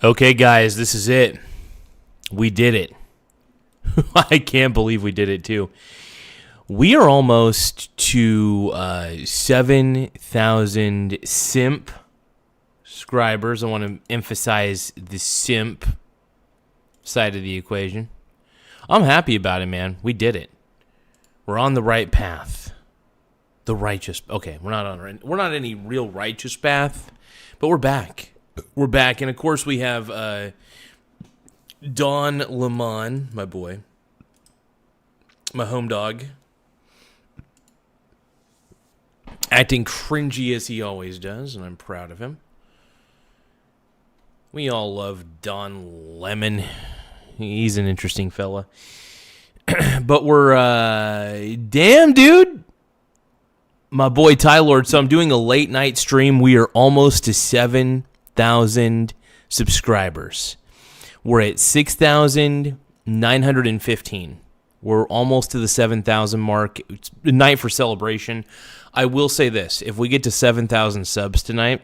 Okay, guys, this is it. We did it. I can't believe we did it, too. We are almost to 7,000 simp subscribers. I want to emphasize the simp side of the equation. I'm happy about it, man. We did it. We're on the right path. The righteous. Okay, we're not any real righteous path, but we're back. We're back, and of course we have Don Lemon, my boy, my home dog, acting cringy as he always does, and I'm proud of him. We all love Don Lemon. He's an interesting fella. But we're, damn, dude. My boy Ty Lord. So I'm doing a late night stream. We are almost to 7,000 subscribers. We're at 6,915. We're almost to the 7,000 mark. It's a night for celebration. I will say this. If we get to 7,000 subs tonight,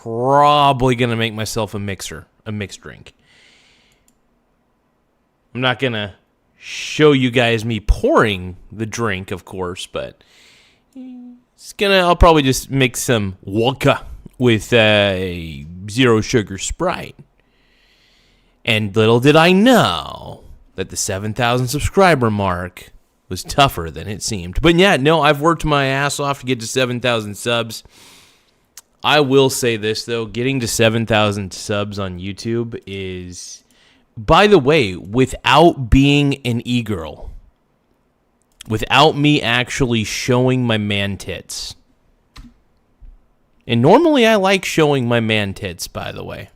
probably going to make myself a mixed drink. I'm not going to show you guys me pouring the drink, of course, but I'll probably just mix some vodka with a zero sugar Sprite. And little did I know that the 7,000 subscriber mark was tougher than it seemed. But yeah, no, I've worked my ass off to get to 7,000 subs. I will say this, though. Getting to 7,000 subs on YouTube is, by the way, without being an e-girl. Without me actually showing my man tits. And normally I like showing my man tits, by the way.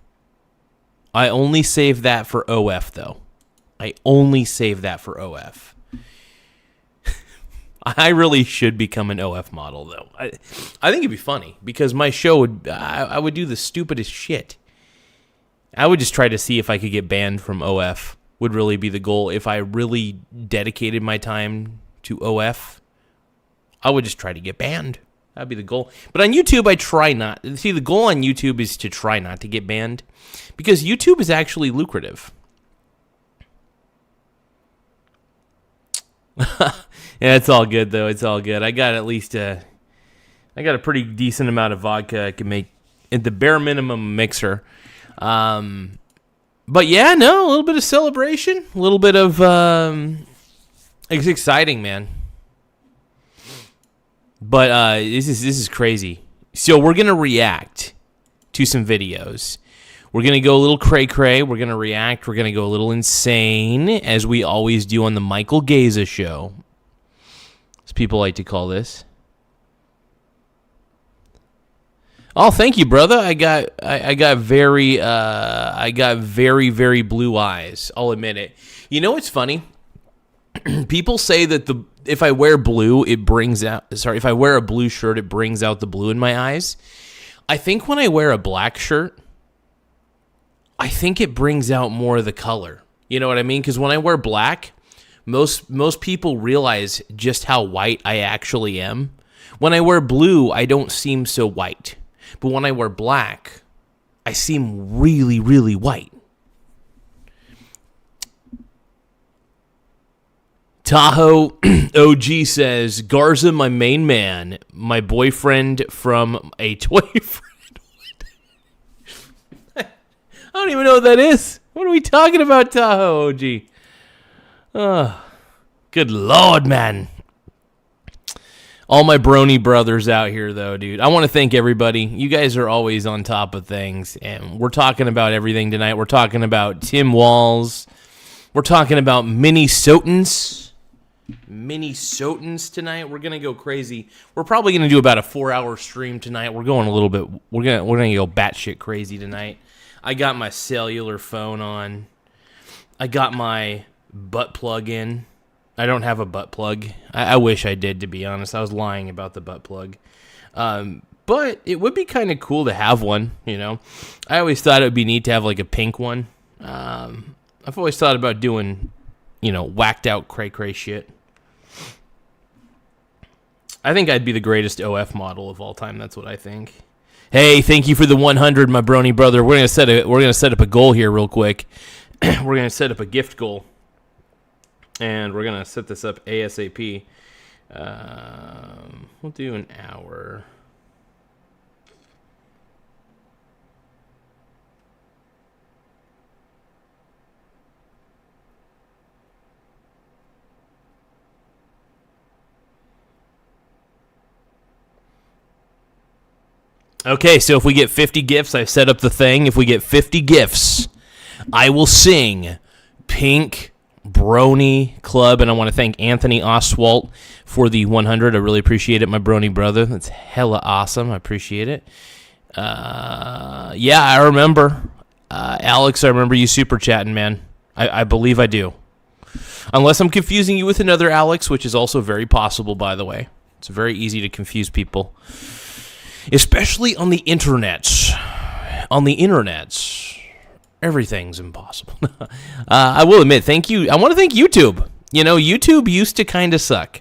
I only save that for OF, though. I only save that for OF. I really should become an OF model, though. I think it'd be funny, because my show I would do the stupidest shit. I would just try to see if I could get banned from OF, would really be the goal. If I really dedicated my time to OF, I would just try to get banned. That'd be the goal. But on YouTube, I try not. See, the goal on YouTube is to try not to get banned, because YouTube is actually lucrative. Yeah, it's all good, though. It's all good. I got a pretty decent amount of vodka I can make at the bare minimum mixer. But yeah, no, a little bit of celebration, a little bit of, it's exciting, man. But this is crazy. So we're gonna react to some videos. We're gonna go a little cray-cray. We're gonna react. We're gonna go a little insane, as we always do on the Michael Garza Show, as people like to call this. Oh, thank you, brother. I got very blue eyes. I'll admit it. You know what's funny? People say that if I wear blue, if I wear a blue shirt, it brings out the blue in my eyes. I think when I wear a black shirt, I think it brings out more of the color. You know what I mean? Because when I wear black, most people realize just how white I actually am. When I wear blue, I don't seem so white. But when I wear black, I seem really, really white. Tahoe OG says, Garza, my main man, my boyfriend from a toy friend. I don't even know what that is. What are we talking about, Tahoe OG? Oh, good Lord, man. All my brony brothers out here, though, dude. I want to thank everybody. You guys are always on top of things, and we're talking about everything tonight. We're talking about Tim Walz. We're talking about Minnesotans tonight. We're gonna go crazy. We're probably gonna do about a 4-hour stream tonight. We're going a little bit. We're gonna go batshit crazy tonight. I got my cellular phone on. I got my butt plug in. I don't have a butt plug. I wish I did, to be honest. I was lying about the butt plug. But it would be kind of cool to have one, you know. I always thought it would be neat to have like a pink one. I've always thought about doing, whacked out cray-cray shit. I think I'd be the greatest OF model of all time. That's what I think. Hey, thank you for the 100, my brony brother. We're gonna set up a goal here real quick. We're gonna set up a gift goal, and we're gonna set this up ASAP. We'll do an hour. Okay, so if we get 50 gifts, I've set up the thing. If we get 50 gifts, I will sing Pink Brony Club, and I want to thank Anthony Oswalt for the 100. I really appreciate it, my brony brother. That's hella awesome. I appreciate it. Yeah, I remember. Alex, I remember you super chatting, man. I believe I do. Unless I'm confusing you with another Alex, which is also very possible, by the way. It's very easy to confuse people. Especially on the internets. On the internets, everything's impossible. I will admit, thank you. I want to thank YouTube. You know, YouTube used to kind of suck.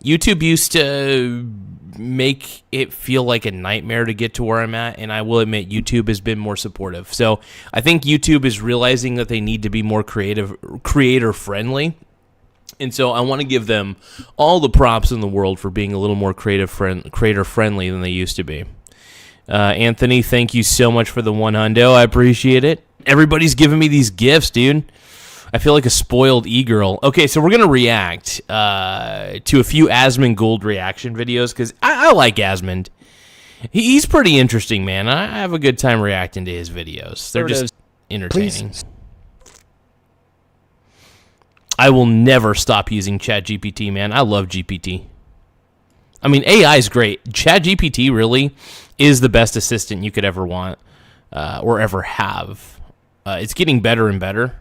YouTube used to make it feel like a nightmare to get to where I'm at, and I will admit YouTube has been more supportive. So I think YouTube is realizing that they need to be more creator-friendly. And so I want to give them all the props in the world for being a little more creator-friendly than they used to be. Anthony, thank you so much for the 100. I appreciate it. Everybody's giving me these gifts, dude. I feel like a spoiled e-girl. Okay, so we're going to react to a few Asmund Gould reaction videos because I like Asmund. He's pretty interesting, man. I have a good time reacting to his videos. They're just entertaining. Please. I will never stop using ChatGPT, man. I love GPT. I mean, AI is great. ChatGPT really is the best assistant you could ever want or ever have. It's getting better and better.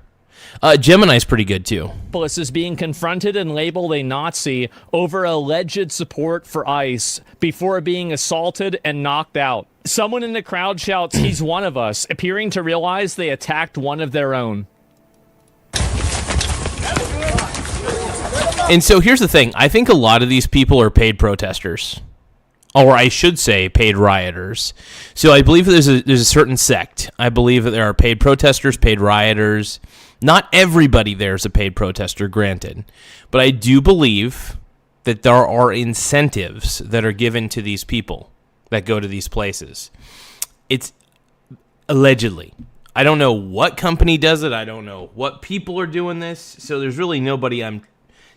Gemini's pretty good, too. This is being confronted and labeled a Nazi over alleged support for ICE before being assaulted and knocked out. Someone in the crowd shouts, "He's one of us," appearing to realize they attacked one of their own. And so here's the thing. I think a lot of these people are paid protesters. Or I should say paid rioters. So I believe there's a certain sect. I believe that there are paid protesters, paid rioters. Not everybody there is a paid protester, granted. But I do believe that there are incentives that are given to these people that go to these places. It's allegedly. I don't know what company does it. I don't know what people are doing this. So there's really nobody I'm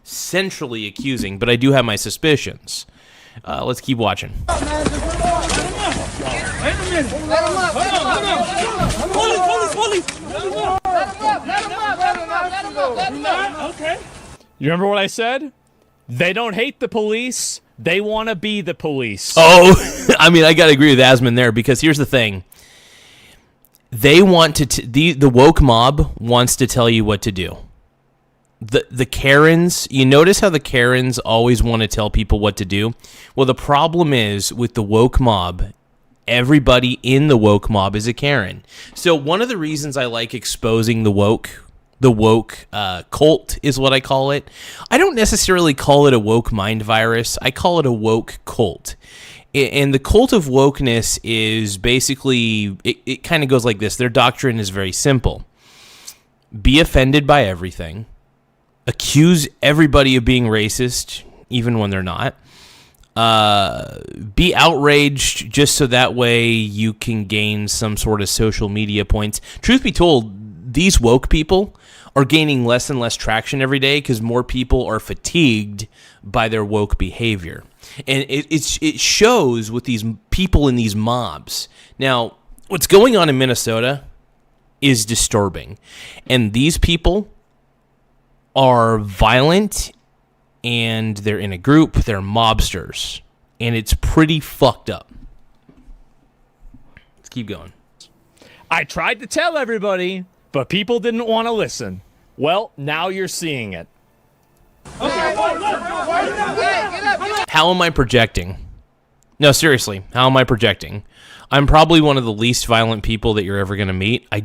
centrally accusing, but I do have my suspicions. Let's keep watching. Wait a minute. Let him up. Police. Let him up. Okay. You remember what I said? They don't hate the police. They want to be the police. Oh, I mean, I got to agree with Asmund there because here's the thing. They want to, the woke mob wants to tell you what to do. The Karens, you notice how the Karens always want to tell people what to do? Well, the problem is with the woke mob, everybody in the woke mob is a Karen. So one of the reasons I like exposing the woke cult is what I call it. I don't necessarily call it a woke mind virus. I call it a woke cult. And the cult of wokeness is basically, it kind of goes like this. Their doctrine is very simple. Be offended by everything. Accuse everybody of being racist, even when they're not. Be outraged just so that way you can gain some sort of social media points. Truth be told, these woke people are gaining less and less traction every day because more people are fatigued by their woke behavior. And it shows with these people in these mobs. Now, what's going on in Minnesota is disturbing. And these people are violent, and they're in a group, they're mobsters, and it's pretty fucked up. Let's keep going. I tried to tell everybody, but people didn't want to listen. Well, now you're seeing it. Okay, how am I projecting? No, seriously, how am I projecting? I'm probably one of the least violent people that you're ever going to meet. I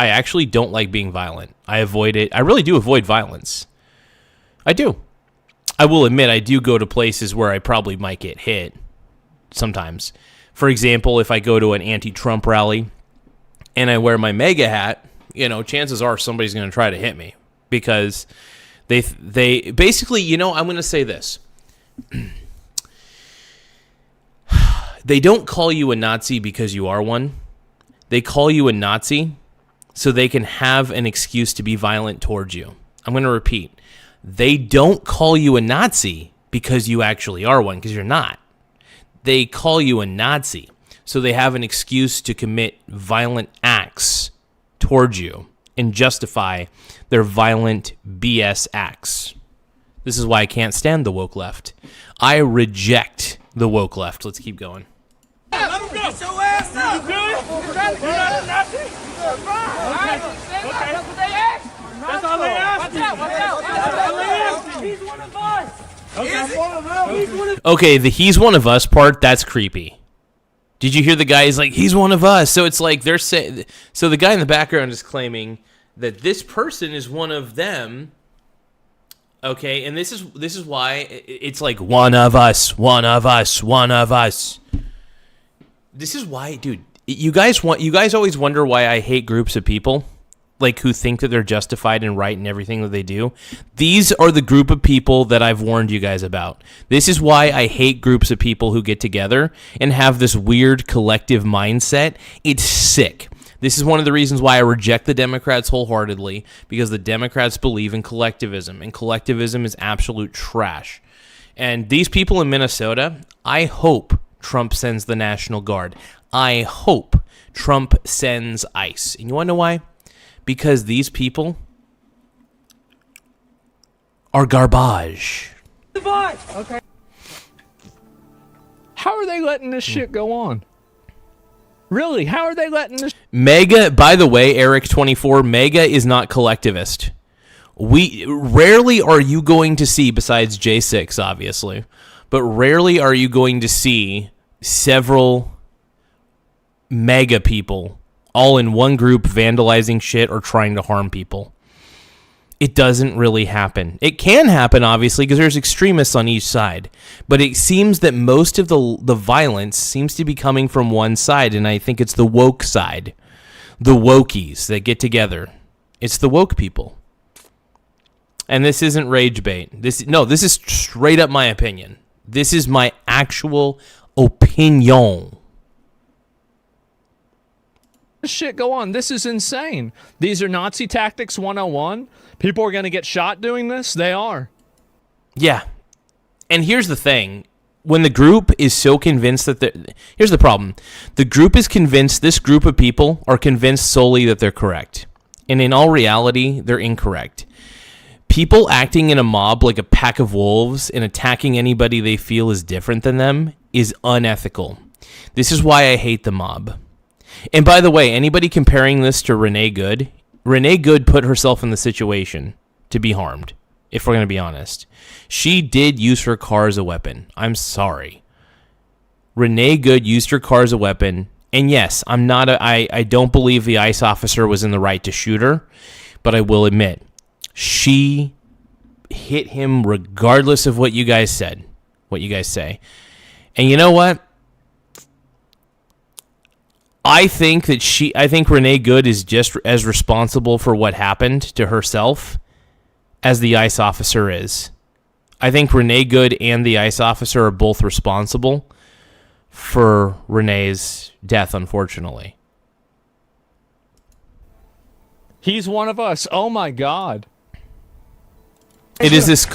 actually don't like being violent. I avoid it. I really do avoid violence. I do. I will admit I do go to places where I probably might get hit. sometimes. For example, if I go to an anti-Trump rally and I wear my MAGA hat, chances are somebody's going to try to hit me because they basically, I'm going to say this. They don't call you a Nazi because you are one. They call you a Nazi so they can have an excuse to be violent towards you. I'm going to repeat. They don't call you a Nazi because you actually are one, because you're not. They call you a Nazi so they have an excuse to commit violent acts towards you and justify their violent BS acts. This is why I can't stand the woke left. I reject the woke left. Let's keep going. Let him go. Get your ass up. You good? You're not a Nazi? Okay. That's what they asked. That's all they asked. Watch out. That's all they asked. He's one of us. Okay. He's one of us. Okay, the he's one of us part, that's creepy. Did you hear the guy? He's like, he's one of us. So it's like they're saying. So the guy in the background is claiming that this person is one of them. Okay, and this is why it's like one of us. This is why, dude. You guys always wonder why I hate groups of people, like who think that they're justified and right in everything that they do. These are the group of people that I've warned you guys about. This is why I hate groups of people who get together and have this weird collective mindset. It's sick. This is one of the reasons why I reject the Democrats wholeheartedly, because the Democrats believe in collectivism, and collectivism is absolute trash. And these people in Minnesota, I hope Trump sends the National Guard. I hope Trump sends ICE. And you want to know why? Because these people are garbage. Okay. How are they letting this shit go on? Really? How are they letting this? MAGA, by the way, Eric24, MAGA is not collectivist. We rarely are you going to see, besides J6, obviously, but rarely are you going to see several MAGA people all in one group vandalizing shit or trying to harm people. It doesn't really happen. It can happen, obviously, because there's extremists on each side. But it seems that most of the violence seems to be coming from one side, and I think it's the woke side. The wokies that get together. It's the woke people. And this isn't rage bait. This is straight up my opinion. This is my actual opinion. This shit go on. This is insane. These are Nazi tactics 101. People are going to get shot doing this. They are. Yeah. And here's the thing. When the group is so convinced that here's the problem. The group is convinced, this group of people are convinced solely that they're correct. And in all reality, they're incorrect. People acting in a mob like a pack of wolves and attacking anybody they feel is different than them is unethical. This is why I hate the mob. And by the way, anybody comparing this to Renee Good put herself in the situation to be harmed, if we're going to be honest. She did use her car as a weapon. I'm sorry. Renee Good used her car as a weapon. And yes, I don't believe the ICE officer was in the right to shoot her, but I will admit, she hit him regardless of what you guys say. And you know what? I think Renee Good is just as responsible for what happened to herself as the ICE officer is. I think Renee Good and the ICE officer are both responsible for Renee's death, unfortunately. He's one of us. Oh my God. It is this,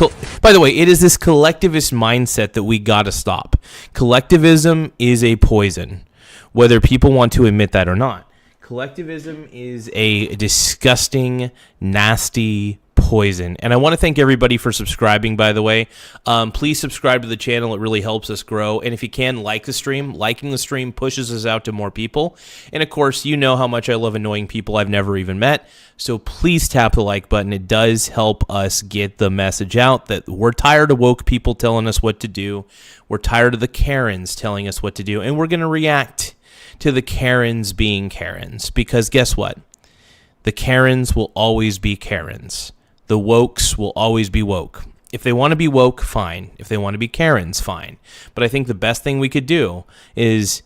by the way, it is this collectivist mindset that we got to stop. Collectivism is a poison, whether people want to admit that or not. Collectivism is a disgusting, nasty poison. And I want to thank everybody for subscribing, by the way. Please subscribe to the channel. It really helps us grow. And if you can, like the stream. Liking the stream pushes us out to more people. And of course, you know how much I love annoying people I've never even met. So please tap the like button. It does help us get the message out that we're tired of woke people telling us what to do. We're tired of the Karens telling us what to do. And we're going to react to the Karens being Karens. Because guess what? The Karens will always be Karens. The wokes will always be woke. If they want to be woke, fine. If they want to be Karens, fine. But I think the best thing we could do is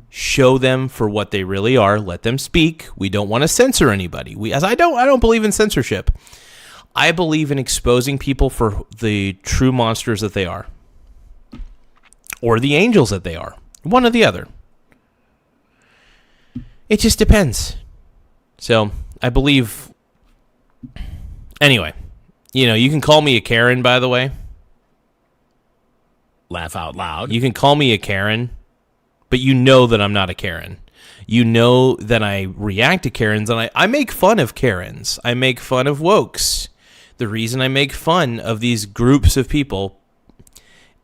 show them for what they really are. Let them speak. We don't want to censor anybody. I don't believe in censorship. I believe in exposing people for the true monsters that they are, or the angels that they are. One or the other. It just depends. So I believe. Anyway, you can call me a Karen. By the way, Laugh out loud. you can call me a Karen, but you know that I'm not a Karen. You know that I react to Karens, and I make fun of Karens. I make fun of wokes. The reason I make fun of these groups of people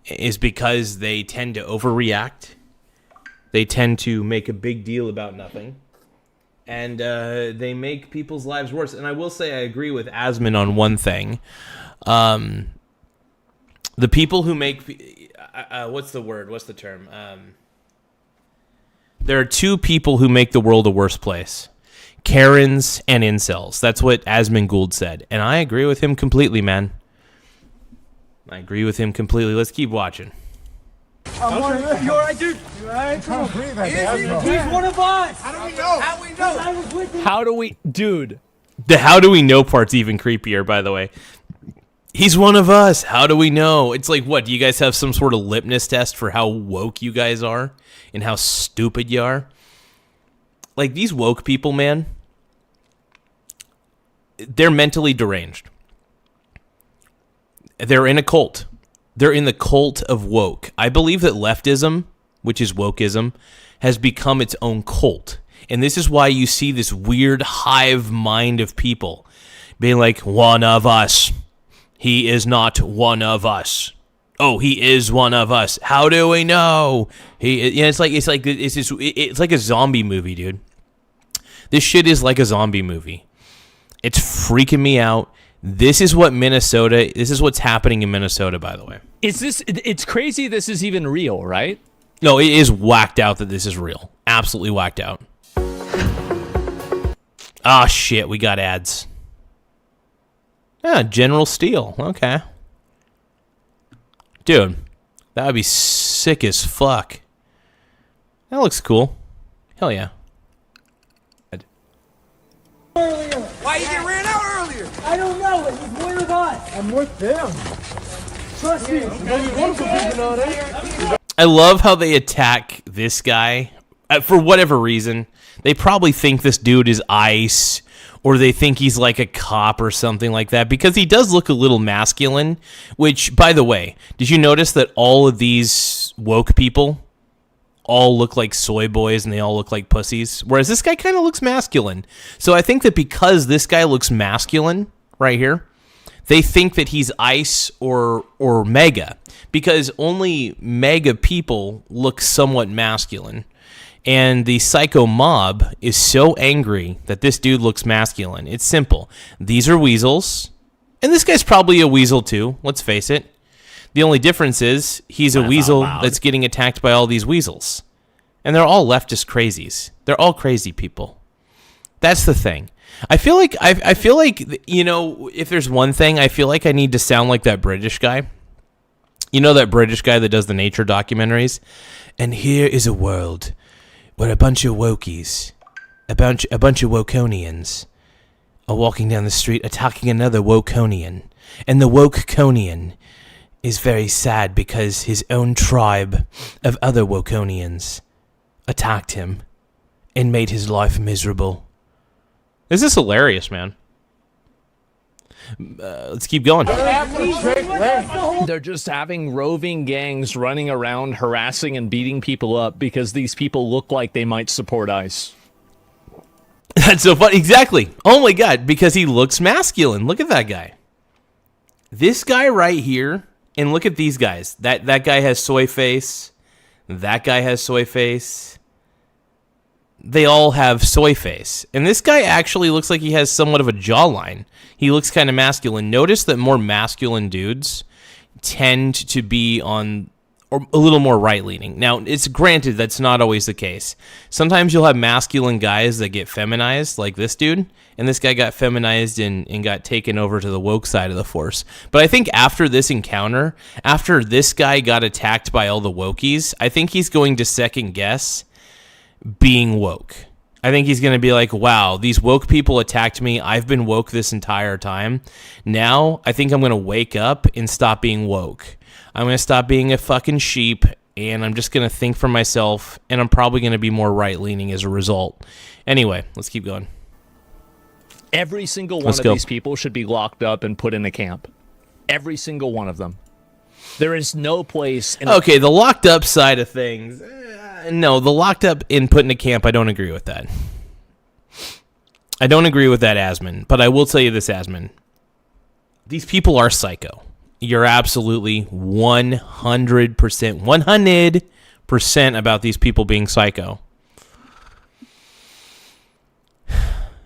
is because they tend to overreact. They tend to make a big deal about nothing. And they make people's lives worse. And I will say I agree with Asman on one thing. The people who make... what's the word? What's the term? There are two people who make the world a worse place. Karens and incels. That's what Asman Gould said. And I agree with him completely, man. I agree with him completely. Let's keep watching. You all right, dude? You all right? Come on. He's one of us. How do we know? How do we know? I was with him. How do we... Dude. The how do we know part's even creepier, by the way. He's one of us. How do we know? It's like, what? Do you guys have some sort of litmus test for how woke you guys are? And how stupid you are? Like, these woke people, man, they're mentally deranged. They're in a cult. They're in the cult of woke. I believe that leftism, which is wokeism, has become its own cult. And this is why you see this weird hive mind of people being like, one of us. He is not one of us. Oh, he is one of us. How do we know? It's like a zombie movie, dude. This shit is like a zombie movie. It's freaking me out. This is what's happening in Minnesota, by the way. It's crazy this is even real, right? No, it is whacked out that this is real. Absolutely whacked out. Ah, shit, we got ads. General Steel. Okay. Dude, that would be sick as fuck. That looks cool. Hell yeah. Earlier. Why you get ran out earlier? I don't know. It was one of us. I'm with them. Trust me. I love how they attack this guy for whatever reason. They probably think this dude is ICE, or they think he's like a cop or something like that, because he does look a little masculine, which, by the way, did you notice that all of these woke people all look like soy boys and they all look like pussies, whereas this guy kind of looks masculine? So I think that because this guy looks masculine right here, they think that he's ICE or MAGA, because only MAGA people look somewhat masculine. And the psycho mob is so angry that this dude looks masculine. It's simple. These are weasels. And this guy's probably a weasel too, let's face it. The only difference is he's a weasel that's getting attacked by all these weasels. And they're all leftist crazies. They're all crazy people. That's the thing. I feel like, if there's one thing, I feel like I need to sound like that British guy. You know that British guy that does the nature documentaries? And here is a world where a bunch of wokies, a bunch of Wokonians are walking down the street attacking another Wokonian. And the Wokonian is very sad because his own tribe of other Wokonians attacked him and made his life miserable. This is hilarious, man. Let's keep going. They're just having roving gangs running around harassing and beating people up because these people look like they might support ICE. That's so funny. Exactly. Oh my God, because he looks masculine. Look at that guy. This guy right here, and look at these guys. That guy has soy face. That guy has soy face. They all have soy face. And this guy actually looks like he has somewhat of a jawline. He looks kind of masculine. Notice that more masculine dudes tend to be on, or a little more right-leaning. Now, it's granted that's not always the case. Sometimes you'll have masculine guys that get feminized, like this dude, and this guy got feminized and got taken over to the woke side of the force. But I think after this encounter, after this guy got attacked by all the wokies, I think he's going to second-guess being woke. I think he's going to be like, wow, these woke people attacked me. I've been woke this entire time. Now, I think I'm going to wake up and stop being woke. I'm going to stop being a fucking sheep, and I'm just going to think for myself, and I'm probably going to be more right-leaning as a result. Anyway, let's keep going. Every single one of these people should be locked up and put in a camp. Every single one of them. There is no place in Okay, the locked up side of things. No, the locked up and put in a camp, I don't agree with that. I don't agree with that, Asman. But I will tell you this, Asman. These people are psycho. You're absolutely 100% about these people being psycho.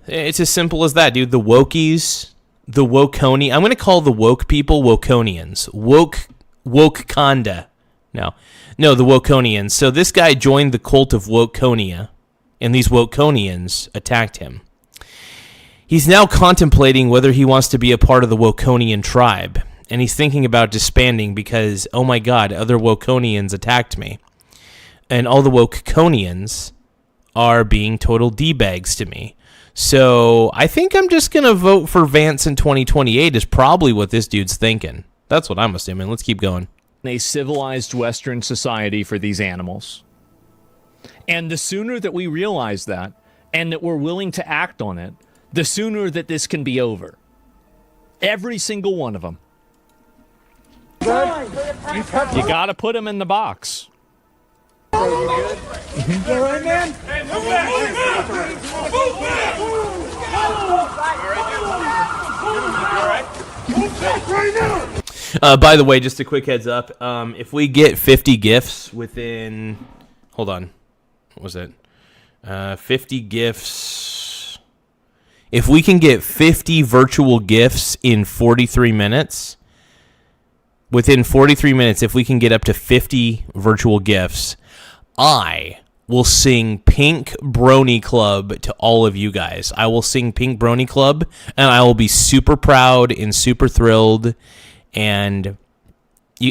It's as simple as that, dude. The wokies, the wokoni. I'm going to call the woke people wokonians. Wokeconda. No, the wokonians. So this guy joined the cult of Wokekonia, and these wokonians attacked him. He's now contemplating whether he wants to be a part of the Wokonian tribe. And he's thinking about disbanding because, oh my God, other Wokonians attacked me. And all the Wokonians are being total D-bags to me. So I think I'm just going to vote for Vance in 2028 is probably what this dude's thinking. That's what I'm assuming. Let's keep going. a civilized Western society for these animals. And the sooner that we realize that, and that we're willing to act on it, the sooner that this can be over. Every single one of them. You gotta put them in the box. You all right, man? Hey, move back! Move back! Move back right now! By the way, just a quick heads up. If we get 50 gifts within... Hold on. What was it? 50 gifts... If we can get 50 virtual gifts in 43 minutes... Within 43 minutes, if we can get up to 50 virtual gifts, I will sing Pink Brony Club to all of you guys. I will sing Pink Brony Club, and I will be super proud and super thrilled. And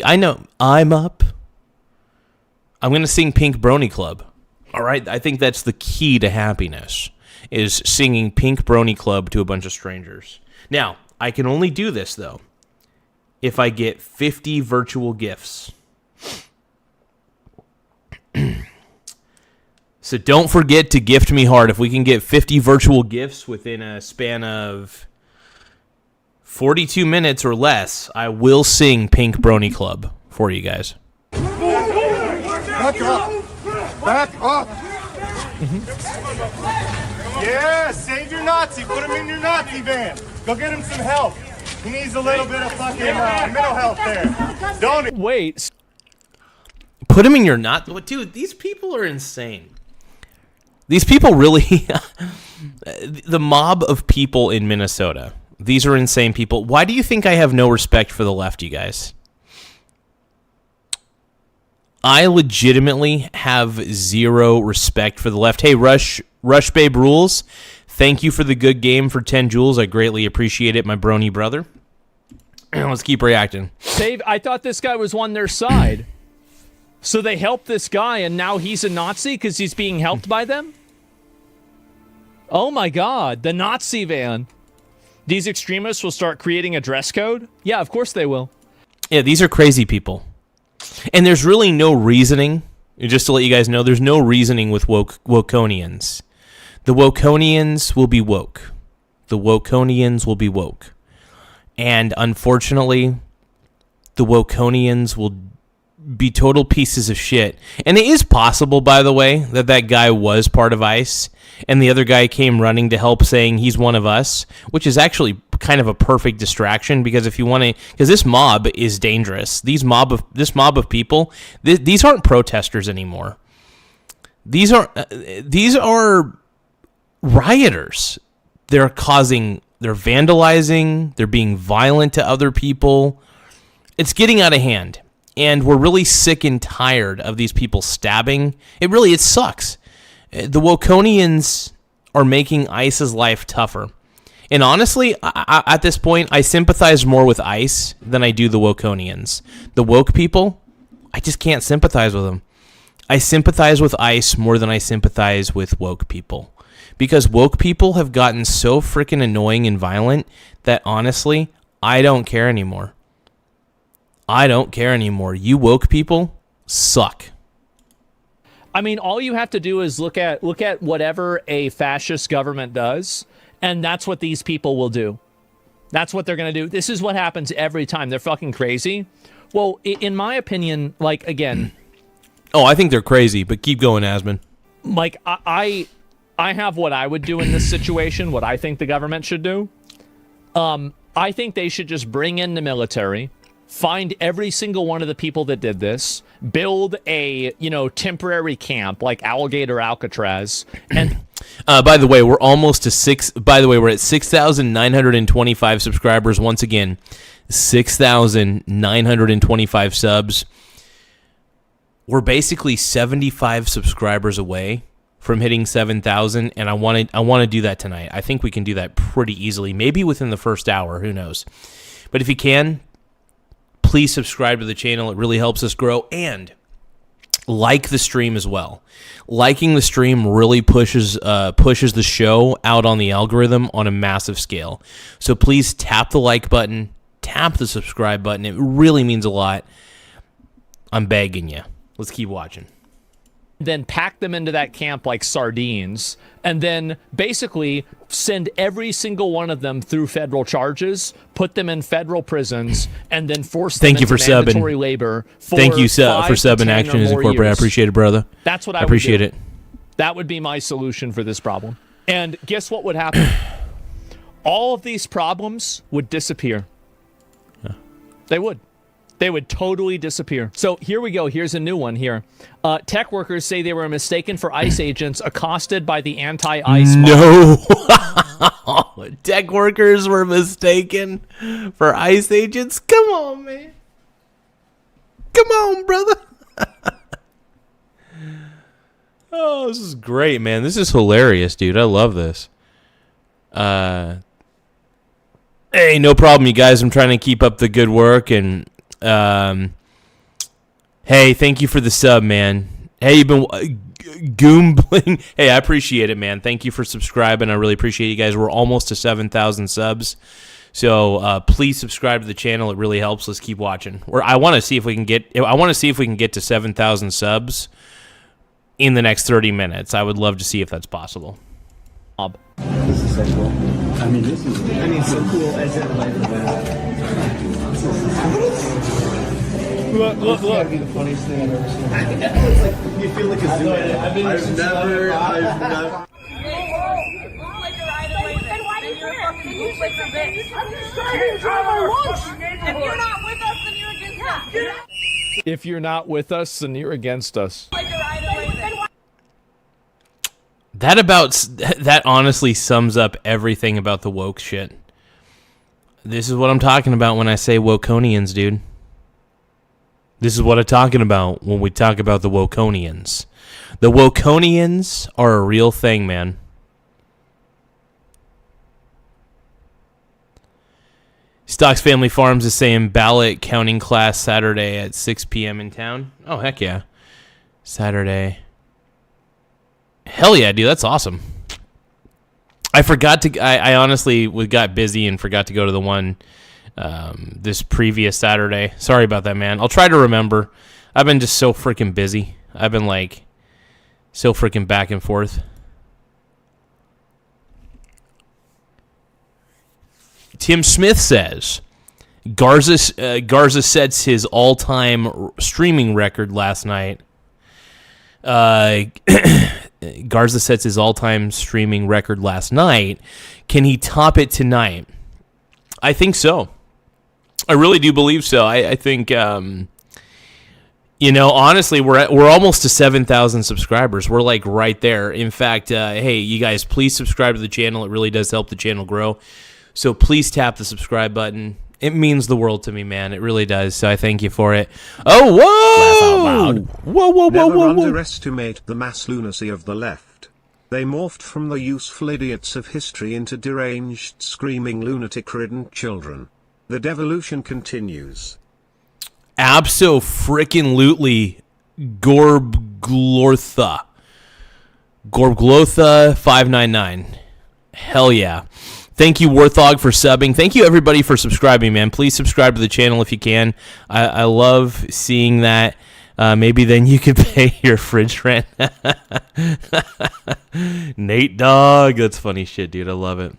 I know I'm up. I'm going to sing Pink Brony Club. All right? I think that's the key to happiness, is singing Pink Brony Club to a bunch of strangers. Now, I can only do this, though, if I get 50 virtual gifts. So don't forget to gift me hard. If we can get 50 virtual gifts within a span of 42 minutes or less, I will sing Pink Brony Club for you guys. Back up! Back up! Yeah, save your Nazi. Put him in your Nazi van. Go get him some help. He needs a little bit of fucking mental health there. Don't... Wait. Put him in your Dude, these people are insane. These people really... The mob of people in Minnesota. These are insane people. Why do you think I have no respect for the left, you guys? I legitimately have zero respect for the left. Hey, Rush Babe Rules. Thank you for the good game for 10 joules. I greatly appreciate it, my brony brother. Let's keep reacting. Dave, I thought this guy was on their side. So they helped this guy, and now he's a Nazi because he's being helped by them? Oh my God, the Nazi van. These extremists will start creating a dress code? Yeah, of course they will. Yeah, these are crazy people. And there's really no reasoning. Just to let you guys know, there's no reasoning with Wokonians. The Wokonians will be woke. The Wokonians will be woke. And unfortunately, the Wokonians will be total pieces of shit. And it is possible, by the way, that guy was part of ICE, and the other guy came running to help saying he's one of us, which is actually kind of a perfect distraction, because if you want to... Because this mob is dangerous. This mob of people, these aren't protesters anymore. These are rioters. They're vandalizing, they're being violent to other people. It's getting out of hand. And we're really sick and tired of these people stabbing. It sucks. The Wokonians are making ICE's life tougher. And honestly, at this point, I sympathize more with ICE than I do the Wokonians. The woke people, I just can't sympathize with them. I sympathize with ICE more than I sympathize with woke people. Because woke people have gotten so freaking annoying and violent that honestly, I don't care anymore. I don't care anymore. You woke people suck. I mean, all you have to do is look at whatever a fascist government does, and that's what these people will do. That's what they're going to do. This is what happens every time. They're fucking crazy. Well, in my opinion, like, again... Oh, I think they're crazy, but keep going, Asman. Like, I have what I would do in this situation, what I think the government should do. I think they should just bring in the military, find every single one of the people that did this, build a, temporary camp like Alligator Alcatraz, and... By the way, we're almost to we're at 6,925 subscribers. Once again, 6,925 subs. We're basically 75 subscribers away from hitting 7,000, and I want to do that tonight. I think we can do that pretty easily, maybe within the first hour. Who knows? But if you can, please subscribe to the channel. It really helps us grow, and like the stream as well. Liking the stream really pushes the show out on the algorithm on a massive scale. So please tap the like button, tap the subscribe button. It really means a lot. I'm begging you. Let's keep watching. Then pack them into that camp like sardines, and then basically send every single one of them through federal charges, put them in federal prisons, and then force them into mandatory labor. Thank you for subbing Actions Incorporated. I appreciate it, brother. That's what I appreciate it. That would be my solution for this problem. And guess what would happen? All of these problems would disappear. Yeah. They would. They would totally disappear. So here we go. Here's a new one here. Tech workers say they were mistaken for ICE agents accosted by the anti-ICE No. Tech workers were mistaken for ICE agents? Come on, man. Come on, brother. Oh, this is great, man. This is hilarious, dude. I love this. Hey, no problem, you guys. I'm trying to keep up the good work, and hey, thank you for the sub, man. Hey, you've been goombling. Hey, I appreciate it, man. Thank you for subscribing. I really appreciate you guys. We're almost to 7,000 subs. So please subscribe to the channel. It really helps. Let's keep watching. I want to see if we can get to 7,000 subs in the next 30 minutes. I would love to see if that's possible. This is so cool. So cool. Look. It's gotta be the funniest thing I've ever seen. It's like, you feel like a zoo animal. I've never. If you're not with us, then you're against us. That honestly sums up everything about the woke shit. This is what I'm talking about when I say Wokonians, dude. This is what I'm talking about when we talk about the Wokonians. The Wokonians are a real thing, man. Stocks Family Farms is saying ballot counting class Saturday at 6 p.m. in town. Oh, heck yeah. Saturday. Hell yeah, dude. That's awesome. I honestly got busy and forgot to go to the one this previous Saturday. Sorry about that, man. I'll try to remember. I've been just so freaking busy. I've been like so freaking back and forth. Tim Smith says Garza sets his all-time streaming record last night. Garza sets his all-time streaming record last night. Can he top it tonight? I think so. I really do believe so. I think, honestly, we're almost to 7,000 subscribers. We're like right there. In fact, hey, you guys, please subscribe to the channel. It really does help the channel grow. So please tap the subscribe button. It means the world to me, man. It really does. So I thank you for it. Oh, whoa! Laugh out loud. Whoa! Never underestimate the mass lunacy of the left. They morphed from the useful idiots of history into deranged, screaming, lunatic-ridden children. The devolution continues. Abso-frickin-lutely, Gorglortha 599. Hell yeah. Thank you, Warthog, for subbing. Thank you, everybody, for subscribing, man. Please subscribe to the channel if you can. I love seeing that. Maybe then you could pay your fridge rent. Nate Dogg. That's funny shit, dude. I love it.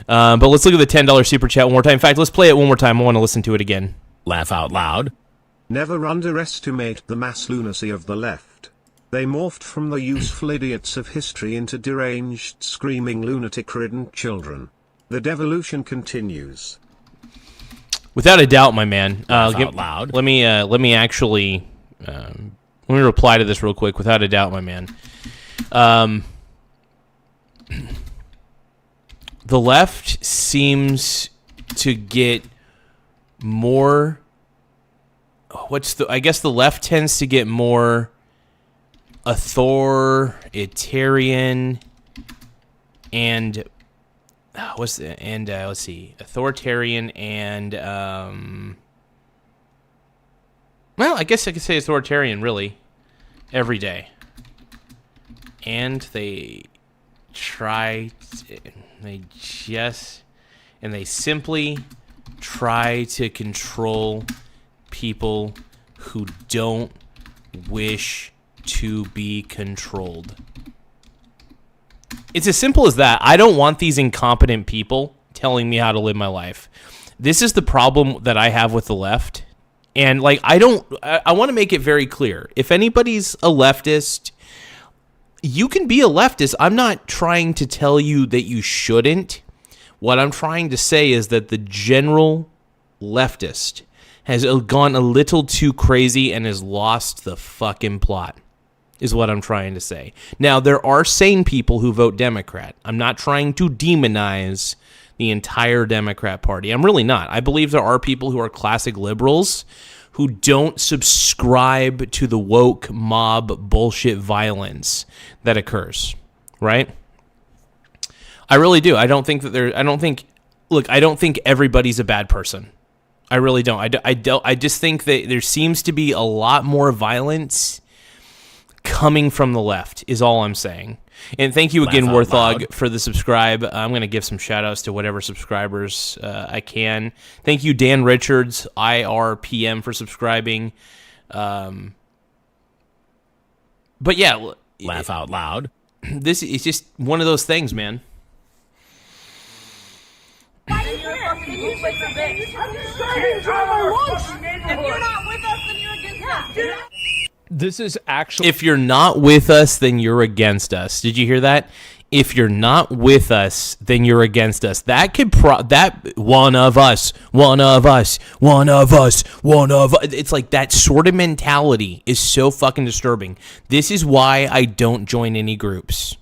But let's look at the $10 super chat one more time. In fact, let's play it one more time. I want to listen to it again. Laugh out loud. Never underestimate the mass lunacy of the left. They morphed from the useful idiots of history into deranged, screaming, lunatic-ridden children. The devolution continues. Without a doubt, my man. Laugh out loud. Let me actually let me reply to this real quick. Without a doubt, my man. The left seems to get more. I guess the left tends to get more authoritarian and let's see, authoritarian and well, I guess I could say authoritarian really every day, and they simply try to control people who don't wish to be controlled. It's as simple as that. I don't want these incompetent people telling me how to live my life. This is the problem that I have with the left. And like, I want to make it very clear. If anybody's a leftist, you can be a leftist. I'm not trying to tell you that you shouldn't. What I'm trying to say is that the general leftist has gone a little too crazy and has lost the fucking plot, is what I'm trying to say. Now, there are sane people who vote Democrat. I'm not trying to demonize the entire Democrat Party. I'm really not. I believe there are people who are classic liberals who don't subscribe to the woke mob bullshit violence that occurs, right? I really do. I don't think everybody's a bad person. I really don't. I just think that there seems to be a lot more violence coming from the left is all I'm saying. And thank you again, Warthog, for the subscribe. I'm going to give some shout-outs to whatever subscribers I can. Thank you, Dan Richards, IRPM, for subscribing. But yeah. Laugh out loud. This is just one of those things, man. If you're not with us, then you're against us. This is actually... If you're not with us, then you're against us. Did you hear that? If you're not with us, then you're against us. That could one of us. It's like that sort of mentality is so fucking disturbing. This is why I don't join any groups.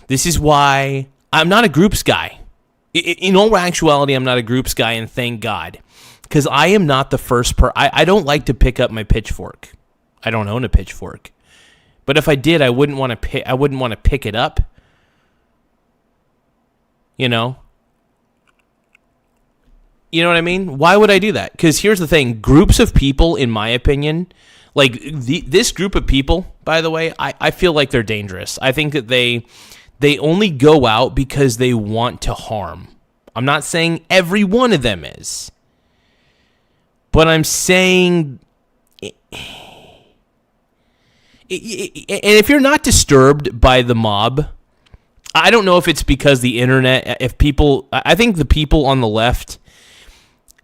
This is why I'm not a groups guy. In all actuality, I'm not a groups guy, and thank God. Because I am not the first I don't like to pick up my pitchfork. I don't own a pitchfork. But if I did, I wouldn't want to pick it up. You know? You know what I mean? Why would I do that? Because here's the thing. Groups of people, in my opinion, like this group of people, by the way, I feel like they're dangerous. I think that they only go out because they want to harm. I'm not saying every one of them is. But I'm saying... And if you're not disturbed by the mob, I don't know if it's because the internet, I think the people on the left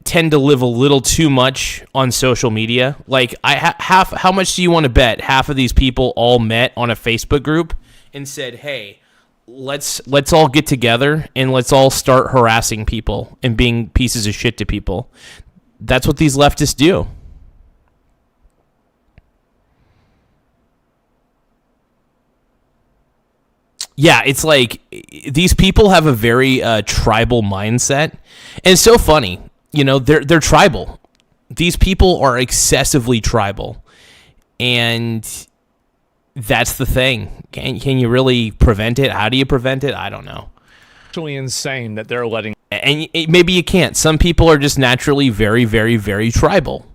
tend to live a little too much on social media. Like, how much do you want to bet half of these people all met on a Facebook group and said, hey, let's all get together and let's all start harassing people and being pieces of shit to people. That's what these leftists do. Yeah, it's like these people have a very tribal mindset. And it's so funny. they're tribal. These people are excessively tribal, and that's the thing. Can you really prevent it? How do you prevent it? I don't know. Actually insane that they're letting. And maybe you can't. Some people are just naturally very, very, very tribal.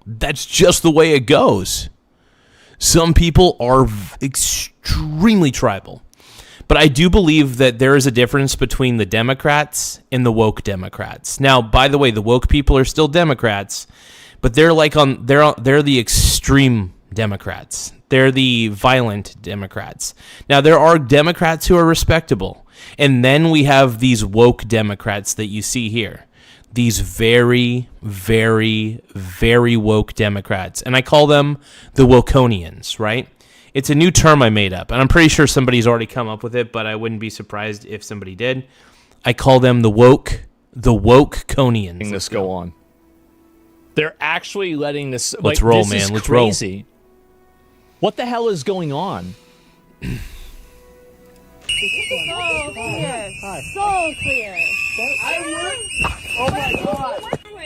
That's just the way it goes. Some people are extremely tribal. But I do believe that there is a difference between the Democrats and the woke Democrats. Now, by the way, the woke people are still Democrats, but they're they're the extreme Democrats. They're the violent Democrats. Now, there are Democrats who are respectable. And then we have these woke Democrats that you see here. These very, very, very woke Democrats. And I call them the Wokonians, right? It's a new term I made up. And I'm pretty sure somebody's already come up with it, but I wouldn't be surprised if somebody did. I call them the Wokonians. Let's go on. They're actually letting this... Let's roll, this man. Is Let's crazy. roll. What the hell is going on? So clear. So clear. Oh my god.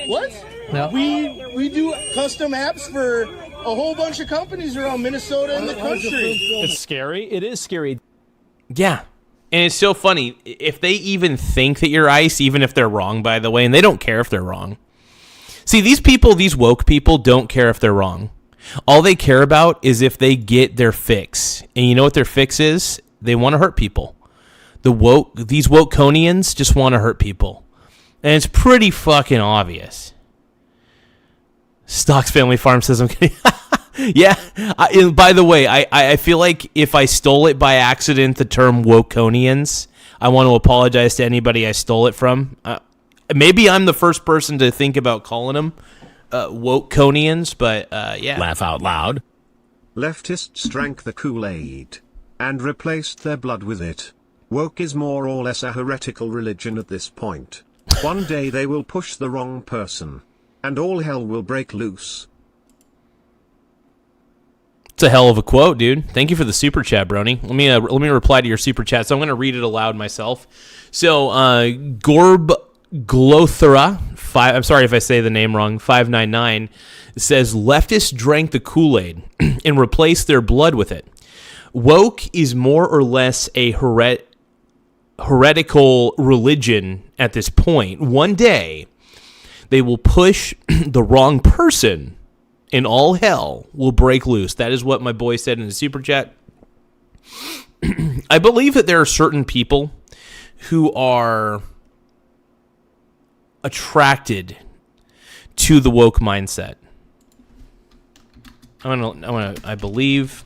What? No. We do custom apps for a whole bunch of companies around Minnesota and the country. It's scary. It is scary. Yeah. And it's so funny. If they even think that you're ICE, even if they're wrong, by the way, and they don't care if they're wrong. See, these people, these woke people, don't care if they're wrong. All they care about is if they get their fix. And you know what their fix is? They want to hurt people. These Wokonians just want to hurt people. And it's pretty fucking obvious. Stocks Family Farm says I'm kidding. Yeah. By the way, I feel like if I stole it by accident, the term Wokonians, I want to apologize to anybody I stole it from. Maybe I'm the first person to think about calling them Wokonians, but yeah. Laugh out loud. Leftists drank the Kool-Aid and replaced their blood with it. Woke is more or less a heretical religion at this point. One day they will push the wrong person, and all hell will break loose. It's a hell of a quote, dude. Thank you for the super chat, Brony. Let me reply to your super chat. So I'm going to read it aloud myself. So Gorb Glothera, I'm sorry if I say the name wrong, 599, says leftists drank the Kool-Aid and replaced their blood with it. Woke is more or less a heretical religion at this point. One day, they will push the wrong person and all hell will break loose. That is what my boy said in the super chat. I believe that there are certain people who are attracted to the woke mindset. I believe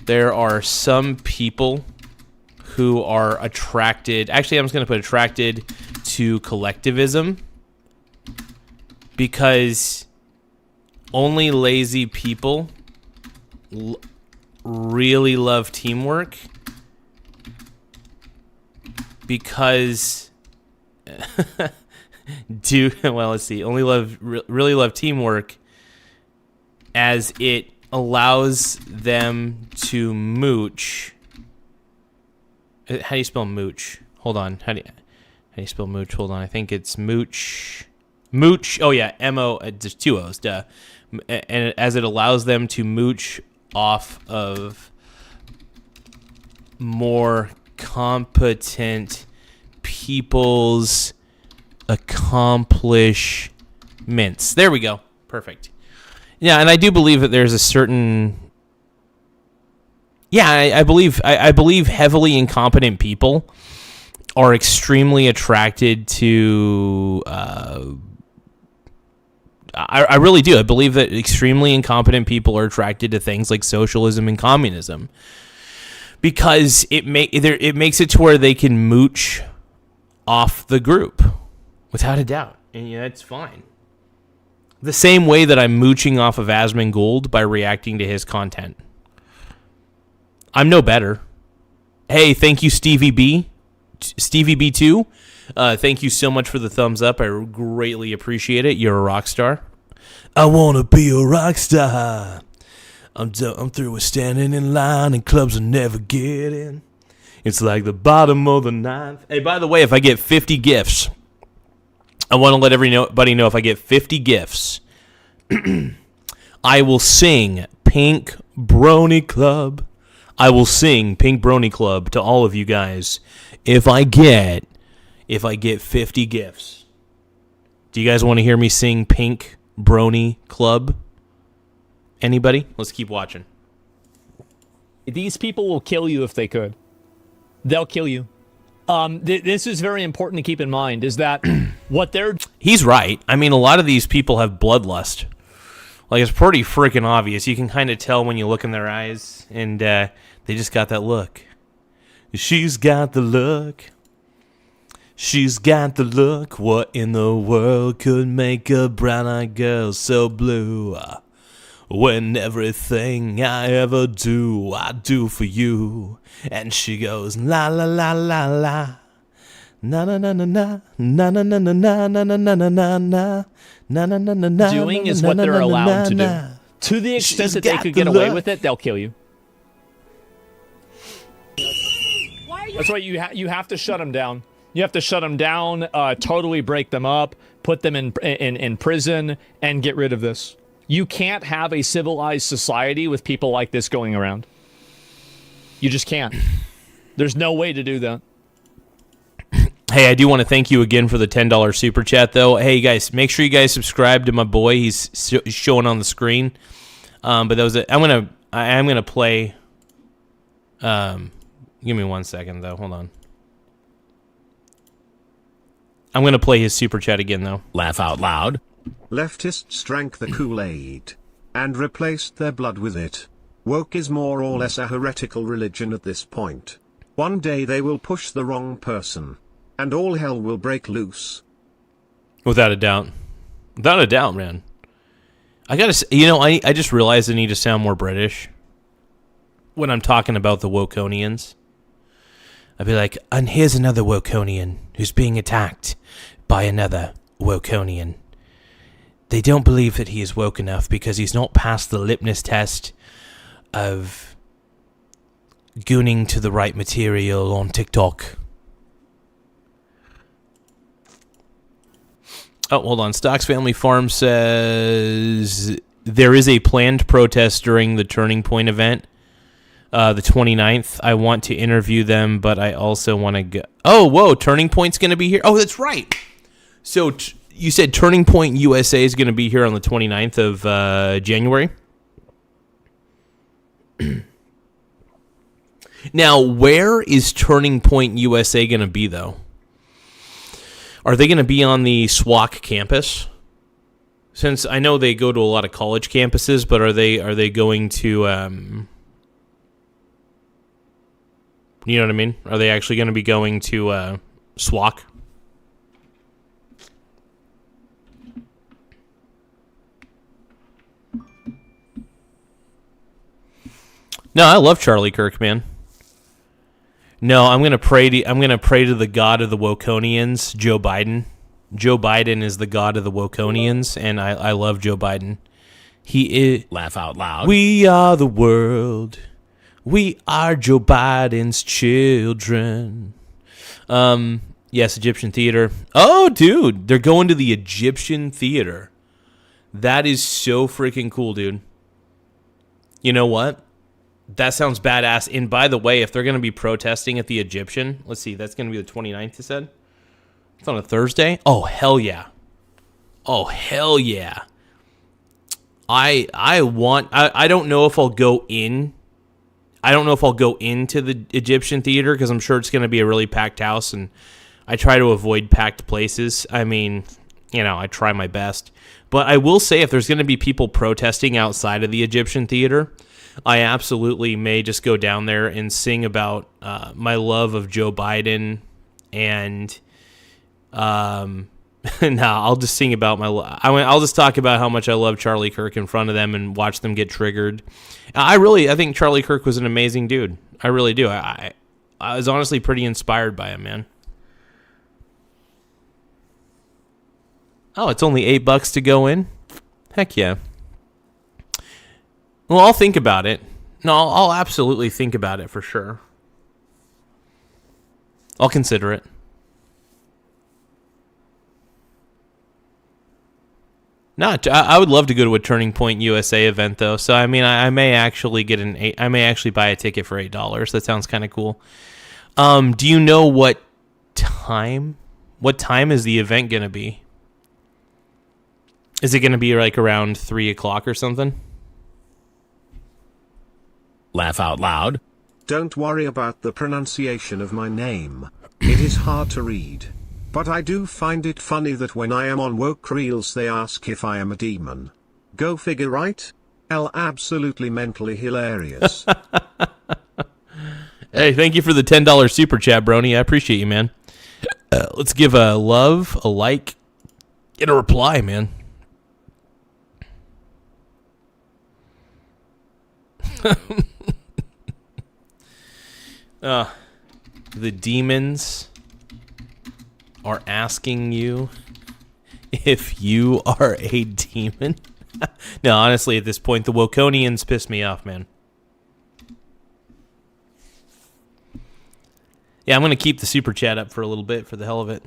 there are some people who are attracted. Actually, I'm just going to put attracted to collectivism because only lazy people really love teamwork because really love teamwork as it allows them to mooch. How do you spell mooch? Hold on. How do you spell mooch? Hold on. I think it's mooch. Mooch. Oh yeah, M-O. There's two O's. Duh. And as it allows them to mooch off of more competent people's accomplishments. There we go. Perfect. Yeah, and I do believe that there's a certain. Yeah, I believe heavily incompetent people are extremely attracted to. I really do. I believe that extremely incompetent people are attracted to things like socialism and communism because it makes it to where they can mooch off the group without a doubt, and yeah, it's fine. The same way that I'm mooching off of Asmongold by reacting to his content. I'm no better. Hey, thank you, Stevie B. Stevie B2. Thank you so much for the thumbs up. I greatly appreciate it. You're a rock star. I want to be a rock star. I'm through with standing in line and clubs will never get in. It's like the bottom of the ninth. Hey, by the way, if I get 50 gifts, I want to let everybody know if I get 50 gifts, I will sing Pink Brony Club. I will sing Pink Brony Club to all of you guys if I get 50 gifts. Do you guys want to hear me sing Pink Brony Club? Anybody? Let's keep watching. These people will kill you if they could. They'll kill you. This is very important to keep in mind, is that what they're... He's right. I mean, a lot of these people have bloodlust. Like, it's pretty freaking obvious. You can kind of tell when you look in their eyes, and they just got that look. She's got the look. She's got the look. What in the world could make a brown-eyed girl so blue? When everything I ever do, I do for you. And she goes, la la la la la. Na na na na na na na na na na na na na na na na na na na. Doing is what they're allowed to do. To the extent that they could get away with it, they'll kill you. That's why you have to shut them down. You have to shut them down, totally break them up, put them in prison, and get rid of this. You can't have a civilized society with people like this going around. You just can't. There's no way to do that. Hey, I do want to thank you again for the $10 super chat, though. Hey, guys, make sure you guys subscribe to my boy. He's showing on the screen. But that was it. I am gonna play. Give me 1 second, though. Hold on. I'm gonna play his super chat again, though. Laugh out loud. Leftists drank the Kool-Aid and replaced their blood with it. Woke is more or less a heretical religion at this point. One day they will push the wrong person, and all hell will break loose. Without a doubt. Without a doubt, man. I gotta, I just realized I need to sound more British when I'm talking about the Wokonians. I'd be like, and here's another Wokonian who's being attacked by another Wokonian. They don't believe that he is woke enough because he's not passed the litmus test of gooning to the right material on TikTok. Oh, hold on. Stocks Family Farm says there is a planned protest during the Turning Point event, the 29th. I want to interview them, but I also want to go. Oh, whoa. Turning Point's going to be here? Oh, that's right. So you said Turning Point USA is going to be here on the 29th of January? Now, where is Turning Point USA going to be, though? Are they going to be on the SWAC campus? Since I know they go to a lot of college campuses, but are they going to, you know what I mean? Are they actually going to be going to SWAC? No, I love Charlie Kirk, man. No, I'm gonna pray to the God of the Wokonians, Joe Biden. Joe Biden is the God of the Wokonians, and I love Joe Biden. He is. Laugh out loud. We are the world. We are Joe Biden's children. Yes, Egyptian theater. Oh, dude, they're going to the Egyptian theater. That is so freaking cool, dude. You know what? That sounds badass. And by the way, if they're going to be protesting at the Egyptian, let's see, that's going to be the 29th, you said? It's on a Thursday? Oh, hell yeah. Oh, hell yeah. I don't know if I'll go in. I don't know if I'll go into the Egyptian theater because I'm sure it's going to be a really packed house, and I try to avoid packed places. I mean, I try my best. But I will say if there's going to be people protesting outside of the Egyptian theater, I absolutely may just go down there and sing about my love of Joe Biden, and I'll just sing about I'll just talk about how much I love Charlie Kirk in front of them and watch them get triggered. I think Charlie Kirk was an amazing dude. I really do. I was honestly pretty inspired by him, man. Oh, it's only $8 to go in? Heck yeah. Well, I'll think about it. No, I'll absolutely think about it for sure. I'll consider it. I would love to go to a Turning Point USA event though. So I mean, I may actually I may actually buy a ticket for $8. That sounds kind of cool. Do you know what time? What time is the event gonna be? Is it gonna be like around 3:00 or something? Laugh out loud. Don't worry about the pronunciation of my name. It is hard to read. But I do find it funny that when I am on woke reels they ask if I am a demon. Go figure, right? Absolutely mentally hilarious. Hey, thank you for the $10 super chat, Brony. I appreciate you, man. Let's give a love, a like, and a reply, man. The demons are asking you if you are a demon. No, honestly, at this point, the Wokonians piss me off, man. Yeah, I'm going to keep the super chat up for a little bit for the hell of it.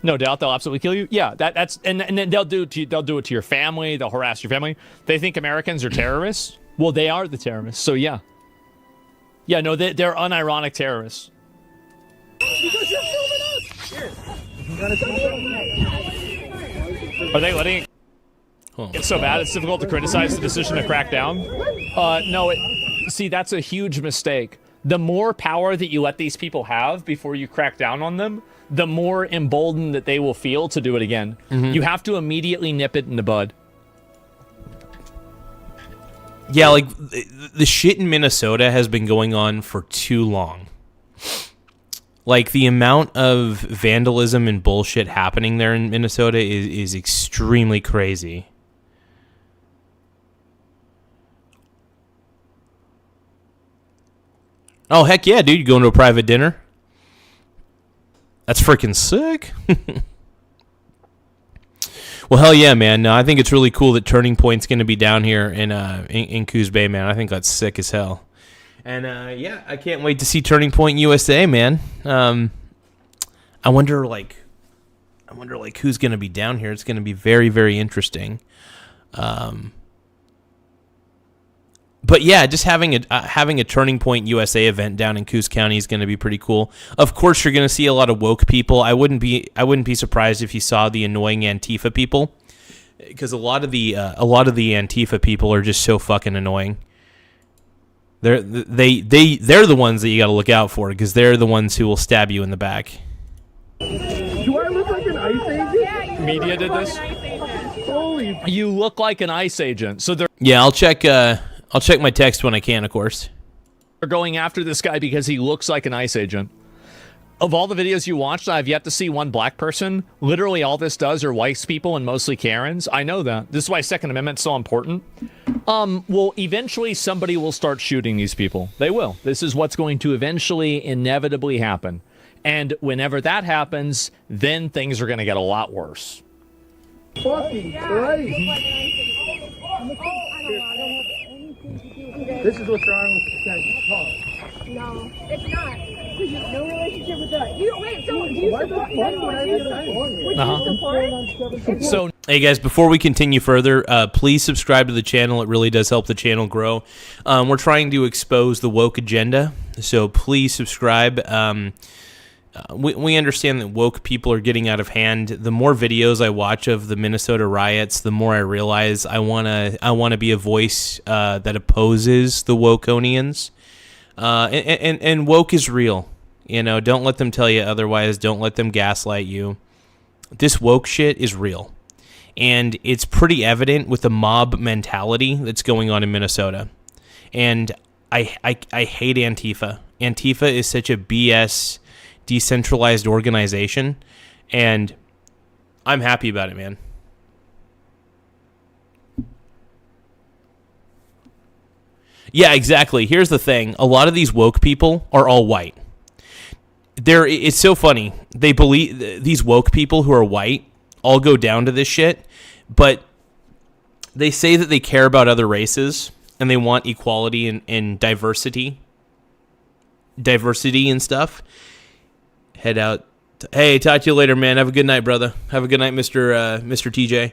No doubt, they'll absolutely kill you. Yeah, that's and then they'll do it to your family. They'll harass your family. They think Americans are terrorists. Well, they are the terrorists. So yeah, no, they're unironic terrorists. Because you're filming us! Here. Are they letting it? It's so bad, it's difficult to criticize the decision to crack down? No, see, that's a huge mistake. The more power that you let these people have before you crack down on them, the more emboldened that they will feel to do it again. Mm-hmm. You have to immediately nip it in the bud. Yeah, like, the shit in Minnesota has been going on for too long. Like, the amount of vandalism and bullshit happening there in Minnesota is extremely crazy. Oh, heck yeah, dude. You going to a private dinner? That's freaking sick. Well, hell yeah, man. No, I think it's really cool that Turning Point's going to be down here in Coos Bay, man. I think that's sick as hell. And, yeah, I can't wait to see Turning Point USA, man. I wonder, who's going to be down here. It's going to be very, very interesting. But yeah, just having a Turning Point USA event down in Coos County is going to be pretty cool. Of course, you're going to see a lot of woke people. I wouldn't be surprised if you saw the annoying Antifa people, because a lot of the Antifa people are just so fucking annoying. They're the ones that you got to look out for, because they're the ones who will stab you in the back. Do I look like an ICE agent? Yeah, media did this. Holy! You look like an ICE agent. So yeah, I'll check my text when I can, of course. They're going after this guy because he looks like an ICE agent. Of all the videos you watched, I've yet to see one black person. Literally all this does are white people and mostly Karens. I know that. This is why Second Amendment's so important. Well, eventually somebody will start shooting these people. They will. This is what's going to eventually, inevitably happen. And whenever that happens, then things are going to get a lot worse. Fucking Christ. This is what's wrong with the guy. No, it's not. Because you have no relationship with that. You wait, so do you support that? So, hey guys, before we continue further, please subscribe to the channel. It really does help the channel grow. We're trying to expose the woke agenda, so please subscribe. We understand that woke people are getting out of hand. The more videos I watch of the Minnesota riots, the more I realize I wanna be a voice that opposes the Wokonians. And woke is real. You know, don't let them tell you otherwise. Don't let them gaslight you. This woke shit is real. And it's pretty evident with the mob mentality that's going on in Minnesota. And I hate Antifa. Antifa is such a BS decentralized organization, and I'm happy about it, man. Yeah, exactly. Here's the thing. A lot of these woke people are all white. It's so funny. They believe these woke people who are white all go down to this shit, but they say that they care about other races and they want equality and diversity and stuff. head out. Hey, talk to you later, man. Have a good night, brother. Have a good night, Mr. TJ.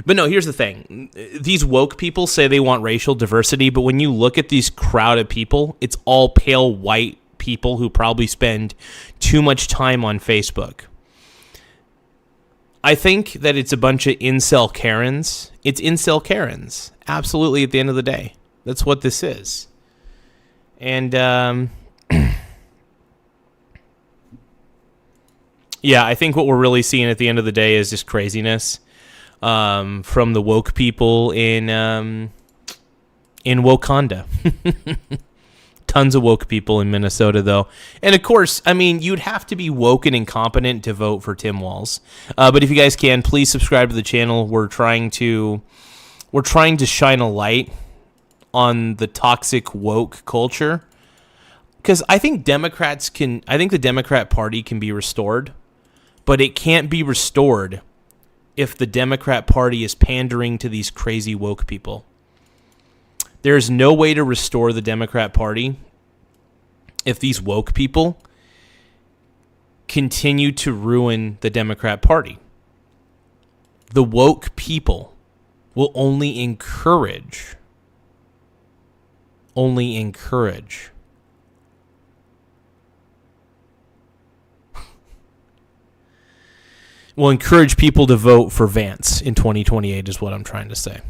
But no, here's the thing. These woke people say they want racial diversity, but when you look at these crowd of people, it's all pale white people who probably spend too much time on Facebook. I think that it's a bunch of incel Karens. It's incel Karens. Absolutely, at the end of the day. That's what this is. And, yeah, I think what we're really seeing at the end of the day is just craziness from the woke people in Wakanda. Tons of woke people in Minnesota, though. And, of course, I mean, you'd have to be woke and incompetent to vote for Tim Walz. But if you guys can, please subscribe to the channel. We're trying to shine a light on the toxic woke culture. Because I think the Democrat Party can be restored. But it can't be restored if the Democrat Party is pandering to these crazy woke people. There's no way to restore the Democrat Party if these woke people continue to ruin the Democrat Party. The woke people will only encourage will encourage people to vote for Vance in 2028 is what I'm trying to say.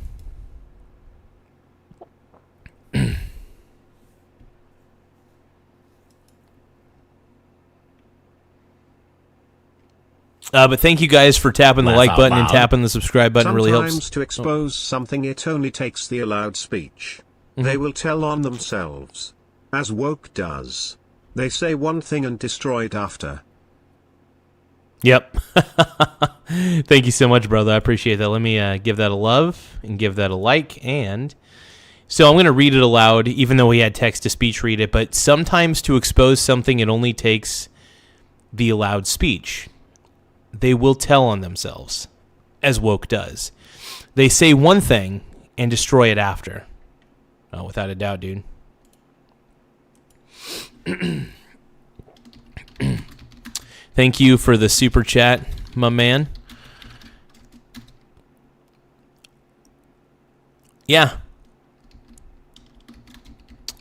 But thank you guys for tapping the like button and tapping the subscribe button. It really helps. Sometimes to expose something, it only takes the allowed speech. They will tell on themselves. As woke does. They say one thing and destroy it after. Yep. Thank you so much, brother. I appreciate that. Let me give that a love and give that a like. And so I'm going to read it aloud, even though we had text-to-speech read it. But sometimes to expose something, it only takes the allowed speech. They will tell on themselves, as woke does. They say one thing and destroy it after. Oh, without a doubt, dude. Thank you for the super chat, my man. Yeah.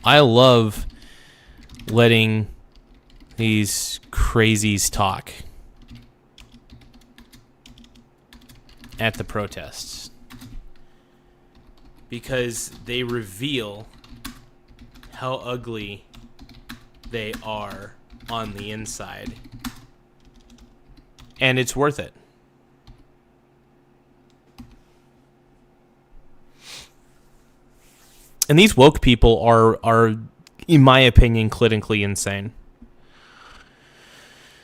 I love letting these crazies talk at the protests, because they reveal how ugly they are on the inside. And it's worth it. And these woke people are, in my opinion, clinically insane.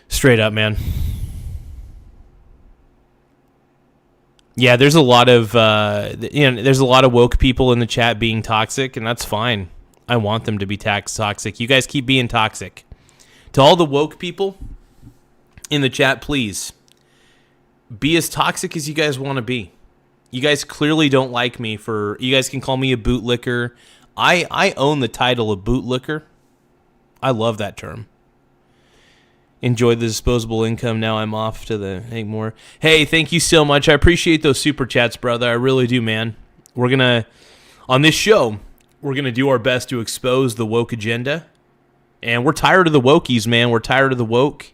Straight up, man. Yeah, there's a lot of there's a lot of woke people in the chat being toxic, and that's fine. I want them to be toxic. You guys keep being toxic. To all the woke people in the chat, please be as toxic as you guys want to be. You guys clearly don't like me for. You guys can call me a bootlicker. I own the title of bootlicker. I love that term. Enjoy the disposable income. Now I'm off to the make more. Hey, thank you so much. I appreciate those super chats, brother. I really do, man. We're gonna on this show. We're gonna do our best to expose the woke agenda, and we're tired of the wokies, man. We're tired of the woke,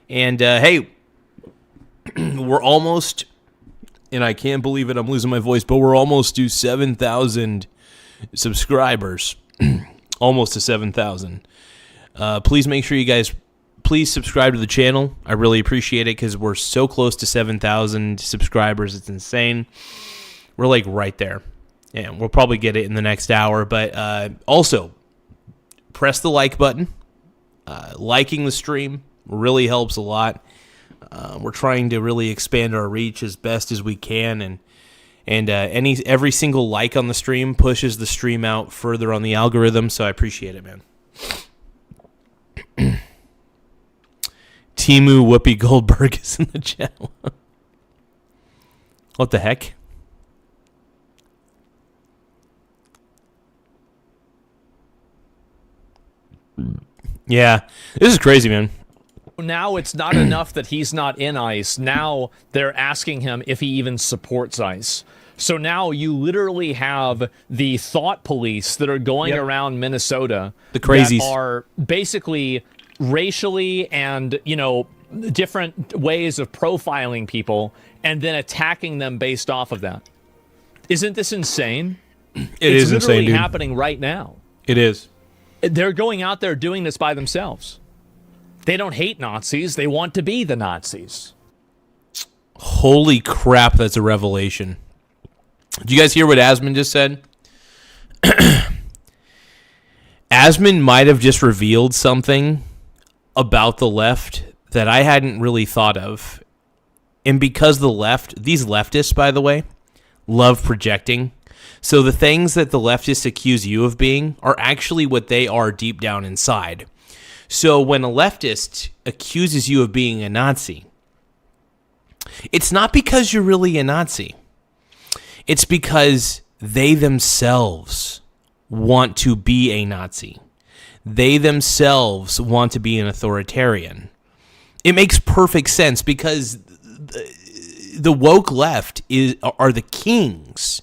and hey, we're almost. And I can't believe it. I'm losing my voice, but we're almost to 7,000 subscribers. Almost to 7,000. Please make sure you guys. Please subscribe to the channel. I really appreciate it because we're so close to 7,000 subscribers. It's insane. We're like right there. And we'll probably get it in the next hour. But also, press the like button. Liking the stream really helps a lot. We're trying to really expand our reach as best as we can. And every single like on the stream pushes the stream out further on the algorithm. So I appreciate it, man. Timu Whoopi Goldberg is in the channel. What the heck? Yeah, this is crazy, man. Now it's not enough that he's not in ICE. Now they're asking him if he even supports ICE. So now you literally have the thought police that are going around Minnesota. The crazies. That are basically racially and, different ways of profiling people and then attacking them based off of that. Isn't this insane? It's insane, dude. Happening right now. It is. They're going out there doing this by themselves. They don't hate Nazis. They want to be the Nazis. Holy crap, that's a revelation. Did you guys hear what Asman just said? Asman might have just revealed something about the left that I hadn't really thought of. And because the left, these leftists, by the way, love projecting. So the things that the leftists accuse you of being are actually what they are deep down inside. So when a leftist accuses you of being a Nazi, it's not because you're really a Nazi. It's because they themselves want to be a Nazi. They themselves want to be an authoritarian. It makes perfect sense because the woke left are the kings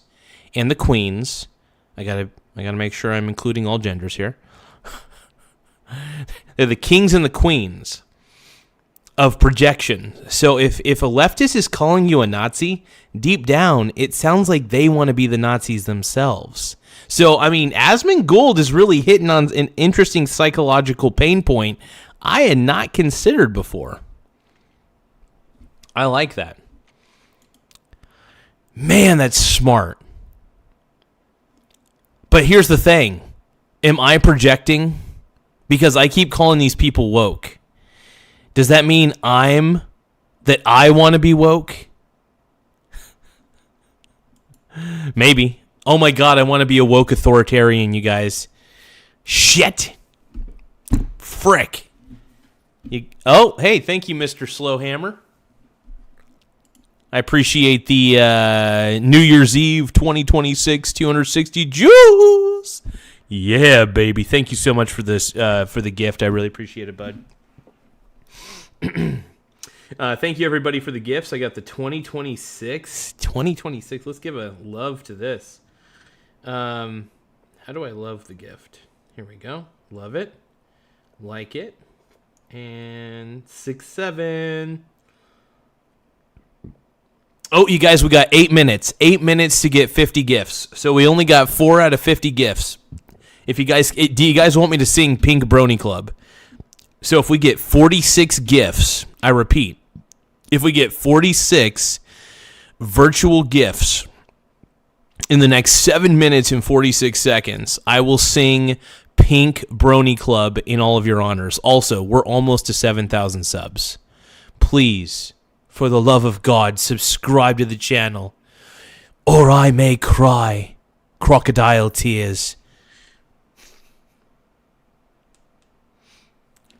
and the queens. I gotta make sure I'm including all genders here. They're the kings and the queens of projection. So if a leftist is calling you a Nazi, deep down, it sounds like they want to be the Nazis themselves. So, I mean, Asman Gould is really hitting on an interesting psychological pain point I had not considered before. I like that. Man, that's smart. But here's the thing. Am I projecting? Because I keep calling these people woke. Does that mean I want to be woke? Maybe. Oh my God, I want to be a woke authoritarian, you guys. Shit. Frick. Hey, thank you, Mr. Slowhammer. I appreciate the New Year's Eve 2026 260 Jews. Yeah, baby. Thank you so much for this, for the gift. I really appreciate it, bud. Thank you, everybody, for the gifts. I got the 2026. Let's give a love to this. How do I love the gift? Here we go. Love it. Like it. And 6-7. Oh, you guys, we got 8 minutes. 8 minutes to get 50 gifts. So we only got 4 out of 50 gifts. Do you guys want me to sing Pink Brony Club? So if we get 46 gifts, I repeat, if we get 46 virtual gifts in the next 7 minutes and 46 seconds, I will sing Pink Brony Club in all of your honors. Also, we're almost to 7,000 subs. Please, for the love of God, subscribe to the channel, or I may cry crocodile tears.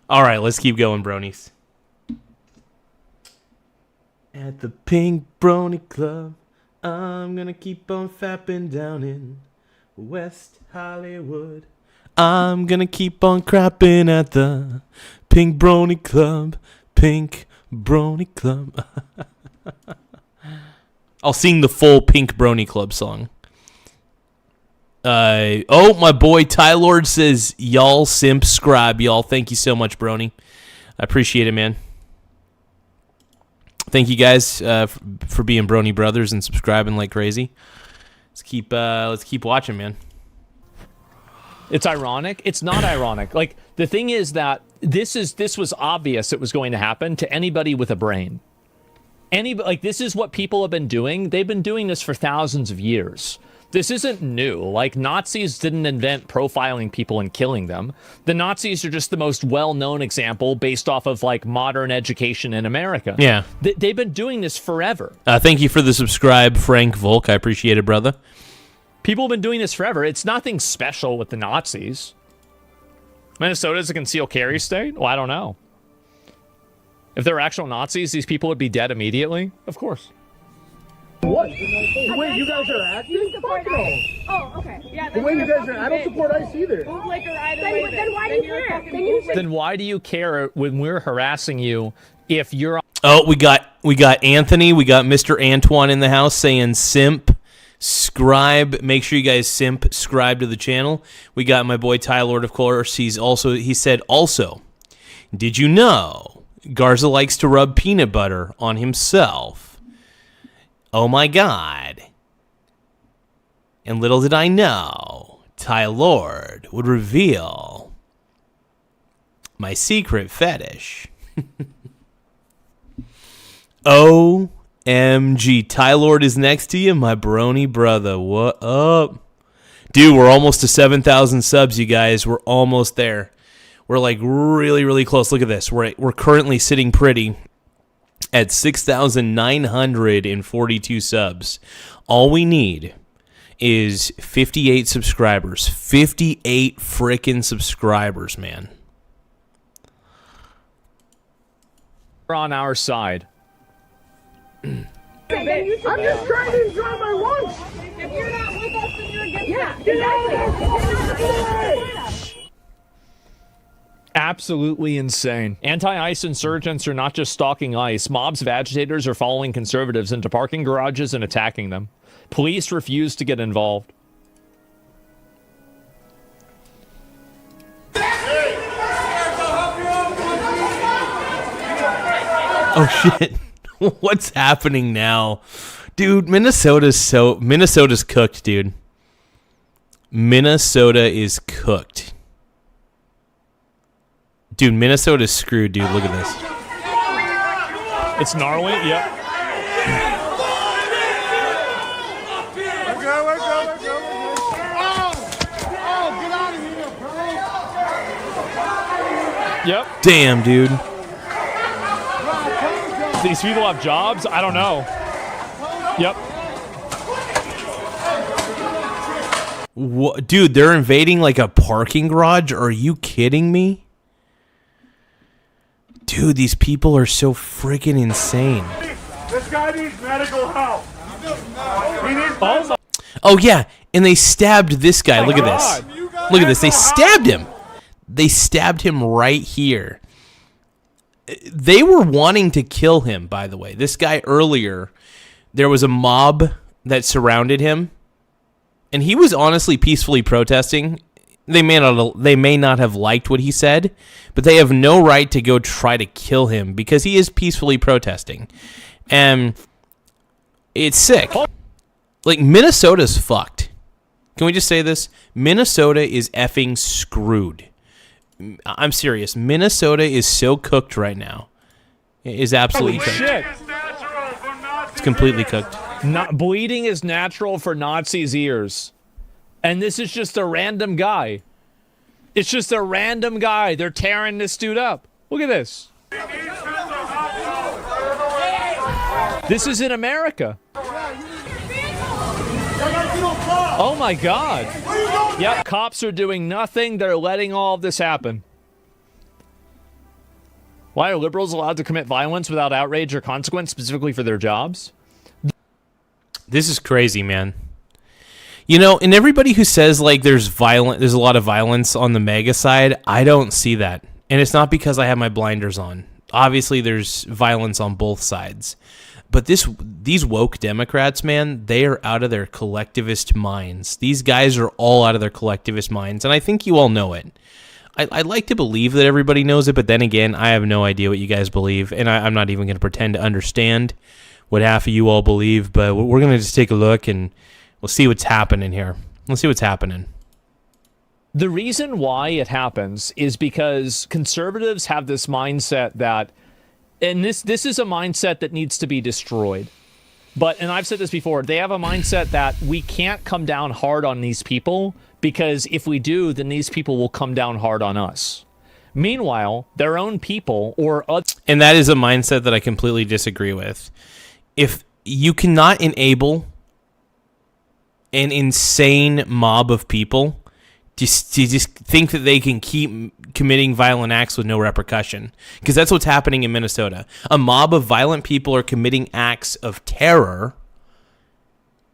All right, let's keep going, bronies. At the Pink Brony Club, I'm gonna keep on fapping down in West Hollywood. I'm gonna keep on crapping at the Pink Brony Club, Pink Brony Club. I'll sing the full Pink Brony Club song. My boy Ty Lord says, y'all subscribe, y'all. Thank you so much, Brony. I appreciate it, man. Thank you guys for being Brony brothers and subscribing like crazy. Let's keep watching, man. It's ironic. It's not ironic. Like, the thing is that this was obvious it was going to happen to anybody with a brain. This is what people have been doing. They've been doing this for thousands of years. This isn't new. Like, Nazis didn't invent profiling people and killing them. The Nazis are just the most well-known example based off of, like, modern education in America. Yeah. They've been doing this forever. Thank you for the subscribe, Frank Volk. I appreciate it, brother. People have been doing this forever. It's nothing special with the Nazis. Minnesota is a concealed carry state? Well, I don't know. If there were actual Nazis, these people would be dead immediately? Of course. What? The way you guys are acting? Support ICE. Oh, okay. Yeah, The way you guys are, I don't support ICE either. bootlicker either Then, way. then why do you care? Then you should. Then why do you care when we're harassing you if you're Oh, we got Anthony, we got Mr. Antoine in the house saying simp, scribe. Make sure you guys subscribe to the channel. We got my boy Ty Lord, of course. He said also, did you know Garza likes to rub peanut butter on himself? Oh my God. And little did I know, Ty Lord would reveal my secret fetish. OMG. Ty Lord is next to you, my brony brother. What up? Dude, we're almost to 7,000 subs, you guys. We're almost there. We're like really, really close. Look at this. We're currently sitting pretty at 6,942 subs. All we need is 58 subscribers. 58 frickin' subscribers, man. on our side. I'm just trying to enjoy my lunch. If you're not with us, then you're against us. Absolutely insane. Anti-ICE insurgents are not just stalking ICE. Mobs of agitators are following conservatives into parking garages and attacking them. Police refuse to get involved. Oh shit. What's happening now? Dude, Minnesota's cooked, dude. Minnesota is cooked. Dude, Minnesota's screwed, dude. Look at this. It's gnarly, yep. Yep. Damn, dude. These people have jobs? I don't know. Yep. What, dude, they're invading like a parking garage? Are you kidding me? Dude, these people are so freaking insane. This guy needs medical help. He needs Oh, yeah, and they stabbed this guy. Look at this. Look at this. They stabbed him. They stabbed him right here. They were wanting to kill him, by the way. This guy earlier, there was a mob that surrounded him, and he was honestly peacefully protesting. They may not have liked what he said, but they have no right to go try to kill him because he is peacefully protesting. And it's sick. Like, Minnesota's fucked. Can we just say this? Minnesota is effing screwed. I'm serious. Minnesota is so cooked right now. It is absolutely cooked. Shit. It's completely cooked. Bleeding is natural for Nazis' ears. And this is just a random guy. It's just a random guy. They're tearing this dude up. Look at this. This is in America. Oh my God. Yep, cops are doing nothing. They're letting all of this happen. Why are liberals allowed to commit violence without outrage or consequence, specifically for their jobs? This is crazy, man. You know, and everybody who says like there's a lot of violence on the MAGA side, I don't see that. And it's not because I have my blinders on. Obviously, there's violence on both sides. But these woke Democrats, man, they are out of their collectivist minds. These guys are all out of their collectivist minds, and I think you all know it. I'd like to believe that everybody knows it, but then again, I have no idea what you guys believe, and I'm not even going to pretend to understand what half of you all believe, but we're going to just take a look, and we'll see what's happening here. We'll see what's happening. The reason why it happens is because conservatives have this mindset that, and this is a mindset that needs to be destroyed. And I've said this before, they have a mindset that we can't come down hard on these people because if we do, then these people will come down hard on us. Meanwhile, their own people or other... And that is a mindset that I completely disagree with. If you cannot enable an insane mob of people to just think that they can keep committing violent acts with no repercussion. Because that's what's happening in Minnesota. A mob of violent people are committing acts of terror,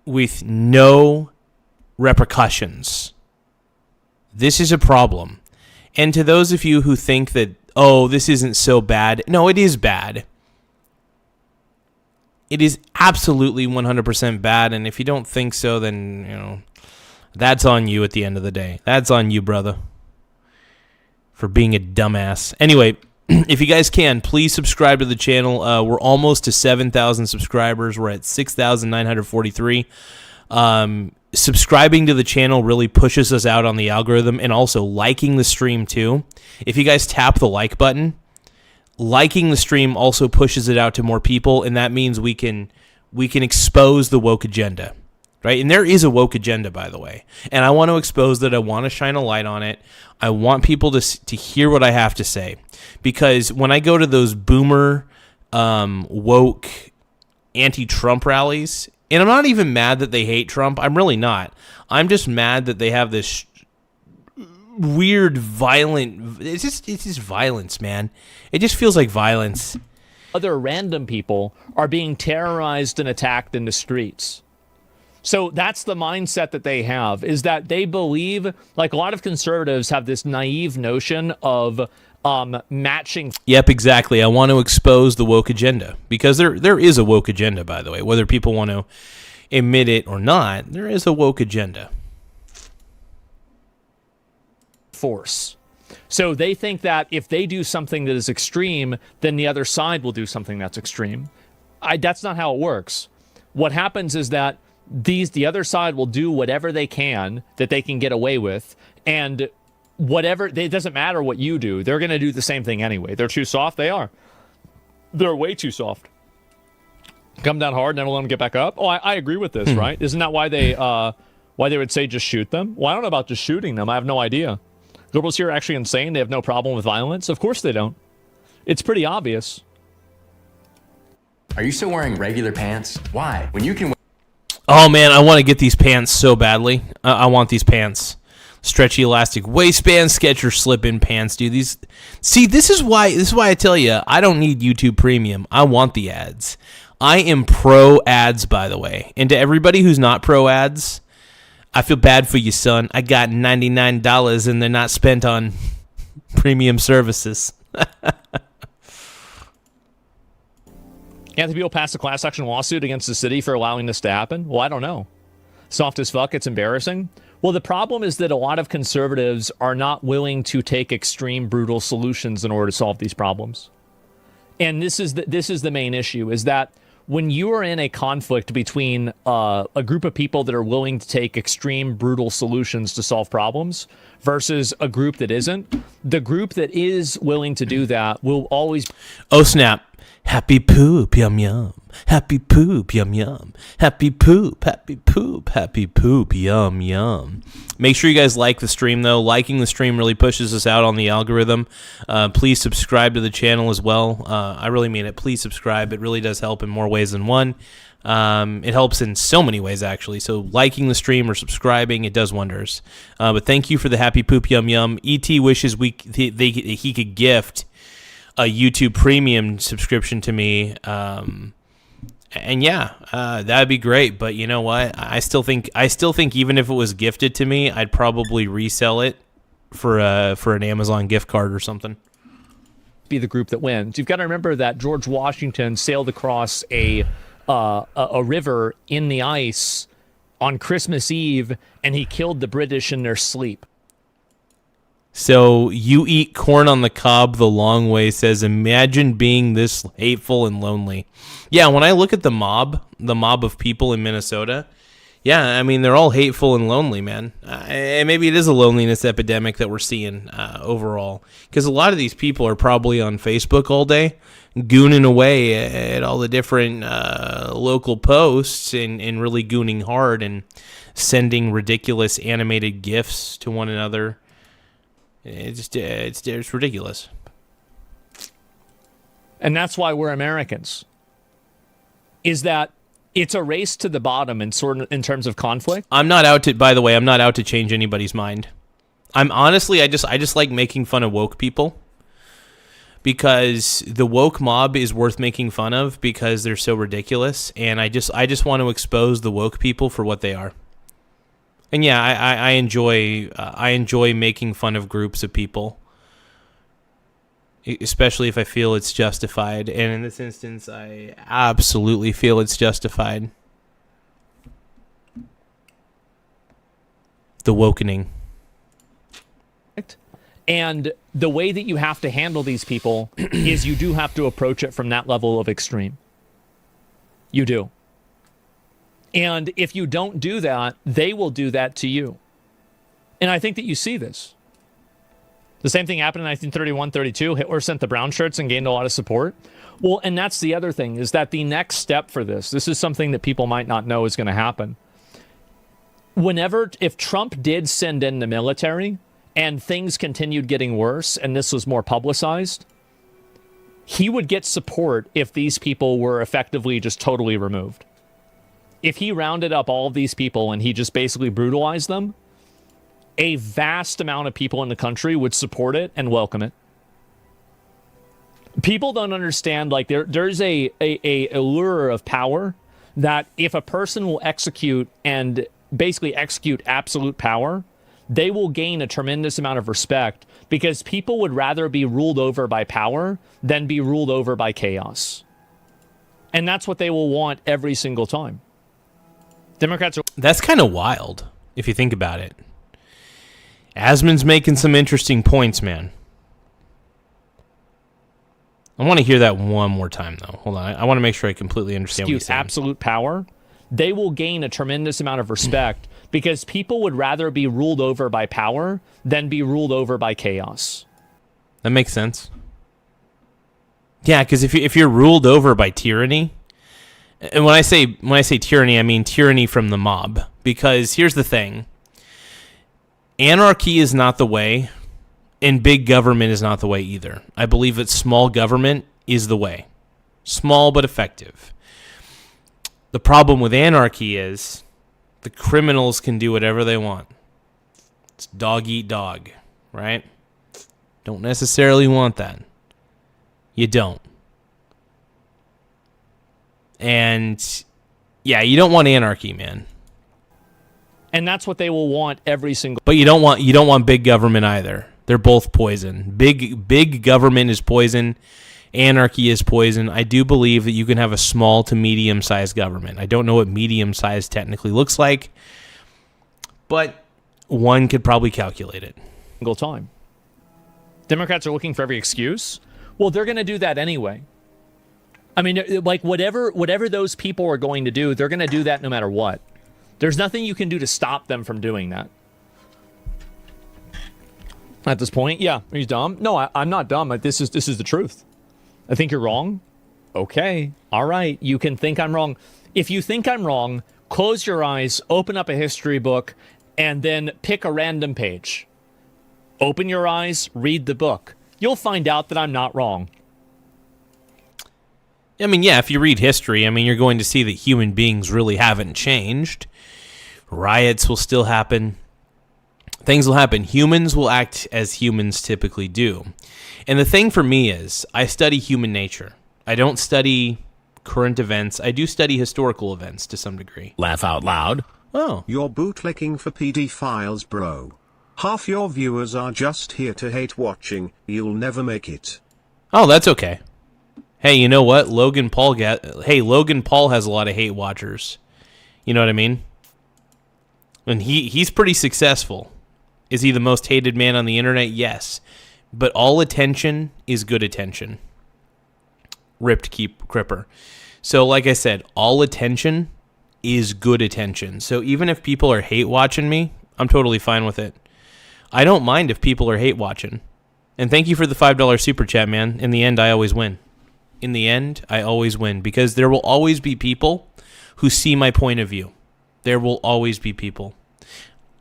with no repercussions. This is a problem. And to those of you who think that, oh, this isn't so bad, no, it is bad. It is absolutely 100% bad, and if you don't think so, then, you know, that's on you at the end of the day. That's on you, brother, for being a dumbass. Anyway, if you guys can, please subscribe to the channel. We're almost to 7,000 subscribers. We're at 6,943. Subscribing to the channel really pushes us out on the algorithm, and also liking the stream too. If you guys tap the like button, liking the stream also pushes it out to more people, and that means we can expose the woke agenda, right? And there is a woke agenda, by the way, and I want to expose that. I want to shine a light on it. I want people to hear what I have to say, because when I go to those boomer woke anti-Trump rallies, and I'm not even mad that they hate Trump. I'm really not. I'm just mad that they have this weird, violent... It's just violence, man. It just feels like violence. Other random people are being terrorized and attacked in the streets. So that's the mindset that they have, is that they believe, like a lot of conservatives have this naive notion of matching. Yep, exactly. I want to expose the woke agenda, because there is a woke agenda, by the way. Whether people want to admit it or not, there is a woke agenda. Force. So they think that if they do something that is extreme, then the other side will do something that's extreme. That's not how it works. What happens is that the other side will do whatever they can that they can get away with, and whatever, it doesn't matter what you do, they're going to do the same thing anyway. They're too soft, they are. They're way too soft. Come down hard, never let them get back up. Oh, I agree with this, right? Isn't that why they would say just shoot them? Well, I don't know about just shooting them. I have no idea. Liberals here are actually insane. They have no problem with violence. Of course they don't. It's pretty obvious. Are you still wearing regular pants? Why? When you can... Oh, man, I want to get these pants so badly. I want these pants. Stretchy elastic waistband, Skechers slip-in pants, dude. This is why I tell you, I don't need YouTube Premium. I want the ads. I am pro ads, by the way. And to everybody who's not pro ads, I feel bad for you, son. I got $99 and they're not spent on premium services. Can't the people pass a class action lawsuit against the city for allowing this to happen? Well, I don't know. Soft as fuck, it's embarrassing. Well, the problem is that a lot of conservatives are not willing to take extreme, brutal solutions in order to solve these problems. And this is the main issue, is that when you are in a conflict between a group of people that are willing to take extreme, brutal solutions to solve problems versus a group that isn't, the group that is willing to do that will always... Oh, snap. Happy poop, yum yum. Happy poop, yum yum. Happy poop, happy poop, happy poop, yum yum. Make sure you guys like the stream, though. Liking the stream really pushes us out on the algorithm. Please subscribe to the channel as well. I really mean it. Please subscribe. It really does help in more ways than one. It helps in so many ways, actually. So liking the stream or subscribing, it does wonders. But thank you for the happy poop, yum yum. E.T. wishes he could gift a YouTube Premium subscription to me, and yeah, that'd be great. But you know what? I still think even if it was gifted to me, I'd probably resell it for an Amazon gift card or something. Be the group that wins. You've got to remember that George Washington sailed across a river in the ice on Christmas Eve, and he killed the British in their sleep. So you eat corn on the cob the long way says, imagine being this hateful and lonely. Yeah, when I look at the mob of people in Minnesota, yeah, I mean, they're all hateful and lonely, man. And maybe it is a loneliness epidemic that we're seeing overall. Because a lot of these people are probably on Facebook all day, gooning away at all the different local posts and really gooning hard and sending ridiculous animated GIFs to one another. It's ridiculous. And that's why we're Americans. Is that it's a race to the bottom in terms of conflict. I'm not out to change anybody's mind. I'm honestly, I just like making fun of woke people. because the woke mob is worth making fun of because they're so ridiculous, and I just want to expose the woke people for what they are. And yeah, I enjoy making fun of groups of people, especially if I feel it's justified. And in this instance, I absolutely feel it's justified. The wokening. And the way that you have to handle these people is you do have to approach it from that level of extreme. You do. And if you don't do that, they will do that to you. And I think that you see this. The same thing happened in 1931-32. Hitler sent the brown shirts and gained a lot of support. Well, and that's the other thing, is that the next step for this is something that people might not know is going to happen. If Trump did send in the military and things continued getting worse and this was more publicized, he would get support if these people were effectively just totally removed. If he rounded up all of these people and he just basically brutalized them, a vast amount of people in the country would support it and welcome it. People don't understand, like, there's a allure of power that if a person will execute and basically execute absolute power, they will gain a tremendous amount of respect because people would rather be ruled over by power than be ruled over by chaos. And that's what they will want every single time. Democrats are... That's kind of wild, if you think about it. Asman's making some interesting points, man. I want to hear that one more time, though. Hold on. I want to make sure I completely understand what he's saying. Absolute power, they will gain a tremendous amount of respect because people would rather be ruled over by power than be ruled over by chaos. That makes sense. Yeah, because if you're ruled over by tyranny, and when I say tyranny, I mean tyranny from the mob. Because here's the thing. Anarchy is not the way, and big government is not the way either. I believe that small government is the way. Small but effective. The problem with anarchy is the criminals can do whatever they want. It's dog eat dog, right? Don't necessarily want that. You don't. And yeah, you don't want anarchy, man. And that's what they will want every single... But you don't want big government either. They're both poison. Big government is poison. Anarchy is poison. I do believe that you can have a small to medium-sized government. I don't know what medium-sized technically looks like, but one could probably calculate it. Single time. Democrats are looking for every excuse. Well, they're going to do that anyway. I mean, like, whatever those people are going to do, they're going to do that no matter what. There's nothing you can do to stop them from doing that. At this point, yeah, are you dumb? No, I'm not dumb. This is the truth. I think you're wrong. Okay, all right, you can think I'm wrong. If you think I'm wrong, close your eyes, open up a history book, and then pick a random page. Open your eyes, read the book. You'll find out that I'm not wrong. I mean, yeah, if you read history, I mean, you're going to see that human beings really haven't changed. Riots will still happen. Things will happen. Humans will act as humans typically do. And the thing for me is, I study human nature. I don't study current events. I do study historical events to some degree. Laugh out loud. Oh. You're bootlicking for PD files, bro. Half your viewers are just here to hate watching. You'll never make it. Oh, that's okay. Hey, you know what? Logan Paul has a lot of hate watchers. You know what I mean? And he's pretty successful. Is he the most hated man on the internet? Yes. But all attention is good attention. Ripped Cripper. So like I said, all attention is good attention. So even if people are hate watching me, I'm totally fine with it. I don't mind if people are hate watching. And thank you for the $5 super chat, man. In the end, I always win. In the end, I always win. Because there will always be people who see my point of view. There will always be people.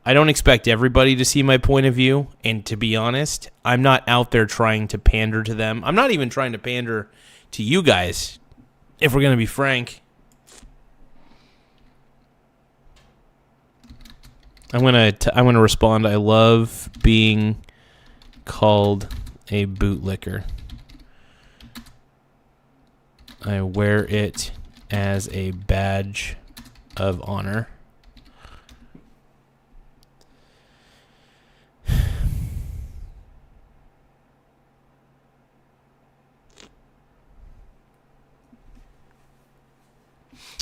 I don't expect everybody to see my point of view, and to be honest, I'm not out there trying to pander to them. I'm not even trying to pander to you guys, if we're going to be frank. I'm gonna respond. I love being called a bootlicker. I wear it as a badge of honor.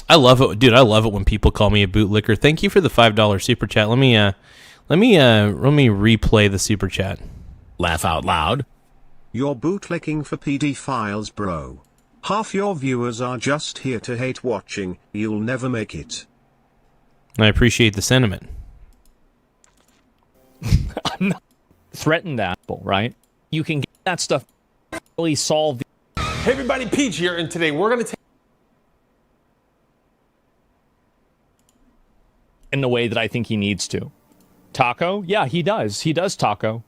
I love it, dude. I love it when people call me a bootlicker. Thank you for the $5 super chat. Let me replay the super chat. Laugh out loud. You're bootlicking for PD files, bro. Half your viewers are just here to hate watching. You'll never make it. I appreciate the sentiment. I'm not threatened that, right? You can get that stuff really solved. Hey everybody, Peach here, and today we're going to take in the way that I think he needs to. Taco? Yeah, he does. He does taco.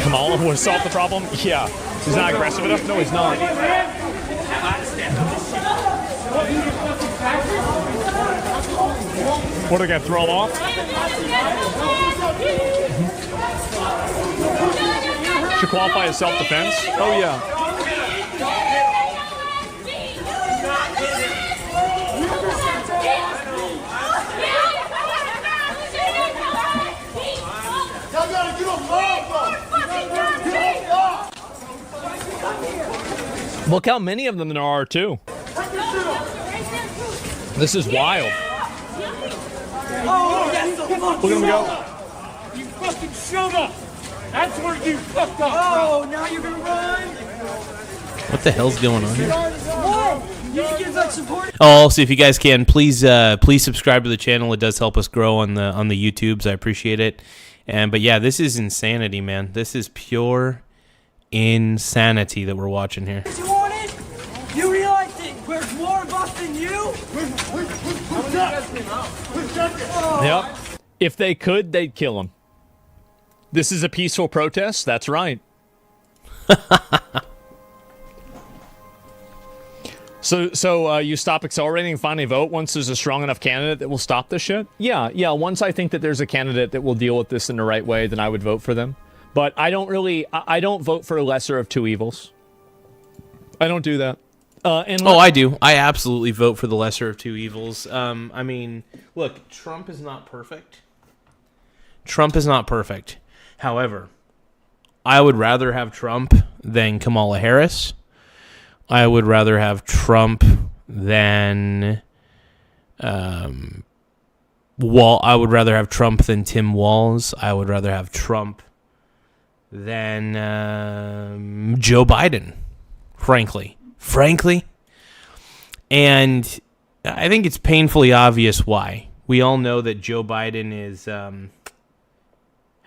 Kamala would solve the problem? Yeah. He's not aggressive enough? No, he's not. What, are they going to throw him off? Should qualify as self-defense? Oh, yeah. Look how many of them there are, too. This is wild. Oh, yes, the fuck Look at him go. You fucking sugar! That's where you fucked up! Oh, now you're gonna run? What the hell's going on here? What? You can give that support? Oh, also, if you guys can, please subscribe to the channel. It does help us grow on the YouTubes. I appreciate it. But yeah, this is insanity, man. This is pure insanity that we're watching here. You want it? You realize that there's more of us than you? Yep. If they could, they'd kill him. This is a peaceful protest? That's right. So you stop accelerating and finally vote once there's a strong enough candidate that will stop this shit? Yeah. Once I think that there's a candidate that will deal with this in the right way, then I would vote for them. But I don't vote for a lesser of two evils. I don't do that. I do. I absolutely vote for the lesser of two evils. I mean, look, Trump is not perfect. However, I would rather have Trump than Kamala Harris. I would rather have Trump than I would rather have Trump than Tim Walz. I would rather have Trump than Joe Biden, frankly. And I think it's painfully obvious why. We all know that Joe Biden is, how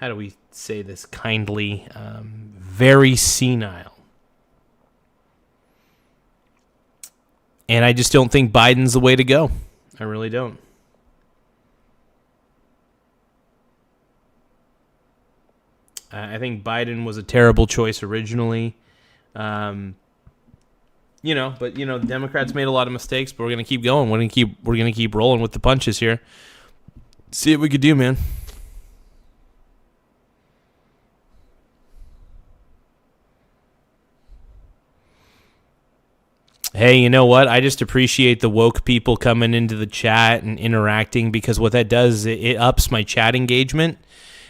do we say this kindly, very senile. And I just don't think Biden's the way to go. I really don't. I think Biden was a terrible choice originally. But Democrats made a lot of mistakes, but we're gonna keep going. We're gonna keep rolling with the punches here. See what we could do, man. Hey, you know what? I just appreciate the woke people coming into the chat and interacting, because what that does is it ups my chat engagement.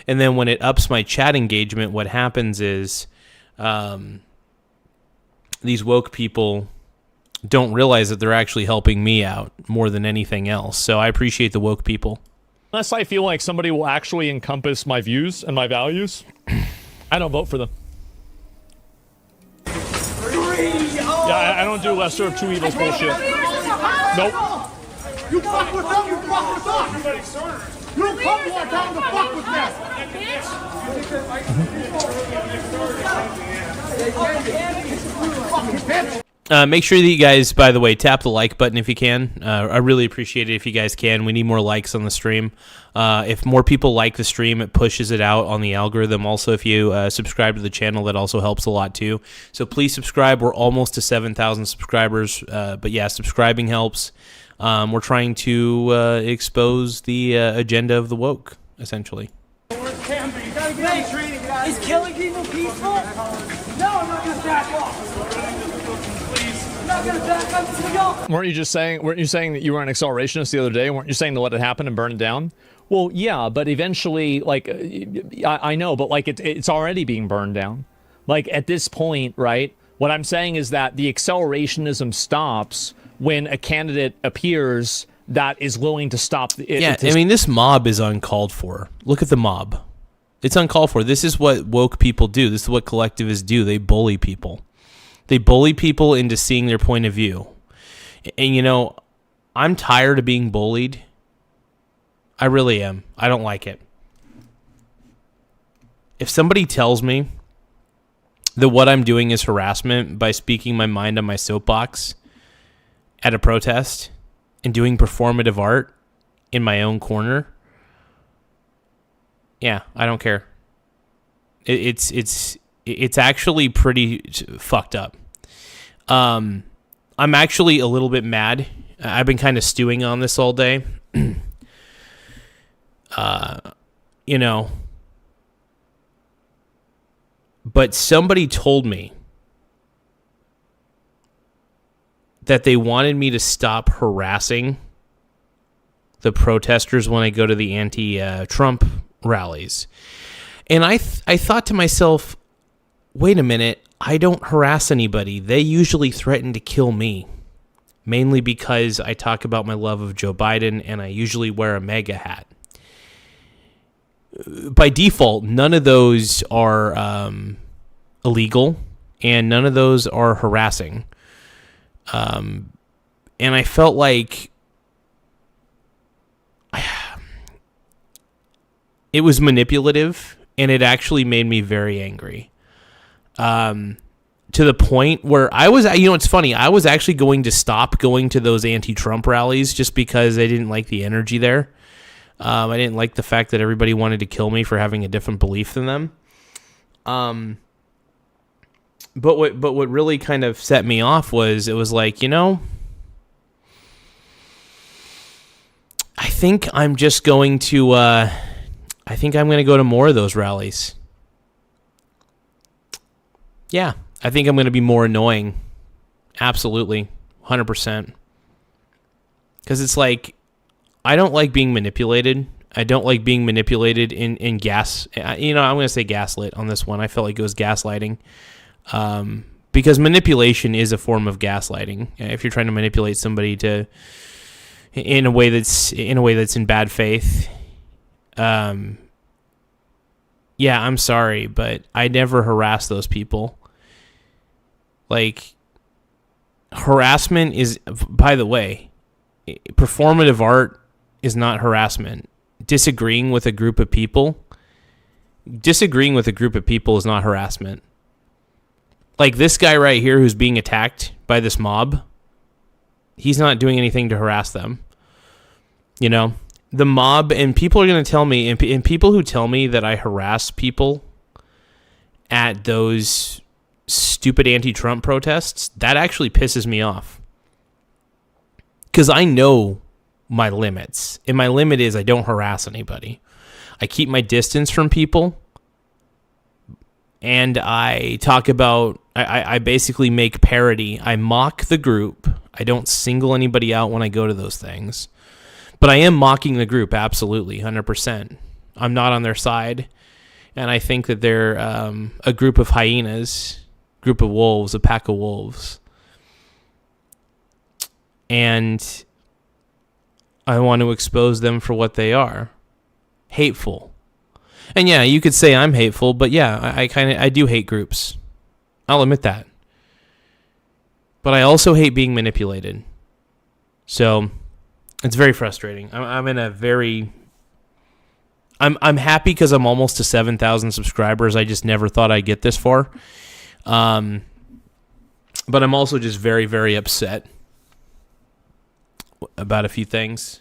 And then when it ups my chat engagement, what happens is these woke people don't realize that they're actually helping me out more than anything else. So I appreciate the woke people. Unless I feel like somebody will actually encompass my views and my values, I don't vote for them. Yeah, I don't do lesser of two evils bullshit. Nope. You fuck with them, you fuck with us! You come to our town to fuck with them! Make sure that you guys, by the way, tap the like button if you can. I really appreciate it if you guys can. We need more likes on the stream. If more people like the stream, it pushes it out on the algorithm. Also, if you subscribe to the channel, that also helps a lot too. So please subscribe. We're almost to 7,000 subscribers. But yeah, subscribing helps. We're trying to expose the agenda of the woke, essentially. Where it can be. Is killing people peaceful? No, I'm not gonna back off. I'm not gonna back up to the goal. Weren't you saying that you were an accelerationist the other day? Weren't you saying to let it happen and burn it down? Well, yeah, but eventually, like, I know, but like it's already being burned down. Like at this point, right? What I'm saying is that the accelerationism stops when a candidate appears that is willing to stop it. Yeah, I mean, this mob is uncalled for. Look at the mob. It's uncalled for. This is what woke people do. This is what collectivists do. They bully people. They bully people into seeing their point of view. And, you know, I'm tired of being bullied. I really am. I don't like it. If somebody tells me that what I'm doing is harassment by speaking my mind on my soapbox at a protest and doing performative art in my own corner, yeah, I don't care. It's actually pretty fucked up. I'm actually a little bit mad. I've been kind of stewing on this all day. You know, but somebody told me that they wanted me to stop harassing the protesters when I go to the anti-Trump rallies. And I thought to myself, wait a minute, I don't harass anybody. They usually threaten to kill me, mainly because I talk about my love of Joe Biden and I usually wear a MAGA hat. By default, none of those are illegal and none of those are harassing. And I felt like it was manipulative and it actually made me very angry. To the point where I was, you know, it's funny. I was actually going to stop going to those anti-Trump rallies just because I didn't like the energy there. I didn't like the fact that everybody wanted to kill me for having a different belief than them. But what really kind of set me off was it was like, you know, I think I'm just going to I think I'm going to go to more of those rallies. Yeah, I think I'm going to be more annoying. Absolutely, 100%. Because it's like, I don't like being manipulated. I don't like being manipulated in gas. You know, I'm going to say gaslit on this one. I felt like it was gaslighting. Because manipulation is a form of gaslighting. If you're trying to manipulate somebody in a way that's in bad faith. Yeah, I'm sorry, but I never harass those people. Like, harassment is, by the way, performative art is not harassment. Disagreeing with a group of people is not harassment. Like this guy right here who's being attacked by this mob, he's not doing anything to harass them. You know, the mob, and people are going to tell me, and people who tell me that I harass people at those stupid anti-Trump protests, that actually pisses me off. Because I know my limits. And my limit is I don't harass anybody. I keep my distance from people. And I talk about, I basically make parody. I mock the group. I don't single anybody out when I go to those things. But I am mocking the group, absolutely, 100%. I'm not on their side. And I think that they're a group of hyenas, group of wolves, a pack of wolves. And I want to expose them for what they are. Hateful. And yeah, you could say I'm hateful, but yeah, I do hate groups. I'll admit that. But I also hate being manipulated. So it's very frustrating. I'm in a very... I'm happy because I'm almost to 7,000 subscribers. I just never thought I'd get this far. But I'm also just very, very upset about a few things.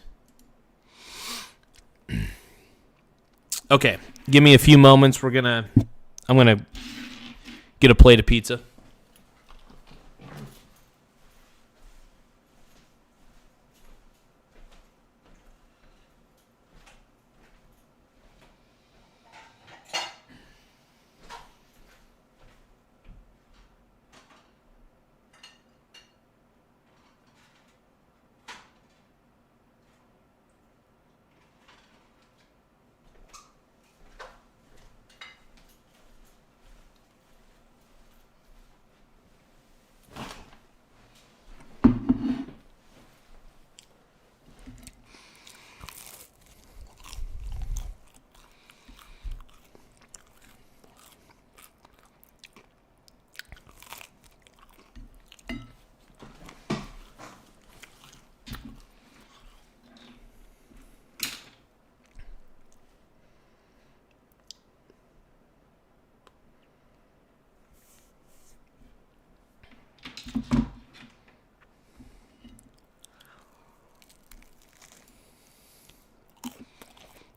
Okay, give me a few moments. I'm gonna get a plate of pizza.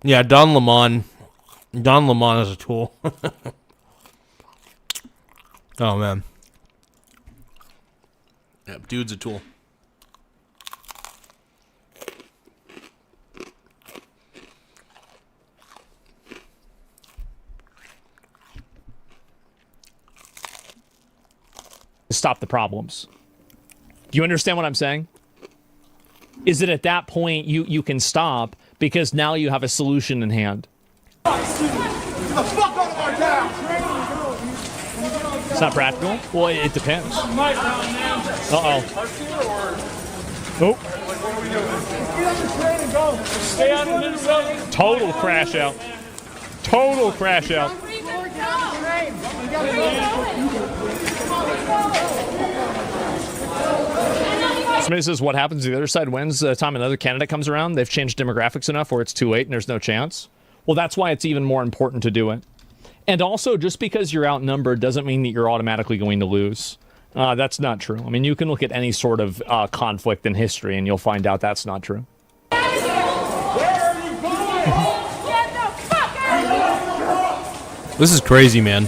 Yeah, Don Lemon. Don Lemon is a tool. Oh, man. Yeah, dude's a tool. Stop the problems. Do you understand what I'm saying? Is that at that point you can stop because now you have a solution in hand. It's not practical? Well, it depends. Uh-oh. Oh. Stay on the Minnesota. Total crash out. Total crash out. Somebody says, what happens if the other side wins the time another candidate comes around? They've changed demographics enough where it's too late and there's no chance. Well, that's why it's even more important to do it. And also, just because you're outnumbered doesn't mean that you're automatically going to lose. That's not true. I mean, you can look at any sort of conflict in history and you'll find out that's not true. This is crazy, man.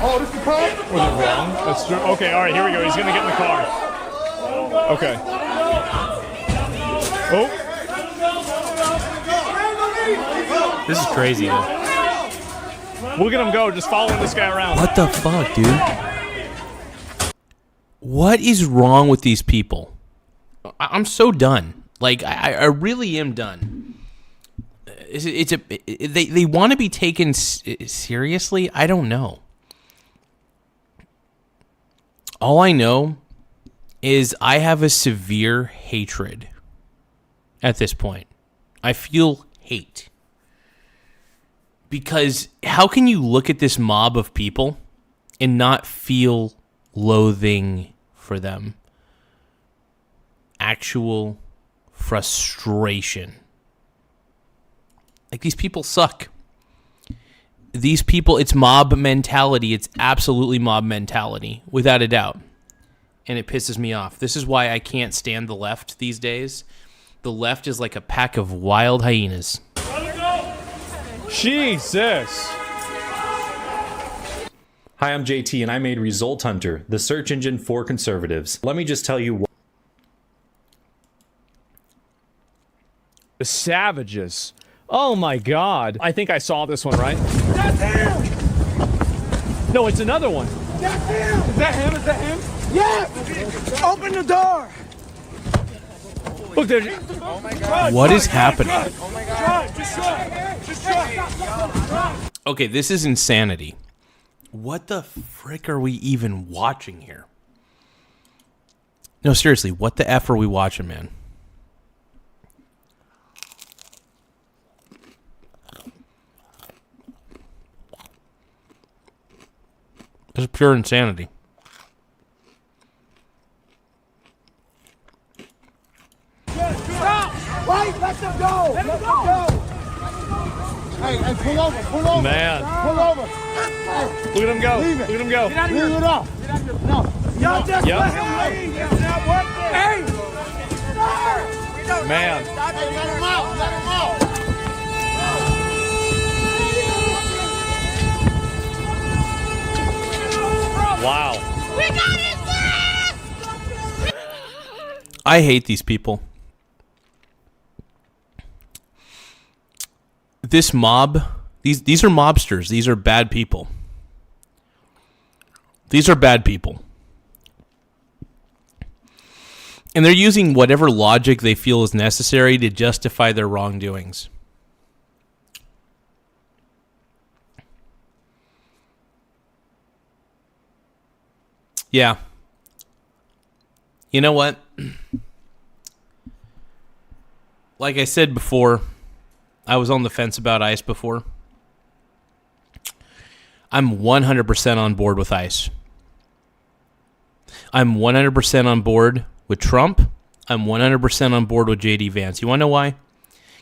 Oh, this is punk? Was it wrong? That's true. Okay, all right, here we go. He's going to get in the car. Okay. Oh. This is crazy, man. Look at him go, just following this guy around. What the fuck, dude? What is wrong with these people? I'm so done. Like, I really am done. They want to be taken seriously? I don't know. All I know is I have a severe hatred at this point. I feel hate. Because how can you look at this mob of people and not feel loathing for them? Actual frustration. Like, these people suck. These people, it's mob mentality. It's absolutely mob mentality, without a doubt. And it pisses me off. This is why I can't stand the left these days. The left is like a pack of wild hyenas. Jesus. Hi, I'm JT, and I made Result Hunter, the search engine for conservatives. Let me just tell you what. The savages. Oh my God. I think I saw this one, right? That's him! No, it's another one. That's him! Is that him? Is that him? Yes! Open the door! Look, there. Oh my God. What is happening? Oh my God. Just shut. Okay, this is insanity. What the frick are we even watching here? No, seriously, what the F are we watching, man? This is pure insanity. Stop! Wait, let them go! Let them go! Hey, pull over, pull over. Man. Pull over. Look at him go. Leave it. Look at him go. Get out of here. Leave it up. No. Y'all just Yep. let him leave. It's not working. Hey! Man. Hey, let him out. Let him out. Wow. We got it! I hate these people. This mob, these are mobsters. These are bad people. These are bad people. And they're using whatever logic they feel is necessary to justify their wrongdoings. Yeah. You know what? Like I said before, I was on the fence about ICE before. I'm 100% on board with ICE. I'm 100% on board with Trump. I'm 100% on board with JD Vance. You want to know why?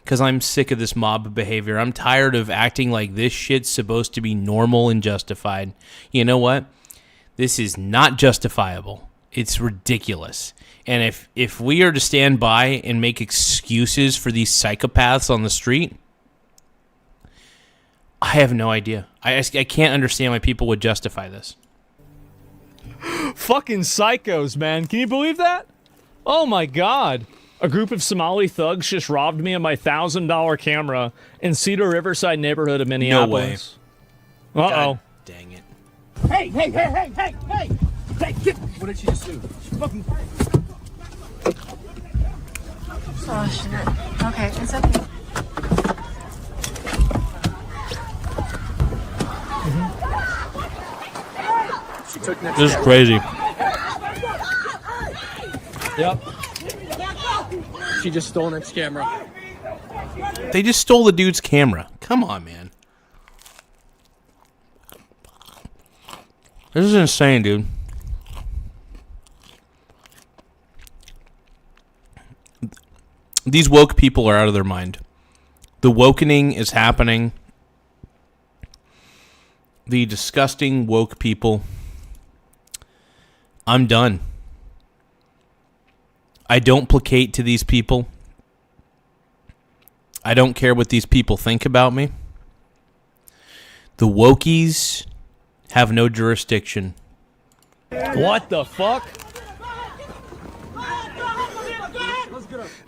Because I'm sick of this mob behavior. I'm tired of acting like this shit's supposed to be normal and justified. You know what? This is not justifiable. It's ridiculous. And if we are to stand by and make excuses for these psychopaths on the street, I have no idea. I can't understand why people would justify this. Fucking psychos, man. Can you believe that? Oh my god. A group of Somali thugs just robbed me of my $1,000 camera in Cedar Riverside neighborhood of Minneapolis. No way. Uh-oh. God dang it. Hey, hey, hey, hey, hey, hey! Hey, get... What did she just do? She fucking... Oh, shit. Okay, it's okay. This is crazy. Yep. She just stole Nick's camera. They just stole the dude's camera. Come on, man. This is insane, dude. These woke people are out of their mind. The wokening is happening. The disgusting woke people. I'm done. I don't placate to these people. I don't care what these people think about me. The wokies have no jurisdiction. What the fuck?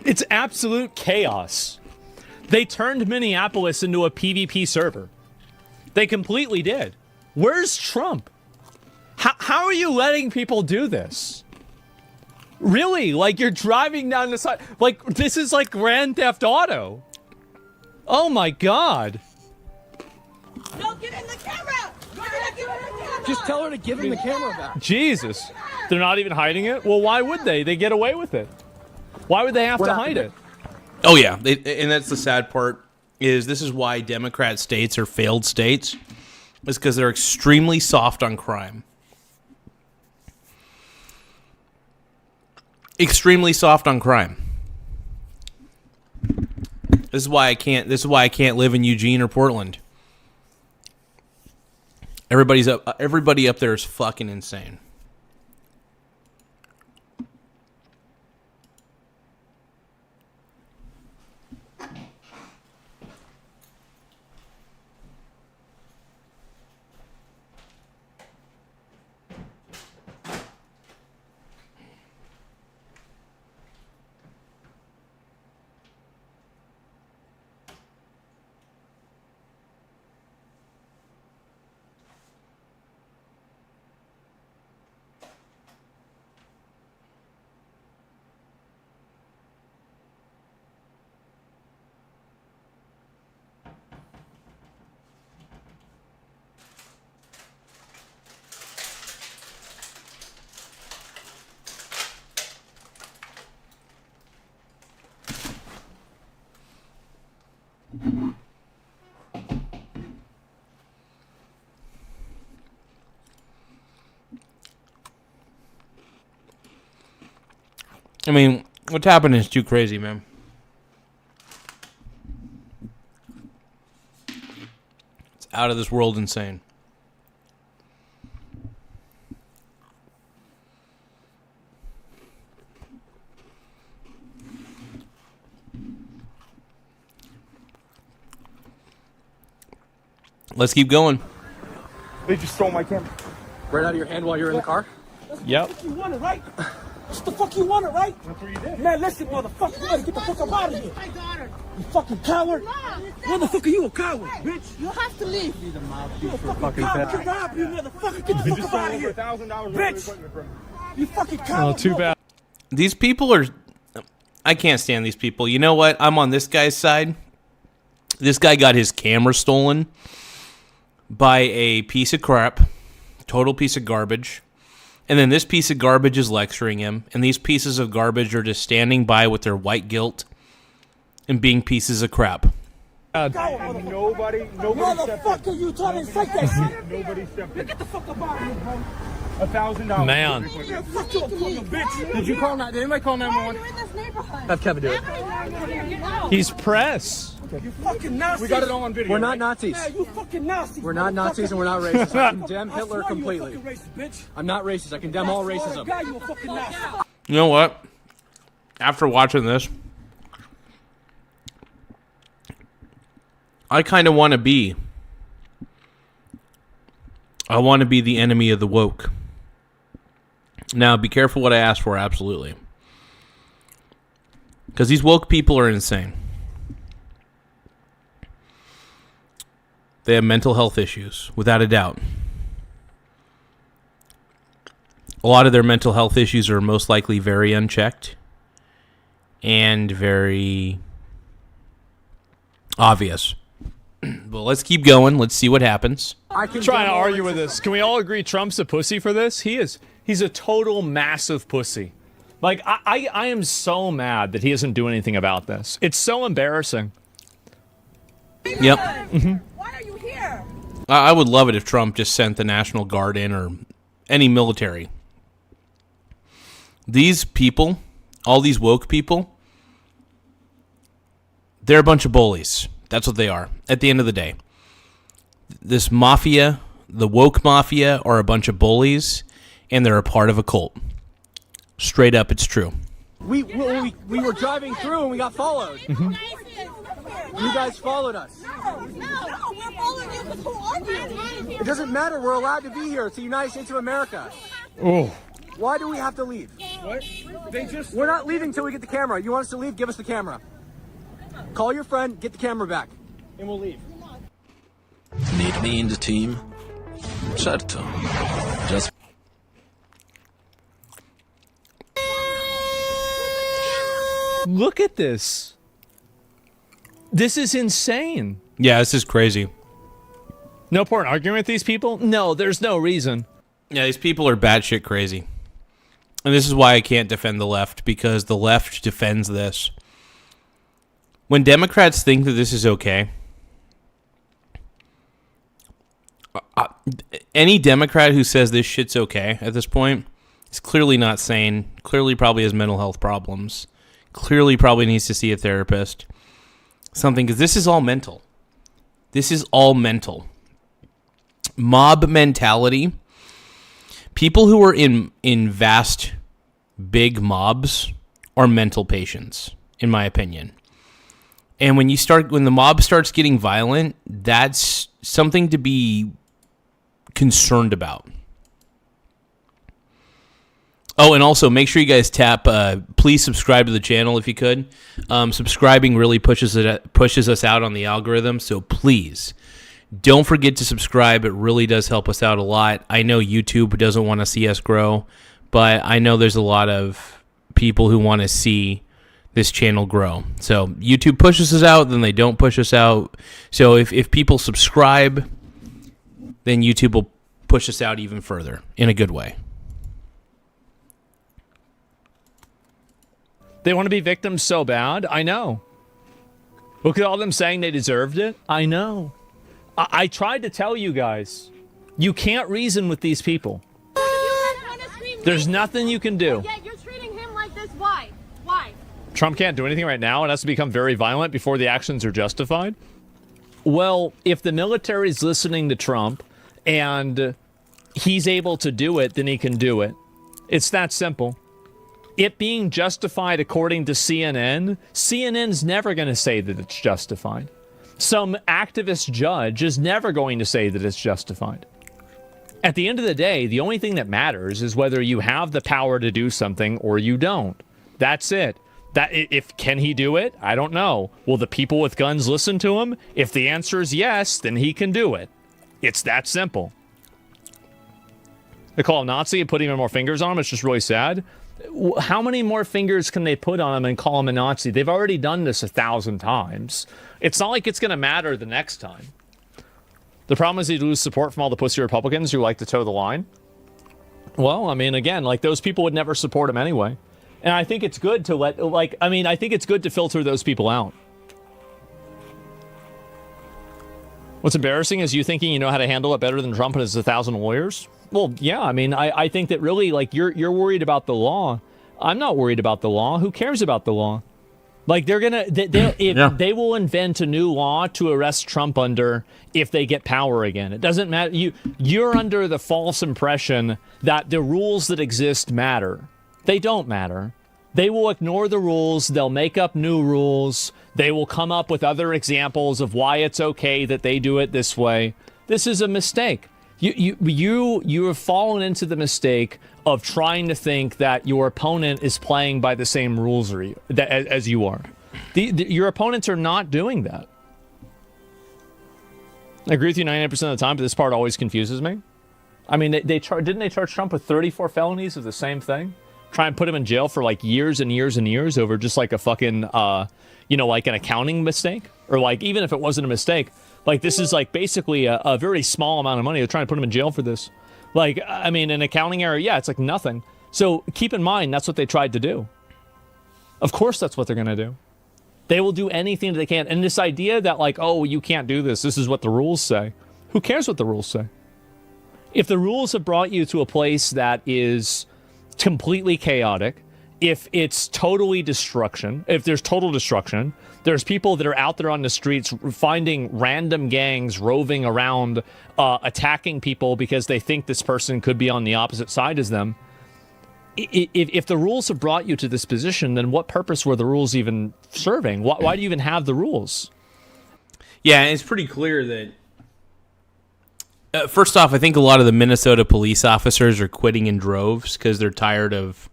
It's absolute chaos. They turned Minneapolis into a PvP server. They completely did. Where's Trump? How are you letting people do this? Really? Like, you're driving down the side. Like, this is like Grand Theft Auto. Oh my god. No, give him the camera! Give him the camera! Just tell her to give him the camera back. Jesus. They're not even hiding it? Well, why would they? They get away with it. Why would they have to hide it? Oh, yeah. And that's the sad part, is this is why Democrat states are failed states. It's because they're extremely soft on crime. Extremely soft on crime. This is why I can't live in Eugene or Portland. Everybody up there is fucking insane. I mean, what's happening is too crazy, man. It's out of this world insane. Let's keep going. They just stole my camera. Right out of your hand while you're in the car? Yep. You want it, right? What the fuck you want it, right? That's what you did. Man, listen, motherfucker, you gotta get the fuck up out of here. You fucking coward. Motherfucker, you a coward, bitch. You have to leave. You a fucking coward. You robbed you, motherfucker. Get the fuck up out of here. Bitch. You fucking coward. Oh, too bad. These people are... I can't stand these people. You know what? I'm on this guy's side. This guy got his camera stolen by a piece of crap. Total piece of garbage. And then this piece of garbage is lecturing him. And these pieces of garbage are just standing by with their white guilt and being pieces of crap. Nobody motherfucker, you trying to incite that shit? Nobody stepped in. Get the fuck up out of here, bro. $1,000. Man. Fuck you, fucking bitch. Did you call 9? Did anybody call 911? You're in this neighborhood. Have Kevin do it. He's press. You fucking Nazis. We got it all on video. We're not Nazis. Yeah, you fucking Nazis. We're not Nazis and we're not racist. I condemn I Hitler swear completely. You a fucking racist, bitch. I'm not racist. I condemn all I swear to racism. God, you a fucking Nazi. You know what? After watching this, I kind of want to be. I want to be the enemy of the woke. Now, be careful what I ask for, absolutely. Because these woke people are insane. They have mental health issues, without a doubt. A lot of their mental health issues are most likely very unchecked and very obvious. Well, let's keep going. Let's see what happens. I'm trying to argue with this. Can we all agree Trump's a pussy for this? He is. He's a total massive pussy. Like, I am so mad that he doesn't do anything about this. It's so embarrassing. Yep. Why are you here? I would love it if Trump just sent the National Guard in or any military. These people, all these woke people, they're a bunch of bullies. That's what they are at the end of the day. This mafia, the woke mafia, are a bunch of bullies, and they're a part of a cult. Straight up, it's true. We were driving through and we got followed. You guys followed us. No, we're following you because who are you? It doesn't matter. We're allowed to be here. It's the United States of America. Oh. Why do we have to leave? What? They just... We're not leaving until we get the camera. You want us to leave? Give us the camera. Call your friend, get the camera back, and we'll leave. Need me in the team? Certo. Just... Look at this. This is insane. Yeah, this is crazy. No point in arguing with these people? No, there's no reason. Yeah, these people are batshit crazy. And this is why I can't defend the left, because the left defends this. When Democrats think that this is okay, any Democrat who says this shit's okay at this point is clearly not sane, clearly probably has mental health problems, clearly probably needs to see a therapist. Something, because this is all mental. This is all mental. Mob mentality. People who are in vast, big mobs are mental patients, in my opinion. And when the mob starts getting violent, that's something to be concerned about. Oh, and also make sure you guys please subscribe to the channel if you could. Subscribing really pushes us out on the algorithm, so please don't forget to subscribe. It really does help us out a lot. I know YouTube doesn't want to see us grow, but I know there's a lot of people who want to see this channel grow. So YouTube pushes us out, then they don't push us out. So if people subscribe, then YouTube will push us out even further in a good way. They want to be victims so bad. I know. Look at all them saying they deserved it. I know. I tried to tell you guys. You can't reason with these people. There's nothing you can do. Yeah, you're treating him like this. Why? Why? Trump can't do anything right now. It has to become very violent before the actions are justified. Well, if the military's listening to Trump and he's able to do it, then he can do it. It's that simple. It being justified according to CNN, CNN's never going to say that it's justified. Some activist judge is never going to say that it's justified. At the end of the day, the only thing that matters is whether you have the power to do something or you don't. That's it. Can he do it? I don't know. Will the people with guns listen to him? If the answer is yes, then he can do it. It's that simple. They call him Nazi and put even more fingers on him. It's just really sad. How many more fingers can they put on him and call him a Nazi? They've already done this 1,000 times. It's not like it's going to matter the next time. The problem is he'd lose support from all the pussy Republicans who like to toe the line. Well, I mean, again, like those people would never support him anyway. And I think it's good to I think it's good to filter those people out. What's embarrassing is you thinking you know how to handle it better than Trump and his 1,000 lawyers. Well, yeah, I mean, I think that really, like, you're worried about the law. I'm not worried about the law. Who cares about the law? Like they will invent a new law to arrest Trump under if they get power again. It doesn't matter. You're under the false impression that the rules that exist matter. They don't matter. They will ignore the rules. They'll make up new rules. They will come up with other examples of why it's okay that they do it this way. This is a mistake. You have fallen into the mistake of trying to think that your opponent is playing by the same rules as you are. Your opponents are not doing that. I agree with you 99% of the time, but this part always confuses me. I mean, didn't they charge Trump with 34 felonies of the same thing? Try and put him in jail for like years and years and years over just like a fucking, like an accounting mistake? Or like, even if it wasn't a mistake, like this is like basically a very small amount of money. They're trying to put him in jail for this. Like, I mean, an accounting error, yeah, it's like nothing. So keep in mind, that's what they tried to do. Of course that's what they're going to do. They will do anything that they can. And this idea that like, oh, you can't do this. This is what the rules say. Who cares what the rules say? If the rules have brought you to a place that is completely chaotic, if it's totally destruction, if there's total destruction, there's people that are out there on the streets finding random gangs roving around, attacking people because they think this person could be on the opposite side as them. If the rules have brought you to this position, then what purpose were the rules even serving? Why do you even have the rules? Yeah, it's pretty clear that first off, I think a lot of the Minnesota police officers are quitting in droves because they're tired of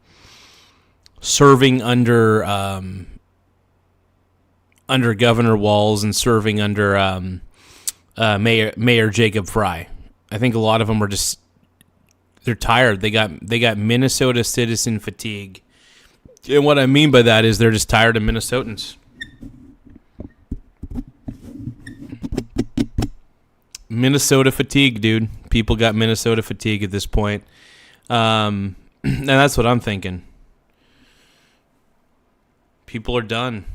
serving under Governor Walz and serving under Mayor Jacob Fry. I think a lot of them are just they're tired. They got Minnesota citizen fatigue, and what I mean by that is they're just tired of Minnesotans. Minnesota fatigue, dude. People got Minnesota fatigue at this point. And that's what I'm thinking. People are done.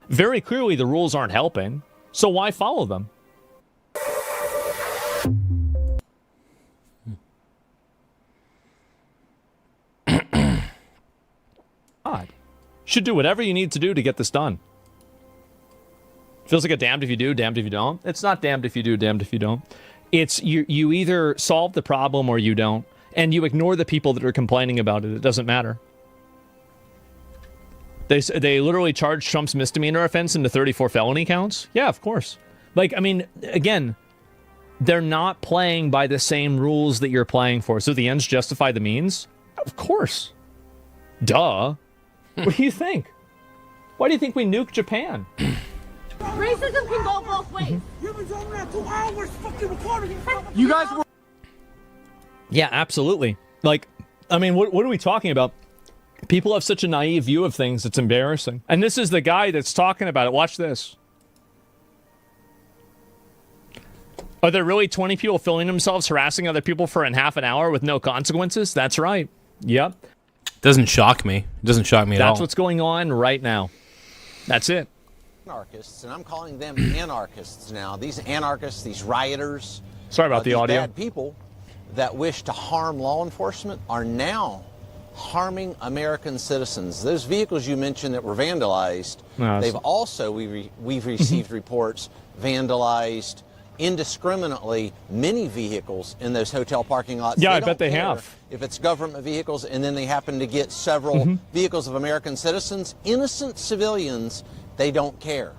Very clearly, the rules aren't helping, so why follow them? God, should do whatever you need to do to get this done. Feels like a damned if you do, damned if you don't. It's not damned if you do, damned if you don't. It's you either solve the problem or you don't, and you ignore the people that are complaining about it. It doesn't matter. They literally charged Trump's misdemeanor offense into 34 felony counts? Yeah, of course. Like, I mean, again, they're not playing by the same rules that you're playing for. So the ends justify the means? Of course. Duh. What do you think? Why do you think we nuke Japan? Racism can go both ways. You've been talking about 2 hours fucking recording. You guys were... Yeah, absolutely. Like, I mean, what are we talking about? People have such a naive view of things, it's embarrassing. And this is the guy that's talking about it. Watch this. Are there really 20 people filming themselves harassing other people for half an hour with no consequences? That's right. Yep. Doesn't shock me. It doesn't shock me at all. That's what's going on right now. That's it. Anarchists, and I'm calling them anarchists now. These anarchists, these rioters. Sorry about the audio. Bad people that wish to harm law enforcement are now harming American citizens. Those vehicles you mentioned that were vandalized, they've also, we've received reports, vandalized indiscriminately many vehicles in those hotel parking lots. Yeah, I bet they have. If it's government vehicles and then they happen to get several vehicles of American citizens, innocent civilians, they don't care.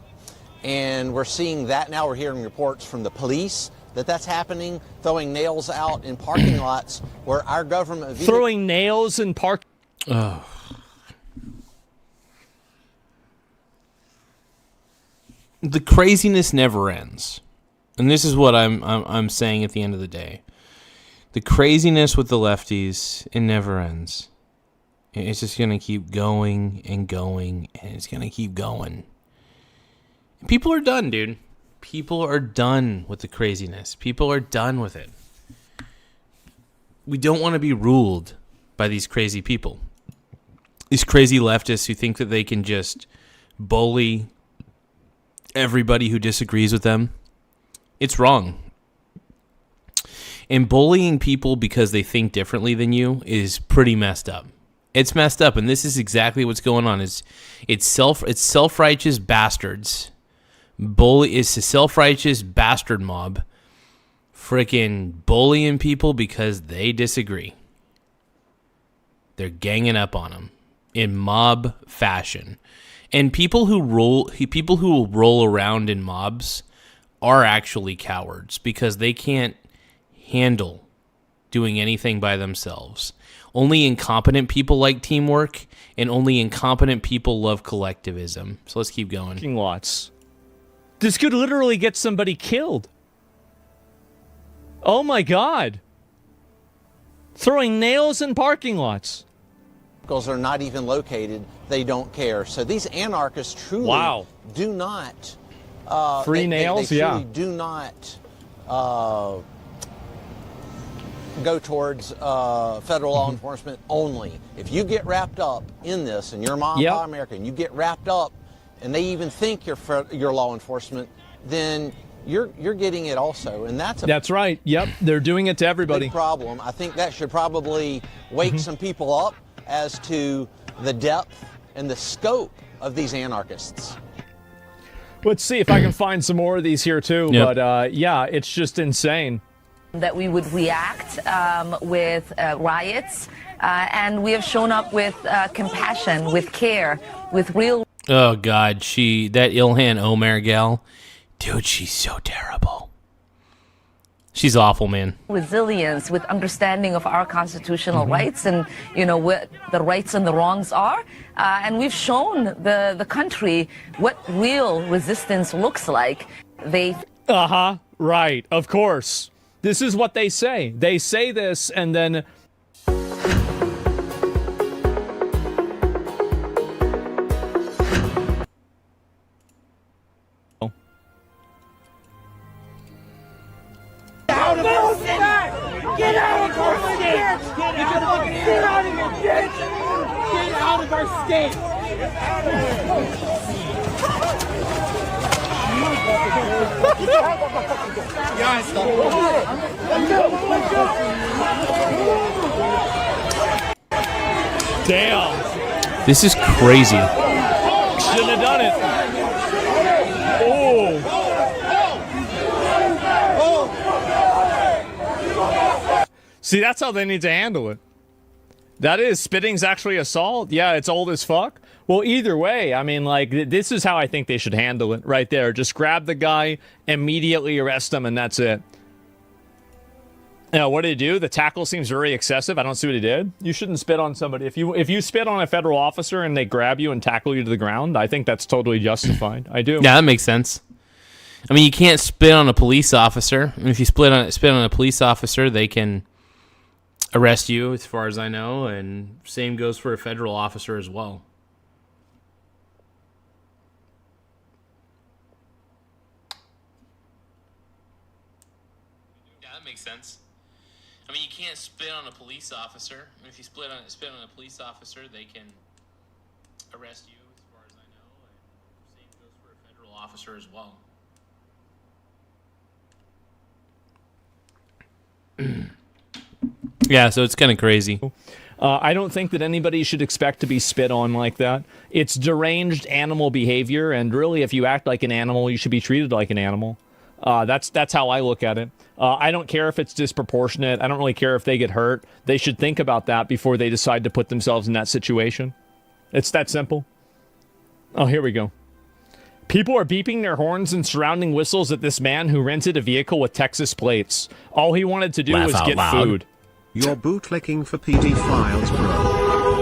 And we're seeing that now. We're hearing reports from the police that's happening, throwing nails out in parking lots where our government... Throwing nails in park... Oh. the craziness never ends. And this is what I'm saying at the end of the day. The craziness with the lefties, it never ends. It's just going to keep going and going, and it's going to keep going. And people are done, dude. People are done with the craziness. People are done with it. We don't want to be ruled by these crazy people. These crazy leftists who think that they can just bully everybody who disagrees with them. It's wrong. And bullying people because they think differently than you is pretty messed up. It's messed up, and this is exactly what's going on. It's self-righteous bastards. It's a self-righteous bastard mob freaking bullying people because they disagree. They're ganging up on them in mob fashion. And people who will roll around in mobs are actually cowards because they can't handle doing anything by themselves. Only incompetent people like teamwork, and only incompetent people love collectivism. So let's keep going. Parking lots. This could literally get somebody killed. Oh my God. Throwing nails in parking lots. Vehicles are not even located. They don't care. So these anarchists truly do not. Free nails, they truly do not go towards federal law enforcement only. If you get wrapped up in this, and you're mom and pop American, you get wrapped up, and they even think you're law enforcement, then you're getting it also, and that's right. Yep, they're doing it to everybody. Big problem. I think that should probably wake some people up as to the depth and the scope of these anarchists. Let's see if I can find some more of these here too. Yep. But yeah, it's just insane. That we would react with riots, and we have shown up with compassion, with care, with real... Oh, God, that Ilhan Omar gal, dude, she's so terrible. She's awful, man. Resilience, with understanding of our constitutional rights and, you know, what the rights and the wrongs are. And we've shown the country what real resistance looks like. Right, of course. This is what they say. They say this, and then... Out of our state! Get out of our state! Get out of here, bitch! Get out of our state! Damn. This is crazy. Shouldn't have done it. Oh. See, that's how they need to handle it. That is, spitting's actually assault. Yeah, it's old as fuck. Well, either way, I mean, like, this is how I think they should handle it right there. Just grab the guy, immediately arrest him, and that's it. Now, what did he do? The tackle seems very excessive. I don't see what he did. You shouldn't spit on somebody. If you spit on a federal officer and they grab you and tackle you to the ground, I think that's totally justified. I do. Yeah, that makes sense. I mean, you can't spit on a police officer. I mean, if you spit on a police officer, they can arrest you, as far as I know, and same goes for a federal officer as well. Yeah, that makes sense. I mean, you can't spit on a police officer. I mean, if you spit on a police officer, they can arrest you, as far as I know, and same goes for a federal officer as well. Yeah, so it's kind of crazy. I don't think that anybody should expect to be spit on like that. It's deranged animal behavior, and really, if you act like an animal, you should be treated like an animal. That's how I look at it. I don't care if it's disproportionate. I don't really care if they get hurt. They should think about that before they decide to put themselves in that situation. It's that simple. Oh, here we go. People are beeping their horns and surrounding whistles at this man who rented a vehicle with Texas plates. All he wanted to do was get food. You're bootlicking for PD files, bro.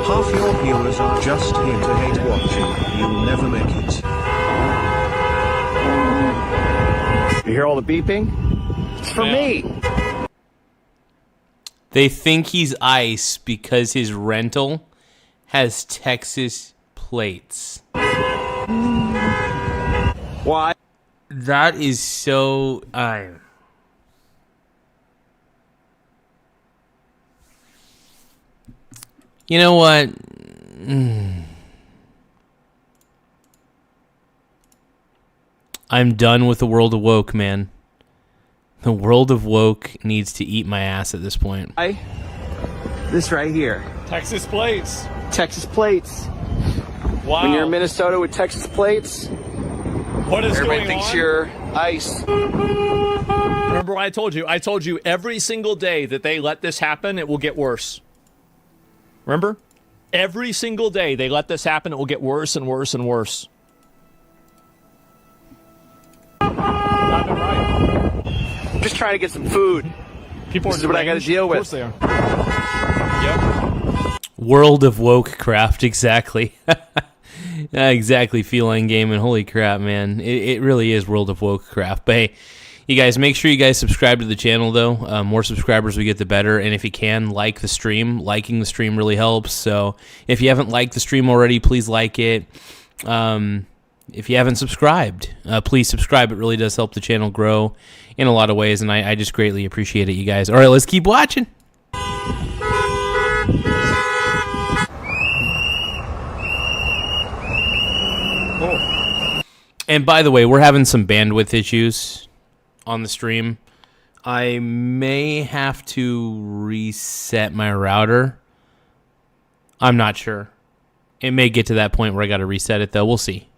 Half your viewers are just here to hate watching. You'll never make it. You hear all the beeping? It's for me. They think he's ICE because his rental has Texas plates. Why? That is so... You know what? I'm done with the world of woke, man. The world of woke needs to eat my ass at this point. This right here. Texas plates. Texas plates. Wow. When you're in Minnesota with Texas plates, What is everybody going thinks on? you're ICE. Remember what I told you? I told you every single day that they let this happen, it will get worse. Remember? Every single day they let this happen, it will get worse and worse and worse. I've been right. Just trying to get some food. People this is what I got to deal with. Of course they are. Yep. World of woke craft, exactly. Exactly, feline game, and holy crap, man. It really is World of woke craft. But hey, you guys, make sure you guys subscribe to the channel, though. More subscribers we get, the better. And if you can, like the stream. Liking the stream really helps. So if you haven't liked the stream already, please like it. If you haven't subscribed, please subscribe. It really does help the channel grow in a lot of ways, and I just greatly appreciate it, you guys. All right, let's keep watching. And by the way, we're having some bandwidth issues on the stream. I may have to reset my router. I'm not sure. It may get to that point where I got to reset it, though. We'll see.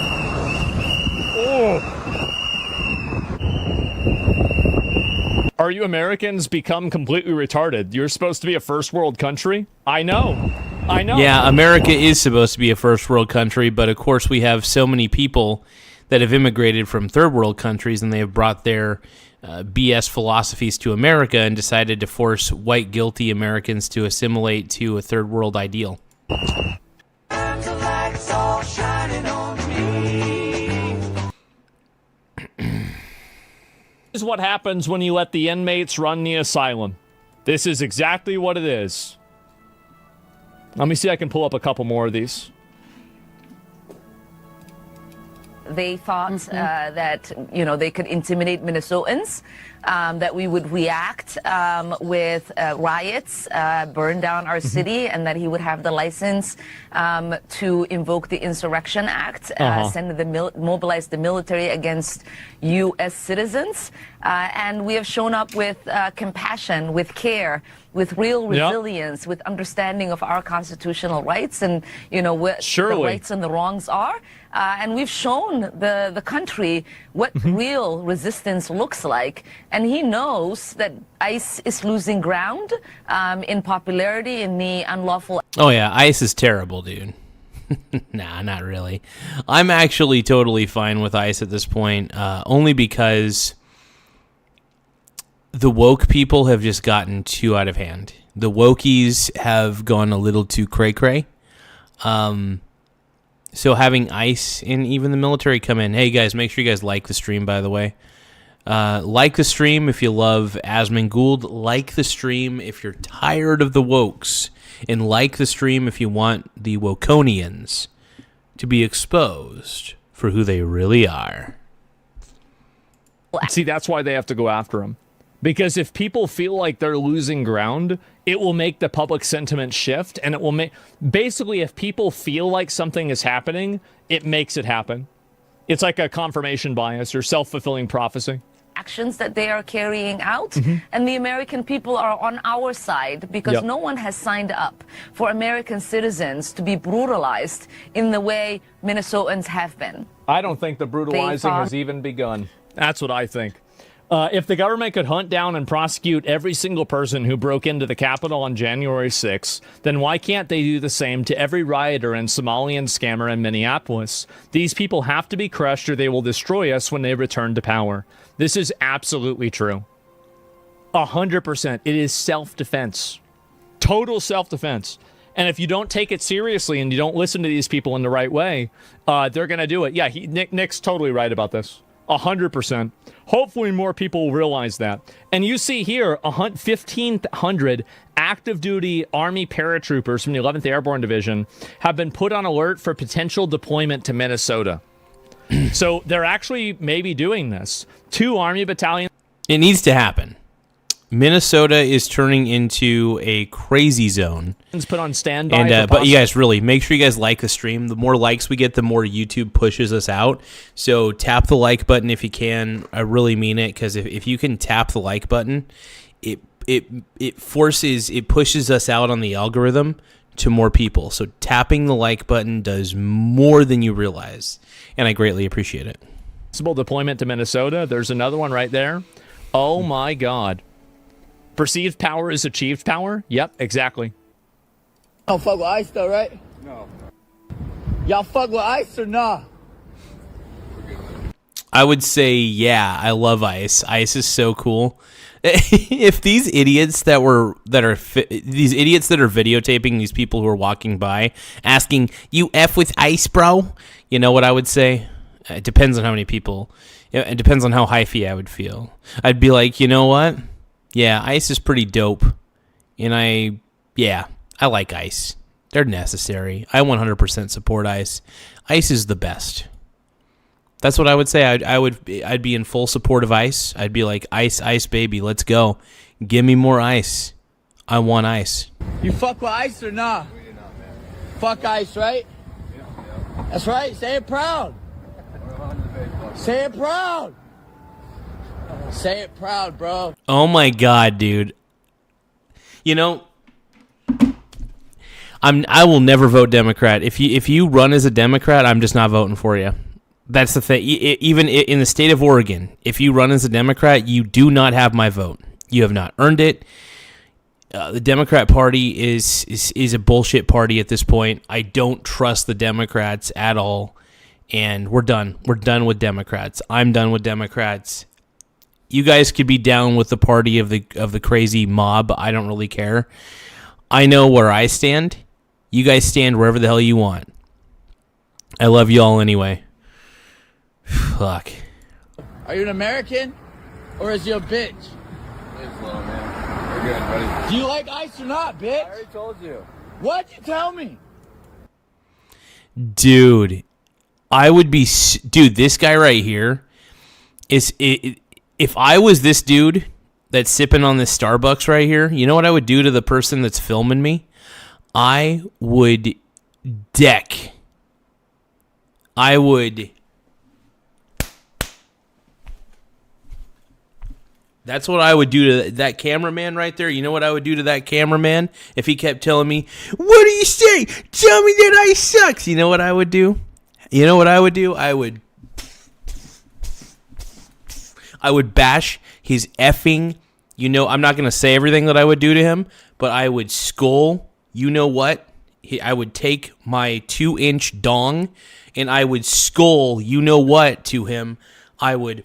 Are you Americans become completely retarded? You're supposed to be a first world country? I know. Yeah, America is supposed to be a first world country, but of course we have so many people that have immigrated from third world countries, and they have brought their BS philosophies to America and decided to force white guilty Americans to assimilate to a third world ideal. This is what happens when you let the inmates run the asylum. This is exactly what it is. Let me see if I can pull up a couple more of these. They thought that, they could intimidate Minnesotans, that we would react with riots, burn down our city, and that he would have the license to invoke the Insurrection Act, mobilize the military against U.S. citizens. And we have shown up with compassion, with care, with real resilience, with understanding of our constitutional rights and, what the rights and the wrongs are. And we've shown the country what real resistance looks like. And he knows that ICE is losing ground in popularity in the unlawful... Oh, yeah, ICE is terrible, dude. Nah, not really. I'm actually totally fine with ICE at this point, only because the woke people have just gotten too out of hand. The wokies have gone a little too cray-cray. So having ICE and even the military come in. Hey, guys, make sure you guys like the stream, by the way. Like the stream if you love Asmongould. Like the stream if you're tired of the wokes. And like the stream if you want the Wokonians to be exposed for who they really are. See, that's why they have to go after him. Because if people feel like they're losing ground, it will make the public sentiment shift, and it will make... Basically, if people feel like something is happening, it makes it happen. It's like a confirmation bias or self-fulfilling prophecy. Actions that they are carrying out, and the American people are on our side because no one has signed up for American citizens to be brutalized in the way Minnesotans have been. I don't think the brutalizing has even begun. That's what I think. If the government could hunt down and prosecute every single person who broke into the Capitol on January 6th, then why can't they do the same to every rioter and Somalian scammer in Minneapolis? These people have to be crushed or they will destroy us when they return to power. This is absolutely true. 100%. It is self-defense. Total self-defense. And if you don't take it seriously and you don't listen to these people in the right way, they're going to do it. Yeah, Nick's totally right about this. 100%. Hopefully more people will realize that. And you see here, 1,500 active duty Army paratroopers from the 11th Airborne Division have been put on alert for potential deployment to Minnesota. So they're actually maybe doing this. 2 Army battalions. It needs to happen. Minnesota is turning into a crazy zone. Put on standby. And but you guys really make sure you guys like the stream. The more likes we get, the more YouTube pushes us out. So tap the like button if you can. I really mean it, because if you can tap the like button, it pushes us out on the algorithm to more people. So tapping the like button does more than you realize, and I greatly appreciate it. Possible deployment to Minnesota. There's another one right there. Oh my God. Perceived power is achieved power? Yep, exactly. Y'all fuck with ICE though, right? No. Y'all fuck with ICE or nah? I would say, yeah, I love ICE. ICE is so cool. If these idiots that are videotaping these people who are walking by asking, "You F with ICE, bro?" You know what I would say? It depends on how many people. It depends on how hyphy I would feel. I'd be like, you know what? Yeah, ICE is pretty dope. And I like ICE. They're necessary. I 100% support ICE. ICE is the best. That's what I would say. I'd be in full support of ICE. I'd be like, ICE, baby, let's go. Give me more ICE. I want ICE. You fuck with ICE or nah? Fuck ICE, right? That's right. Say it proud. Say it proud. Say it proud, bro. Oh my God, dude. You know, I will never vote Democrat. If you run as a Democrat, I'm just not voting for you. That's the thing. Even in the state of Oregon, if you run as a Democrat, you do not have my vote. You have not earned it. The Democrat Party is a bullshit party at this point. I don't trust the Democrats at all, and we're done. We're done with Democrats. I'm done with Democrats. You guys could be down with the party of the crazy mob. I don't really care. I know where I stand. You guys stand wherever the hell you want. I love you all anyway. Fuck. Are you an American or is you a bitch? Islam, man. We're good, buddy. Do you like ICE or not, bitch? I already told you. What'd you tell me? Dude, I would be... Dude, this guy right here is... If I was this dude that's sipping on this Starbucks right here, you know what I would do to the person that's filming me? I would deck. I would... That's what I would do to that cameraman right there. You know what I would do to that cameraman if he kept telling me, "What do you say? Tell me that I sucks." You know what I would do? You know what I would do? I would bash his effing, I'm not going to say everything that I would do to him, but I would skull, you know what? I would take my 2-inch dong and I would skull, you know what, to him. I would...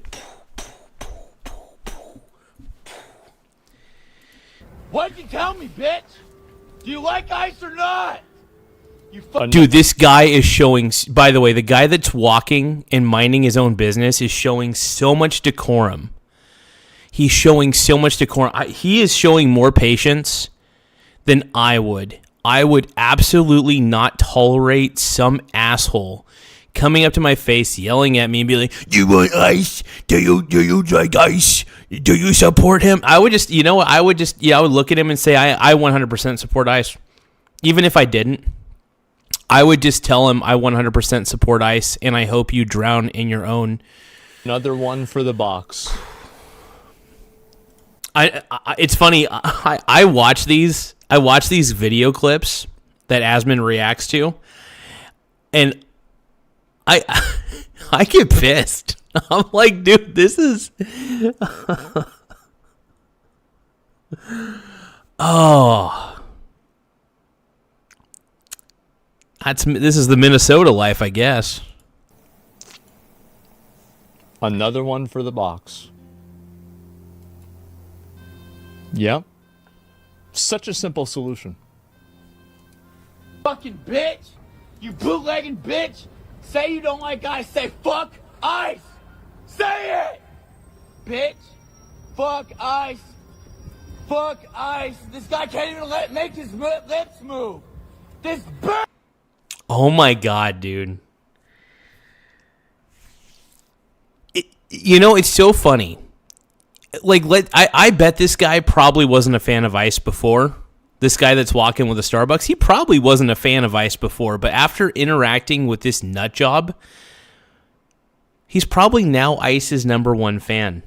What'd you tell me, bitch? Do you like ICE or not? Dude, this guy is showing... By the way, the guy that's walking and minding his own business is showing so much decorum. He's showing so much decorum. He is showing more patience than I would. I would absolutely not tolerate some asshole coming up to my face, yelling at me and be like, "Do you want ICE? Do you like ICE? Do you support him?" I would just, I would look at him and say, I 100% support ICE. Even if I didn't, I would just tell him I 100% support ICE, and I hope you drown in your own. Another one for the box. It's funny. I watch these video clips that Asmon reacts to, and I get pissed. I'm like, dude, this is... Oh... This is the Minnesota life, I guess. Another one for the box. Yep. Such a simple solution. Fucking bitch! You bootlegging bitch! Say you don't like ICE, say fuck ICE! Say it! Bitch! Fuck ice! Fuck ice! This guy can't even make his lips move! This bitch! Oh my god, dude. It's so funny. Like, I bet this guy probably wasn't a fan of ice before. This guy that's walking with a Starbucks, he probably wasn't a fan of ice before, but after interacting with this nut job, he's probably now ICE's #1 fan.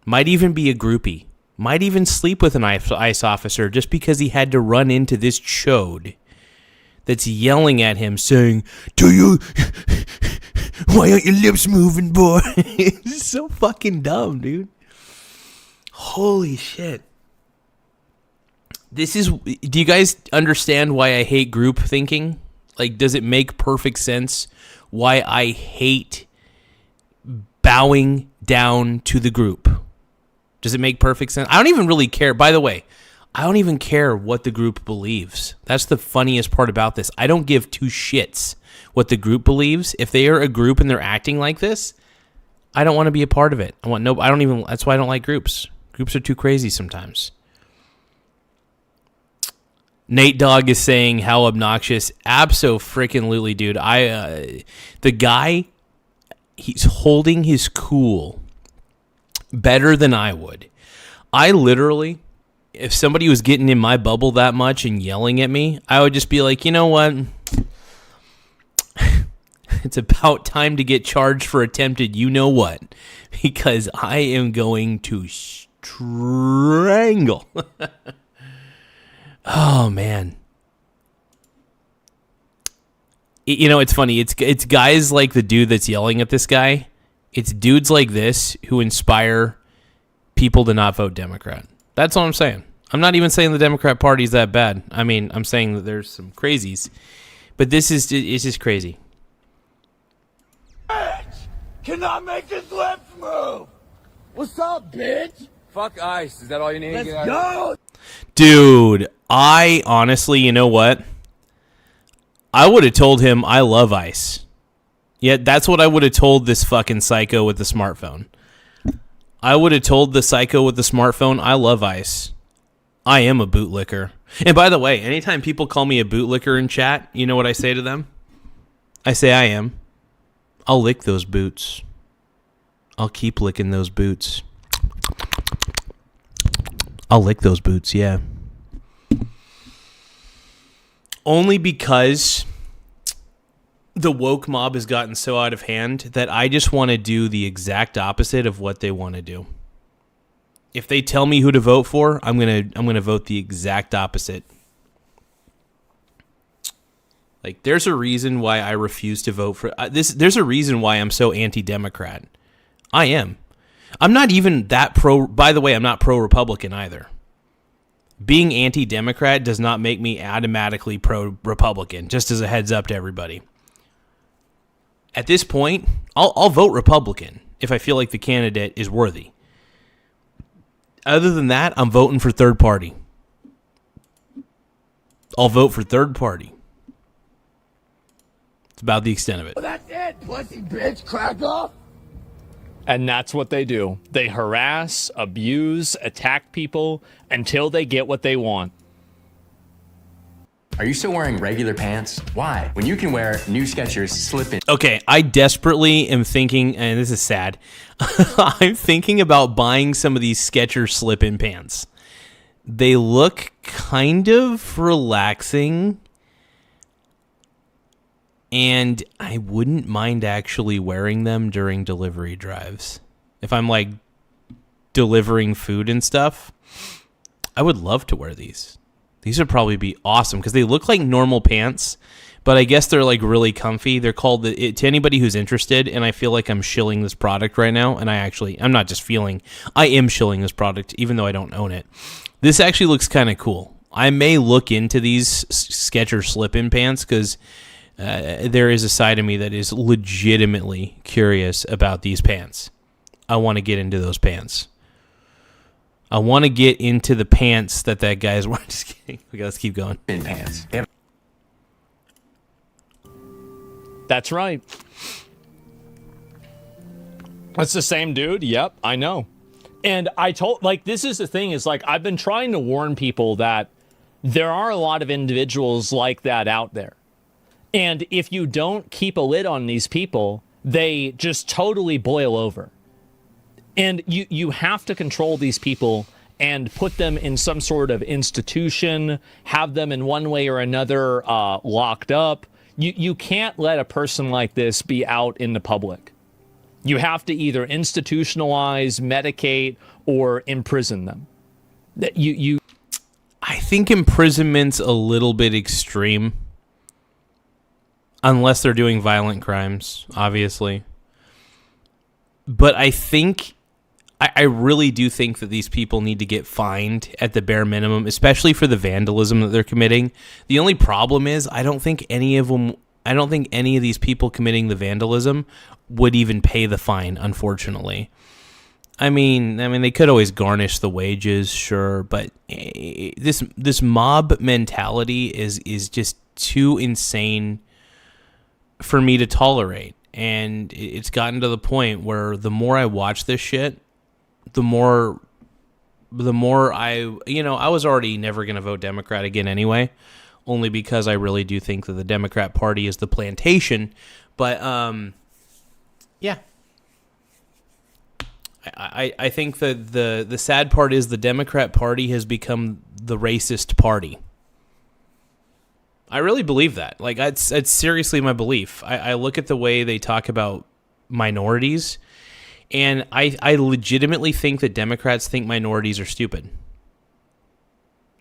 Might even be a groupie. Might even sleep with an ICE officer just because he had to run into this chode that's yelling at him saying, why aren't your lips moving, boy? It's so fucking dumb, dude. Holy shit. Do you guys understand why I hate group thinking? Like, does it make perfect sense why I hate bowing down to the group? Does it make perfect sense? I don't even really care. By the way, I don't even care what the group believes. That's the funniest part about this. I don't give two shits what the group believes. If they are a group and they're acting like this, I don't want to be a part of it. That's why I don't like groups. Groups are too crazy sometimes. Nate Dogg is saying how obnoxious. Abso-freaking-lutely, dude. The guy, he's holding his cool better than I would. I literally, if somebody was getting in my bubble that much and yelling at me, I would just be like, you know what? It's about time to get charged for attempted you know what, because I am going to strangle. Oh, man. It's funny. It's guys like the dude that's yelling at this guy. It's dudes like this who inspire people to not vote Democrat. That's all I'm saying. I'm not even saying the Democrat Party's that bad. I mean, I'm saying that there's some crazies. But it's just crazy. Bitch! Cannot make his lips move! What's up, bitch? Fuck ice. Is that all you need? Let's go! Dude, I honestly, you know what? I would have told him I love ice. Yeah, that's what I would have told this fucking psycho with the smartphone. I would have told the psycho with the smartphone, I love ice. I am a bootlicker. And by the way, anytime people call me a bootlicker in chat, you know what I say to them? I say I am. I'll lick those boots. I'll keep licking those boots. I'll lick those boots, yeah. Only because the woke mob has gotten so out of hand that I just want to do the exact opposite of what they want to do. If they tell me who to vote for, I'm gonna vote the exact opposite. Like, there's a reason why I refuse to vote for this. There's a reason why I'm so anti-Democrat. I am. I'm not even that pro. By the way, I'm not pro-Republican either. Being anti-Democrat does not make me automatically pro-Republican, just as a heads up to everybody. At this point, I'll vote Republican if I feel like the candidate is worthy. Other than that, I'm voting for third party. I'll vote for third party. It's about the extent of it. Well, that's it, pussy bitch, crack off. And that's what they do. They harass, abuse, attack people until they get what they want. Are you still wearing regular pants? Why? When you can wear new Skechers slip-in. Okay, I desperately am thinking, and this is sad, I'm thinking about buying some of these Skechers slip-in pants. They look kind of relaxing, and I wouldn't mind actually wearing them during delivery drives. If I'm like delivering food and stuff, I would love to wear these. These would probably be awesome because they look like normal pants, but I guess they're like really comfy. They're called to anybody who's interested, and I feel like I'm shilling this product right now, and I'm not just feeling, I am shilling this product even though I don't own it. This actually looks kind of cool. I may look into these Skechers slip-in pants because there is a side of me that is legitimately curious about these pants. I want to get into those pants. I want to get into the pants that guy's wearing. Just kidding. Okay, let's keep going. In pants. That's right. That's the same dude. Yep, I know. And I told, like, this is the thing is, like, I've been trying to warn people that there are a lot of individuals like that out there. And if you don't keep a lid on these people, they just totally boil over. And you have to control these people and put them in some sort of institution, have them in one way or another locked up. You can't let a person like this be out in the public. You have to either institutionalize, medicate, or imprison them. I think imprisonment's a little bit extreme. Unless they're doing violent crimes, obviously. But I really do think that these people need to get fined at the bare minimum, especially for the vandalism that they're committing. The only problem is I don't think any of these people committing the vandalism would even pay the fine, unfortunately. I mean, they could always garnish the wages, sure, but this mob mentality is just too insane for me to tolerate. And it's gotten to the point where the more I watch this shit, the more I was already never going to vote Democrat again anyway, only because I really do think that the Democrat Party is the plantation. But, yeah. I think that the sad part is the Democrat Party has become the racist party. I really believe that. Like, it's seriously my belief. I look at the way they talk about minorities, and I legitimately think that Democrats think minorities are stupid.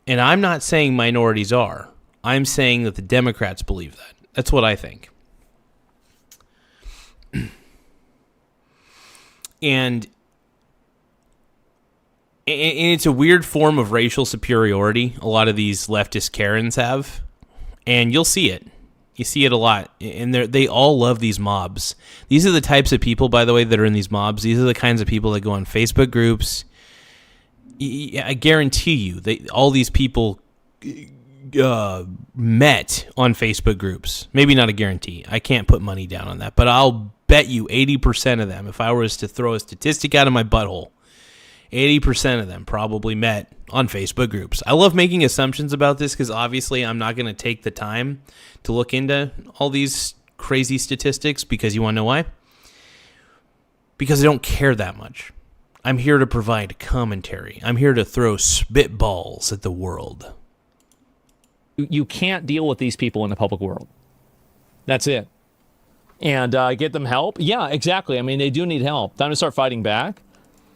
And I'm not saying minorities are. I'm saying that the Democrats believe that. That's what I think. And it's a weird form of racial superiority a lot of these leftist Karens have. And you'll see it. You see it a lot. And they all love these mobs. These are the types of people, by the way, that are in these mobs. These are the kinds of people that go on Facebook groups. I guarantee you, all these people met on Facebook groups. Maybe not a guarantee. I can't put money down on that. But I'll bet you 80% of them, if I was to throw a statistic out of my butthole, 80% of them probably met on Facebook groups. I love making assumptions about this because obviously I'm not going to take the time to look into all these crazy statistics, because you want to know why? Because I don't care that much. I'm here to provide commentary. I'm here to throw spitballs at the world. You can't deal with these people in the public world. That's it. And get them help? Yeah, exactly. I mean, they do need help. Time to start fighting back.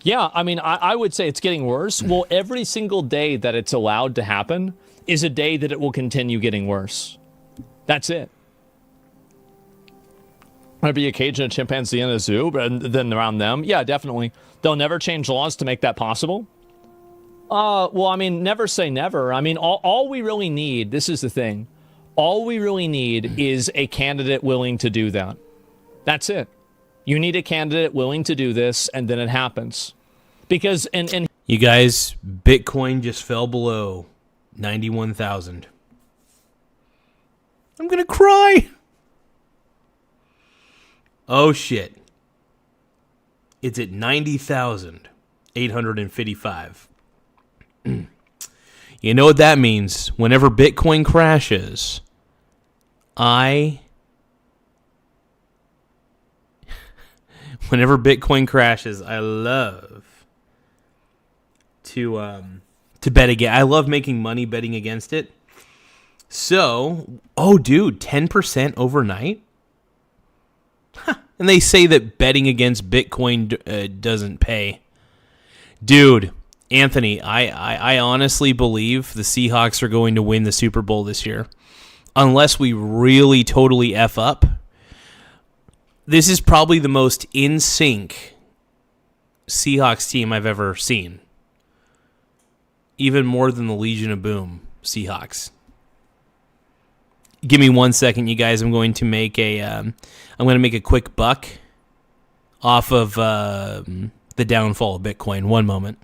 Yeah, I mean, I would say it's getting worse. Well, every single day that it's allowed to happen is a day that it will continue getting worse. That's it. Might be a cage and a chimpanzee in a zoo, but then around them, yeah, definitely. They'll never change laws to make that possible. Well, I mean, never say never. I mean, all we really need, this is the thing, all we really need is a candidate willing to do that. That's it. You need a candidate willing to do this, and then it happens. Because, and you guys, Bitcoin just fell below 91,000. I'm going to cry. Oh, shit. It's at 90,855. You know what that means? Whenever Bitcoin crashes, Whenever Bitcoin crashes, I love to bet again. I love making money betting against it. So, oh, dude, 10% overnight? Huh. And they say that betting against Bitcoin doesn't pay. Dude, Anthony, I honestly believe the Seahawks are going to win the Super Bowl this year. Unless we really totally F up. This is probably the most in sync Seahawks team I've ever seen. Even more than the Legion of Boom Seahawks. Give me 1 second, you guys. I'm going to make a quick buck off of the downfall of Bitcoin. 1 moment.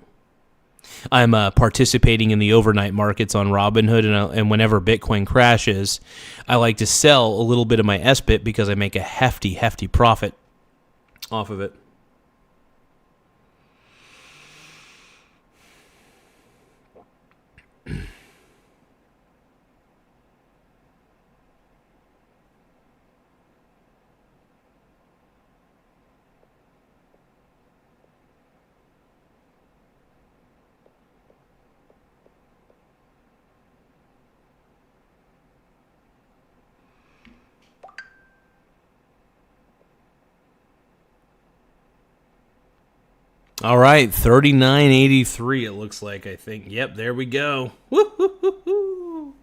I'm participating in the overnight markets on Robinhood, and whenever Bitcoin crashes, I like to sell a little bit of my SBIT because I make a hefty profit off of it. All right, 39.83 it looks like, I think. Yep, there we go. Woo-hoo-hoo-hoo.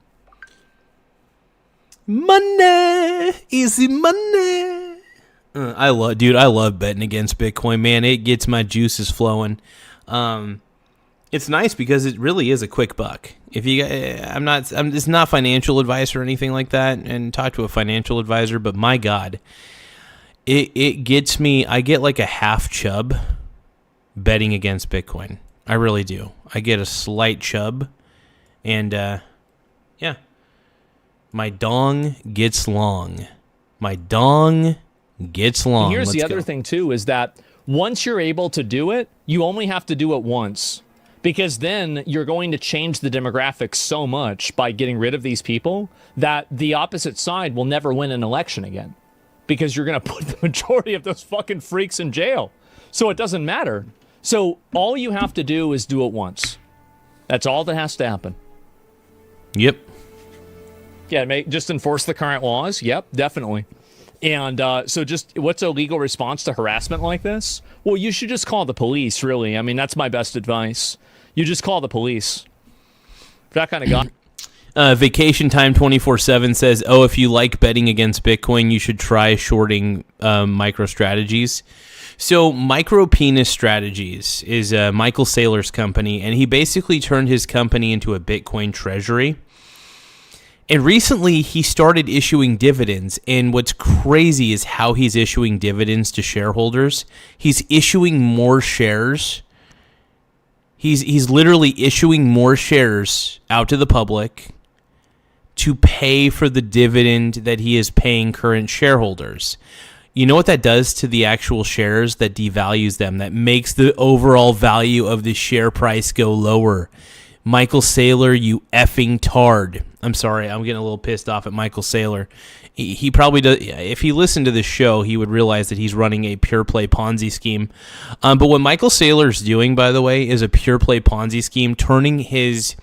Money, easy money. I love betting against Bitcoin, man. It gets my juices flowing. It's nice because it really is a quick buck. It's not financial advice or anything like that, and talk to a financial advisor, but my God, it gets me. I get like a half chub betting against Bitcoin. I really do. I get a slight chub, and yeah, my dong gets long. My dong gets long. And here's Let's the other go. thing too, is that once you're able to do it, you only have to do it once, because then you're going to change the demographics so much by getting rid of these people that the opposite side will never win an election again, because you're going to put the majority of those fucking freaks in jail. So it doesn't matter. So all you have to do is do it once. That's all that has to happen. Yep. Yeah, just enforce the current laws. Yep, definitely. And so just what's a legal response to harassment like this? Well, you should just call the police, really. I mean, that's my best advice. You just call the police. That kind of guy. Vacation Time 24/7 says, "Oh, if you like betting against Bitcoin, you should try shorting MicroStrategies." So Micro Penis Strategies is Michael Saylor's company, and he basically turned his company into a Bitcoin treasury. And recently, he started issuing dividends, and what's crazy is how he's issuing dividends to shareholders. He's issuing more shares. He's literally issuing more shares out to the public to pay for the dividend that he is paying current shareholders. You know what that does to the actual shares? That devalues them. That makes the overall value of the share price go lower. Michael Saylor, you effing tard. I'm sorry, I'm getting a little pissed off at Michael Saylor. He probably does. If he listened to this show, he would realize that he's running a pure play Ponzi scheme. But what Michael Saylor's doing, by the way, is a pure play Ponzi scheme, turning his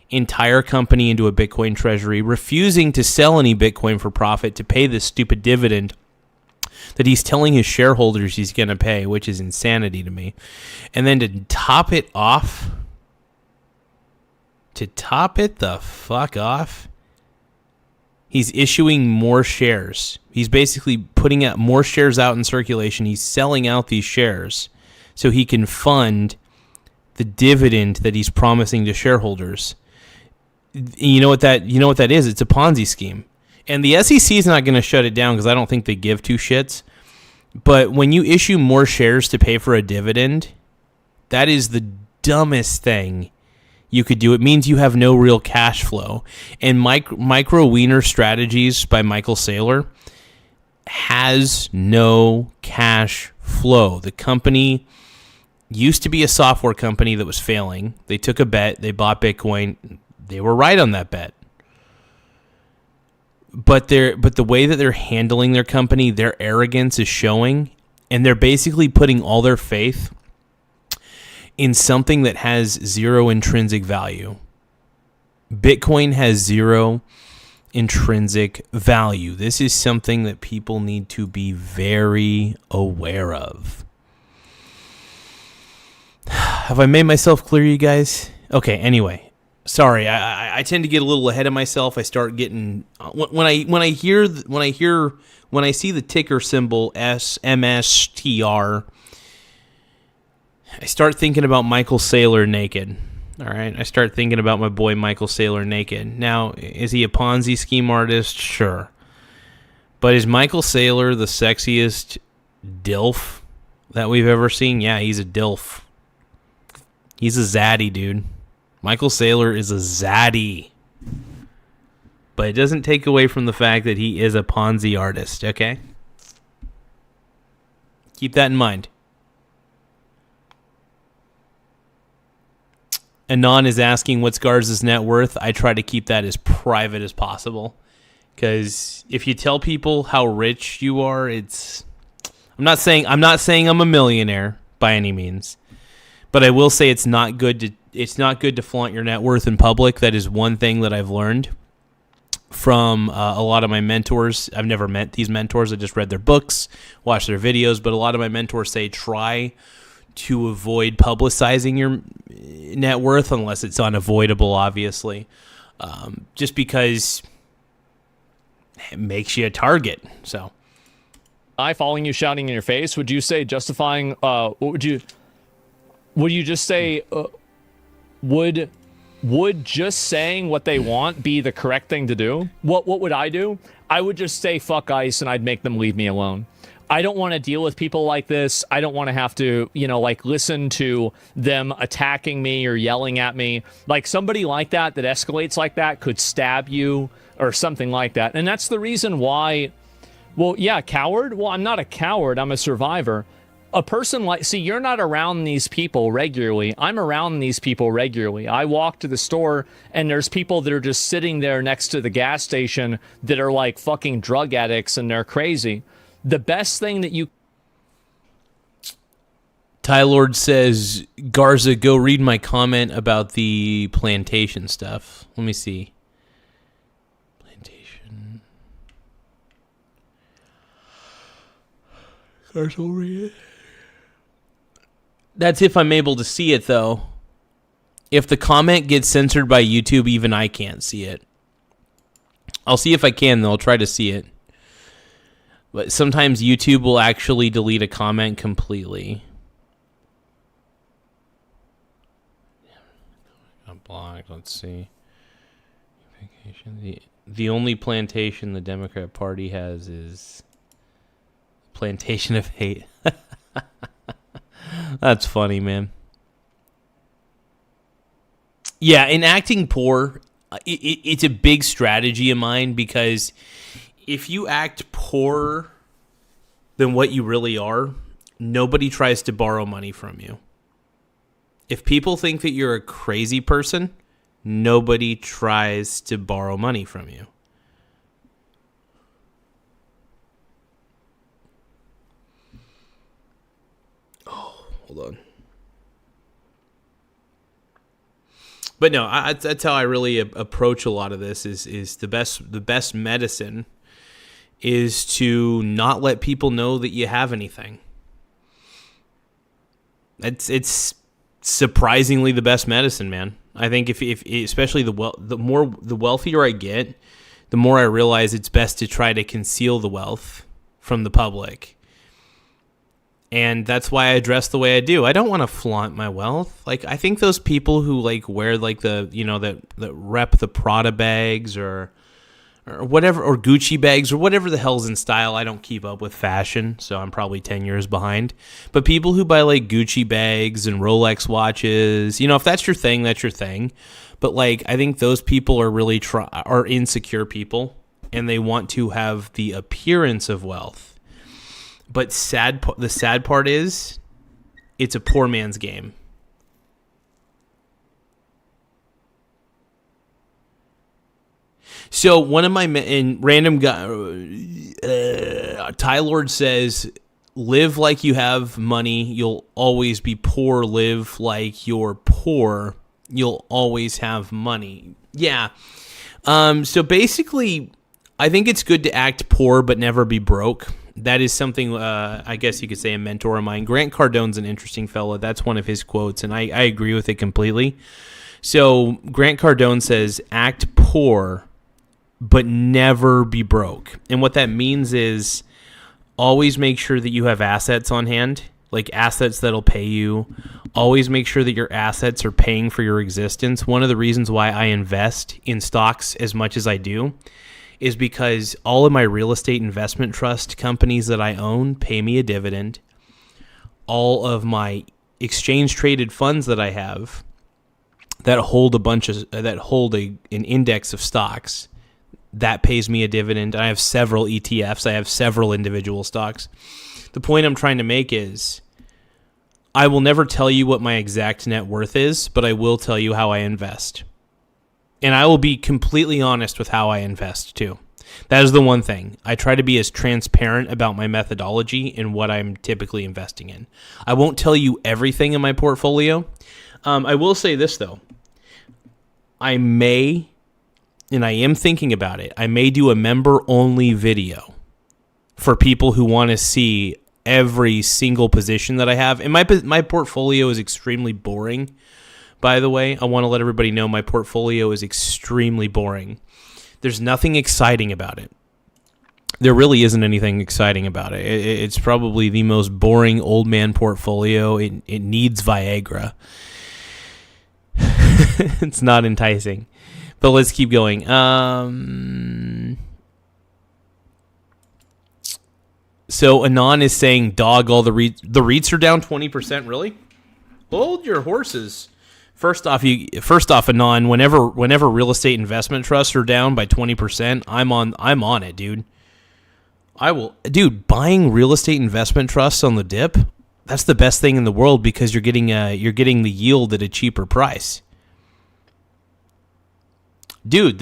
entire company into a Bitcoin treasury, refusing to sell any Bitcoin for profit to pay this stupid dividend that he's telling his shareholders he's going to pay, which is insanity to me. And then to top it the fuck off, he's issuing more shares. He's basically putting out more shares out in circulation. He's selling out these shares so he can fund the dividend that he's promising to shareholders. You know what that is? It's a Ponzi scheme. And the SEC is not going to shut it down because I don't think they give two shits. But when you issue more shares to pay for a dividend, that is the dumbest thing you could do. It means you have no real cash flow. And Micro Wiener Strategies by Michael Saylor has no cash flow. The company used to be a software company that was failing. They took a bet. They bought Bitcoin. They were right on that bet. But the way that they're handling their company, their arrogance is showing, and they're basically putting all their faith in something that has zero intrinsic value. Bitcoin has zero intrinsic value. This is something that people need to be very aware of. Have I made myself clear, you guys? Okay, anyway. Sorry, I tend to get a little ahead of myself. I start getting when I see the ticker symbol SMSTR, I start thinking about Michael Saylor naked. All right, I start thinking about my boy Michael Saylor naked. Now, is he a Ponzi scheme artist? Sure, but is Michael Saylor the sexiest DILF that we've ever seen? Yeah, he's a DILF. He's a zaddy, dude. Michael Saylor is a zaddy. But it doesn't take away from the fact that he is a Ponzi artist, okay? Keep that in mind. Anon is asking what's Garza's net worth. I try to keep that as private as possible. Because if you tell people how rich you are, it's... I'm not saying I'm a millionaire by any means. But I will say it's not good to flaunt your net worth in public. That is one thing that I've learned from a lot of my mentors. I've never met these mentors. I just read their books, watched their videos. But a lot of my mentors say try to avoid publicizing your net worth unless it's unavoidable, obviously. Just because it makes you a target. So, I following you, shouting in your face. Would you say justifying? What would you? Would you just say? Would just saying what they want be the correct thing to do? What would I do? I would just say fuck ICE and I'd make them leave me alone. I don't want to deal with people like this. I don't want to have to, listen to them attacking me or yelling at me. Like somebody like that escalates like that could stab you or something like that. And that's the reason why, well, yeah, coward? Well, I'm not a coward. I'm a survivor. A person you're not around these people regularly. I'm around these people regularly. I walk to the store and there's people that are just sitting there next to the gas station that are like fucking drug addicts and they're crazy. The best thing that you... Tylord says, Garza, go read my comment about the plantation stuff. Let me see. Plantation. Garza will read it. That's if I'm able to see it, though. If the comment gets censored by YouTube, even I can't see it. I'll see if I can, though. I'll try to see it. But sometimes YouTube will actually delete a comment completely. Got blocked. Let's see. The only plantation the Democrat Party has is plantation of hate. That's funny, man. Yeah, in acting poor, it's a big strategy of mine because if you act poorer than what you really are, nobody tries to borrow money from you. If people think that you're a crazy person, nobody tries to borrow money from you. Hold on. But no, that's how I really approach a lot of this. Is the best medicine is to not let people know that you have anything. It's surprisingly the best medicine, man. I think if especially the wealthier I get, the more I realize it's best to try to conceal the wealth from the public. And that's why I dress the way I do. I don't want to flaunt my wealth. Like, I think those people who wear that rep the Prada bags or whatever, or Gucci bags or whatever the hell's in style. I don't keep up with fashion, so I'm probably 10 years behind. But people who buy Gucci bags and Rolex watches, if that's your thing, that's your thing. But I think those people are really are insecure people, and they want to have the appearance of wealth. But the sad part is, it's a poor man's game. So one of my random guy, Tylord says, live like you have money, you'll always be poor. Live like you're poor, you'll always have money. Yeah. So basically, I think it's good to act poor but never be broke. That is something, I guess you could say, a mentor of mine. Grant Cardone's an interesting fellow. That's one of his quotes, and I agree with it completely. So Grant Cardone says, act poor, but never be broke. And what that means is always make sure that you have assets on hand, like assets that'll pay you. Always make sure that your assets are paying for your existence. One of the reasons why I invest in stocks as much as I do is because all of my real estate investment trust companies that I own pay me a dividend. All of my exchange traded funds that I have that hold an index of stocks, that pays me a dividend. I have several ETFs. I have several individual stocks. The point I'm trying to make is I will never tell you what my exact net worth is, but I will tell you how I invest. And I will be completely honest with how I invest, too. That is the one thing. I try to be as transparent about my methodology and what I'm typically investing in. I won't tell you everything in my portfolio. I will say this, though. I may, and I am thinking about it, I may do a member-only video for people who want to see every single position that I have. And my portfolio is extremely boring, by the way. I want to let everybody know my portfolio is extremely boring. There's nothing exciting about it. There really isn't anything exciting about it. It's probably the most boring old man portfolio. It needs Viagra. It's not enticing. But let's keep going. So Anon is saying, dog, all the REITs are down 20%. Really? Hold your horses. First off, Anon, whenever real estate investment trusts are down by 20%, I'm on it, dude. Buying real estate investment trusts on the dip, that's the best thing in the world because you're getting the yield at a cheaper price. Dude,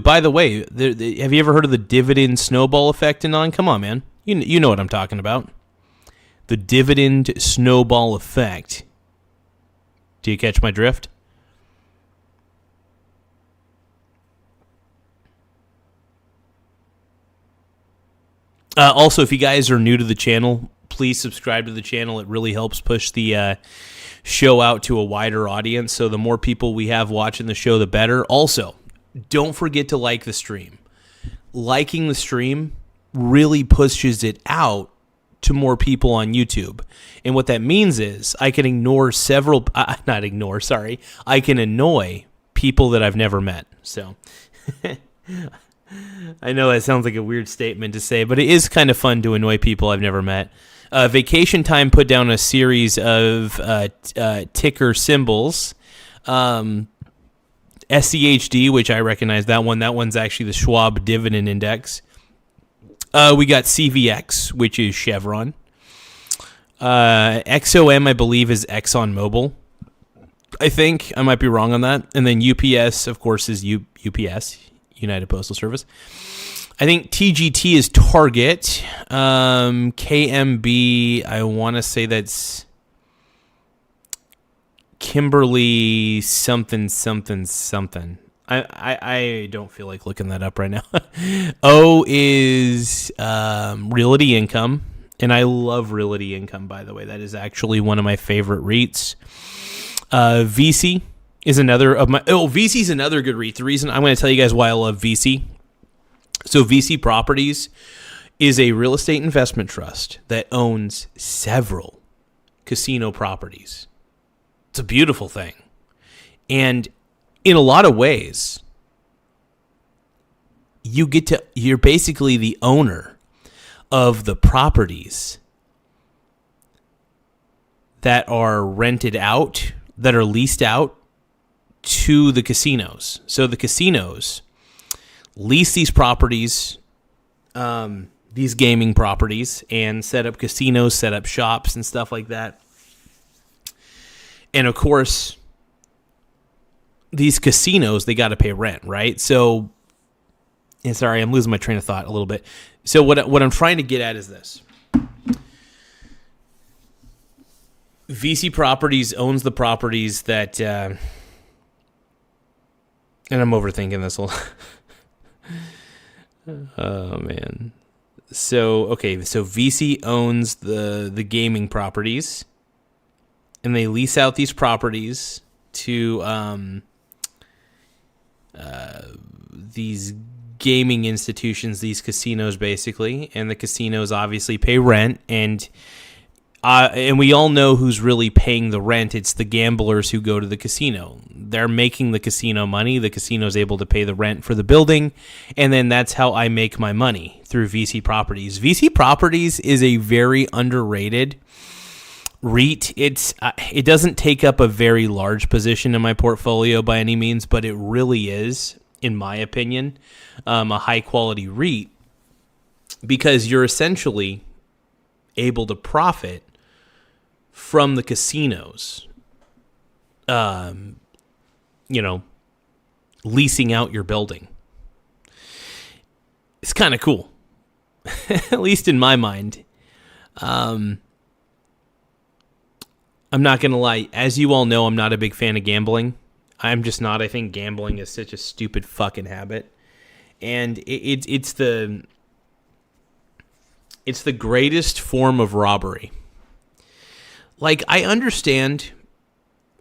by the way, have you ever heard of the dividend snowball effect, Anon? Come on, man. You know what I'm talking about. The dividend snowball effect. Do you catch my drift? Also, if you guys are new to the channel, please subscribe to the channel. It really helps push the show out to a wider audience. So the more people we have watching the show, the better. Also, don't forget to like the stream. Liking the stream really pushes it out to more people on YouTube. And what that means is I can I can annoy people that I've never met. So I know that sounds like a weird statement to say, but it is kind of fun to annoy people I've never met. Vacation Time put down a series of ticker symbols. SCHD, which I recognize that one. That one's actually the Schwab Dividend Index. We got CVX, which is Chevron. XOM, I believe, is ExxonMobil. I think. I might be wrong on that. And then UPS, of course, is UPS, United Postal Service. I think TGT is Target. KMB, I want to say that's Kimberly something. I don't feel like looking that up right now. O is Realty Income, and I love Realty Income, by the way. That is actually one of my favorite REITs. VC is another of my... Oh, VC is another good REIT. The reason I'm going to tell you guys why I love VC. So VC Properties is a real estate investment trust that owns several casino properties. It's a beautiful thing. And in a lot of ways, you're basically the owner of the properties that are rented out, that are leased out to the casinos. So the casinos lease these properties, these gaming properties, and set up casinos, set up shops and stuff like that. And of course, these casinos, they got to pay rent, right? So, and sorry, I'm losing my train of thought a little bit. So what I'm trying to get at is this. VC Properties owns the properties that, and I'm overthinking this a lot. Oh, man. So VC owns the gaming properties, and they lease out these properties to these gaming institutions, these casinos basically, and the casinos obviously pay rent, and we all know who's really paying the rent. It's the gamblers who go to the casino. They're making the casino money. The casino's able to pay the rent for the building, and then that's how I make my money, through VC Properties. VC Properties is a very underrated REIT. It doesn't take up a very large position in my portfolio by any means, but it really is, in my opinion, a high quality REIT, because you're essentially able to profit from the casinos, leasing out your building. It's kind of cool, at least in my mind. I'm not going to lie. As you all know, I'm not a big fan of gambling. I'm just not. I think gambling is such a stupid fucking habit. And it's the It's the greatest form of robbery. Like, I understand,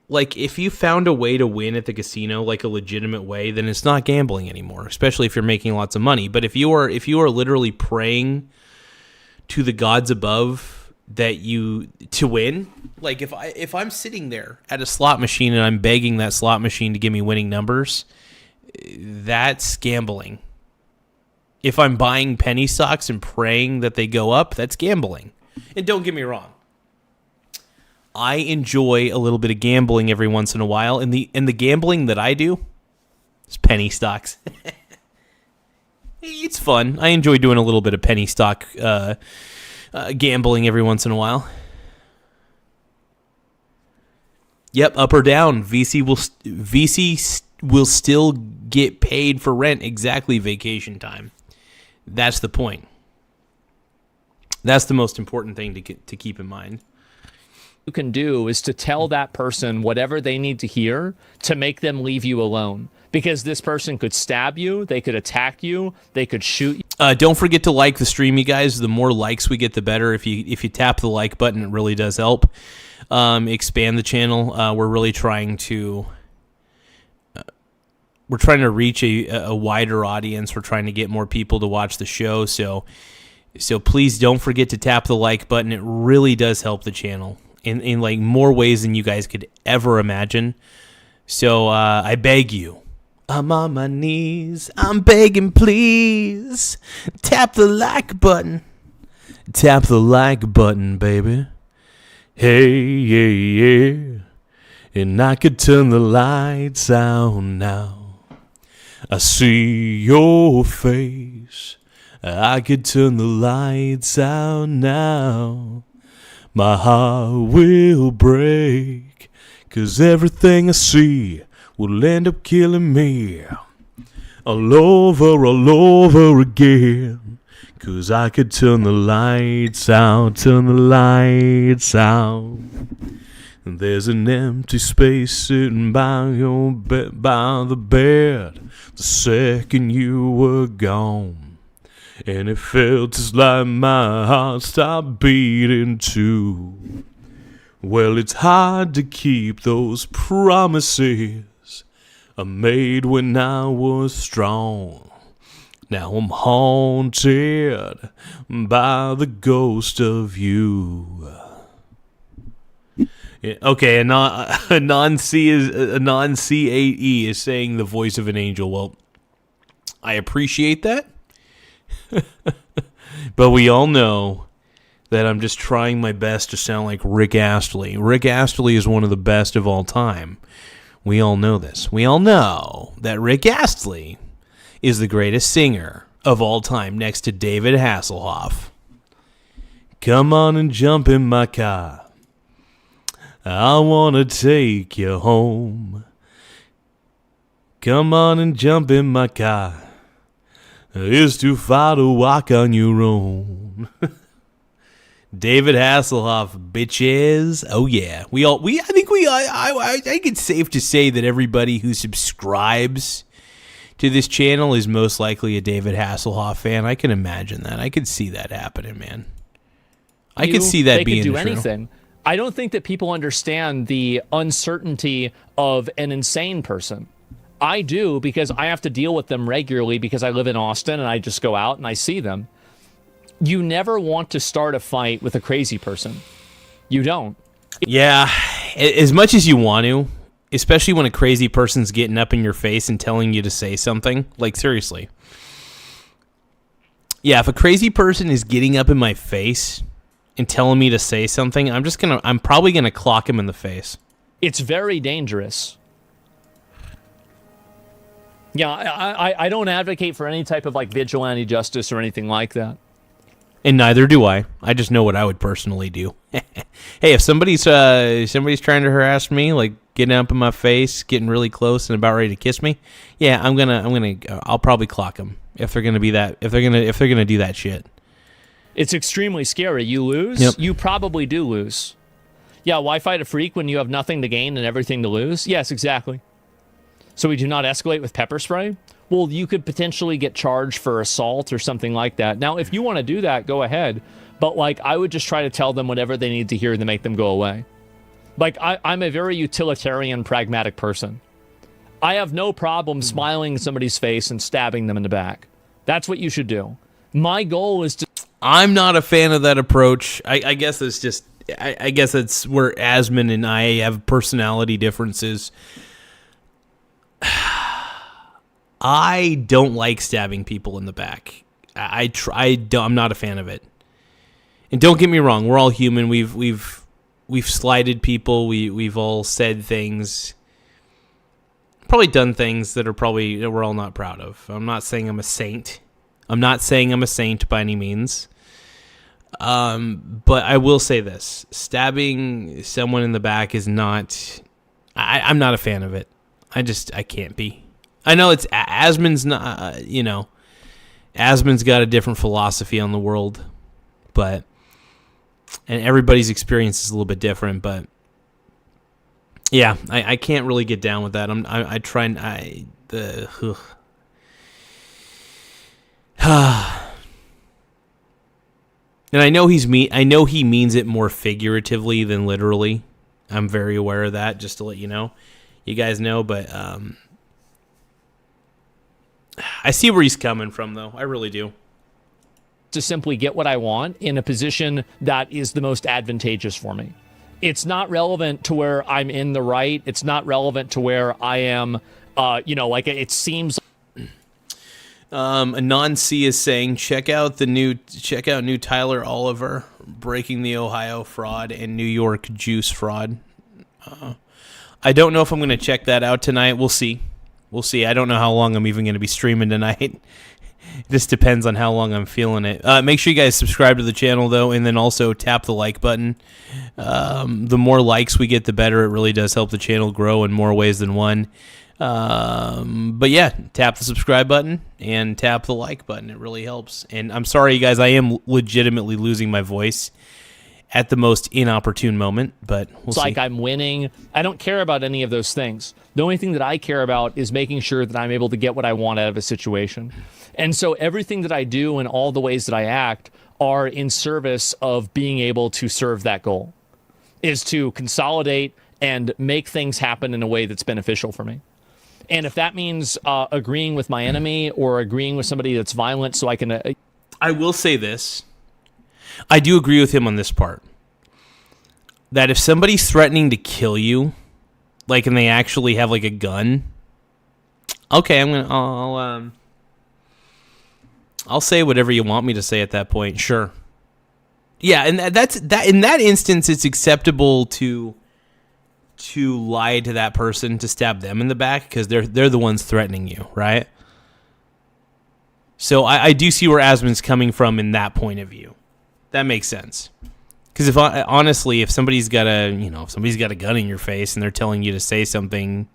like, if you found a way to win at the casino, like a legitimate way, then it's not gambling anymore, especially if you're making lots of money. But if you are literally praying to the gods above to win, like if I'm sitting there at a slot machine and I'm begging that slot machine to give me winning numbers, that's gambling. If I'm buying penny stocks and praying that they go up, that's gambling. And don't get me wrong, I enjoy a little bit of gambling every once in a while, and the gambling that I do is penny stocks. It's fun. I enjoy doing a little bit of penny stock gambling every once in a while. Yep, up or down. VC will still get paid for rent. Exactly, vacation time. That's the point. That's the most important thing to keep in mind. You can do is to tell that person whatever they need to hear to make them leave you alone. Because this person could stab you, they could attack you, they could shoot you. Don't forget to like the stream, you guys. The more likes we get, the better. If you tap the like button, it really does help expand the channel. We're really trying to reach a wider audience. We're trying to get more people to watch the show. So please don't forget to tap the like button. It really does help the channel in like more ways than you guys could ever imagine. So I beg you. I'm on my knees. I'm begging, please. Tap the like button. Tap the like button, baby. Hey, yeah, yeah. And I could turn the lights out now. I see your face. I could turn the lights out now. My heart will break, 'cause everything I see will end up killing me all over again. 'Cause I could turn the lights out, turn the lights out. And there's an empty space sitting by by the bed the second you were gone. And it felt just like my heart stopped beating too. Well, it's hard to keep those promises I made when I was strong. Now I'm haunted by the ghost of you. Yeah, okay, a non-C8E is saying the voice of an angel. Well, I appreciate that. But we all know that I'm just trying my best to sound like Rick Astley. Rick Astley is one of the best of all time. We all know this. We all know that Rick Astley is the greatest singer of all time next to David Hasselhoff. Come on and jump in my car. I want to take you home. Come on and jump in my car. It's too far to walk on your own. David Hasselhoff, bitches. Oh yeah, I think it's safe to say that everybody who subscribes to this channel is most likely a David Hasselhoff fan. I can imagine that. I could see that happening, man. I could see that being true. They could do anything. I don't think that people understand the uncertainty of an insane person. I do, because I have to deal with them regularly because I live in Austin and I just go out and I see them. You never want to start a fight with a crazy person. You don't. Yeah, as much as you want to, especially when a crazy person's getting up in your face and telling you to say something. Like, seriously. Yeah, if a crazy person is getting up in my face and telling me to say something, I'm probably gonna clock him in the face. It's very dangerous. Yeah, I don't advocate for any type of like vigilante justice or anything like that. And neither do I. I just know what I would personally do. Hey, if somebody's trying to harass me, like getting up in my face, getting really close and about ready to kiss me, yeah, I'll probably clock them if they're gonna do that shit. It's extremely scary. You lose, Yep. You probably do lose. Yeah, why fight a freak when you have nothing to gain and everything to lose? Yes, exactly. So we do not escalate with pepper spray? well, you could potentially get charged for assault or something like that. Now, if you want to do that, go ahead. But, like, I would just try to tell them whatever they need to hear to make them go away. Like, I'm a very utilitarian, pragmatic person. I have no problem smiling in somebody's face and stabbing them in the back. That's what you should do. My goal is to... I'm not a fan of that approach. I guess it's just... I guess it's where Asmund and I have personality differences. I don't like stabbing people in the back. I'm not a fan of it. And don't get me wrong, we're all human. We've slighted people. We've all said things. Probably done things that we're all not proud of. I'm not saying I'm a saint. I'm not saying I'm a saint by any means. But I will say this: stabbing someone in the back is not. I'm not a fan of it. I can't be. I know it's Asmund's not. Asmund's got a different philosophy on the world, and everybody's experience is a little bit different. But yeah, I can't really get down with that. I try and and I know he means it more figuratively than literally. I'm very aware of that, just to let you know. You guys know, but I see where he's coming from, though. I really do. To simply get what I want in a position that is the most advantageous for me. It's not relevant to where I'm in the right. It's not relevant to where I am, like it seems. Anon C is saying, check out new Tyler Oliver, breaking the Ohio fraud and New York juice fraud. I don't know if I'm going to check that out tonight. We'll see. I don't know how long I'm even going to be streaming tonight. This depends on how long I'm feeling it. Make sure you guys subscribe to the channel, though, and then also tap the like button. The more likes we get, the better. It really does help the channel grow in more ways than one. But yeah, tap the subscribe button and tap the like button. It really helps. And I'm sorry, you guys, I am legitimately losing my voice at the most inopportune moment, but we'll see. Like I'm winning. I don't care about any of those things. The only thing that I care about is making sure that I'm able to get what I want out of a situation. And so everything that I do and all the ways that I act are in service of being able to serve that goal, is to consolidate and make things happen in a way that's beneficial for me. And if that means agreeing with my enemy or agreeing with somebody that's violent so I can... I will say this. I do agree with him on this part. That if somebody's threatening to kill you, like, and they actually have, like, a gun, okay, I'll say whatever you want me to say at that point. Sure. Yeah, and that's in that instance, it's acceptable to lie to that person, to stab them in the back, because they're the ones threatening you, right? So I do see where Asmund's coming from in that point of view. That makes sense. Because honestly, if somebody's got a gun in your face and they're telling you to say something,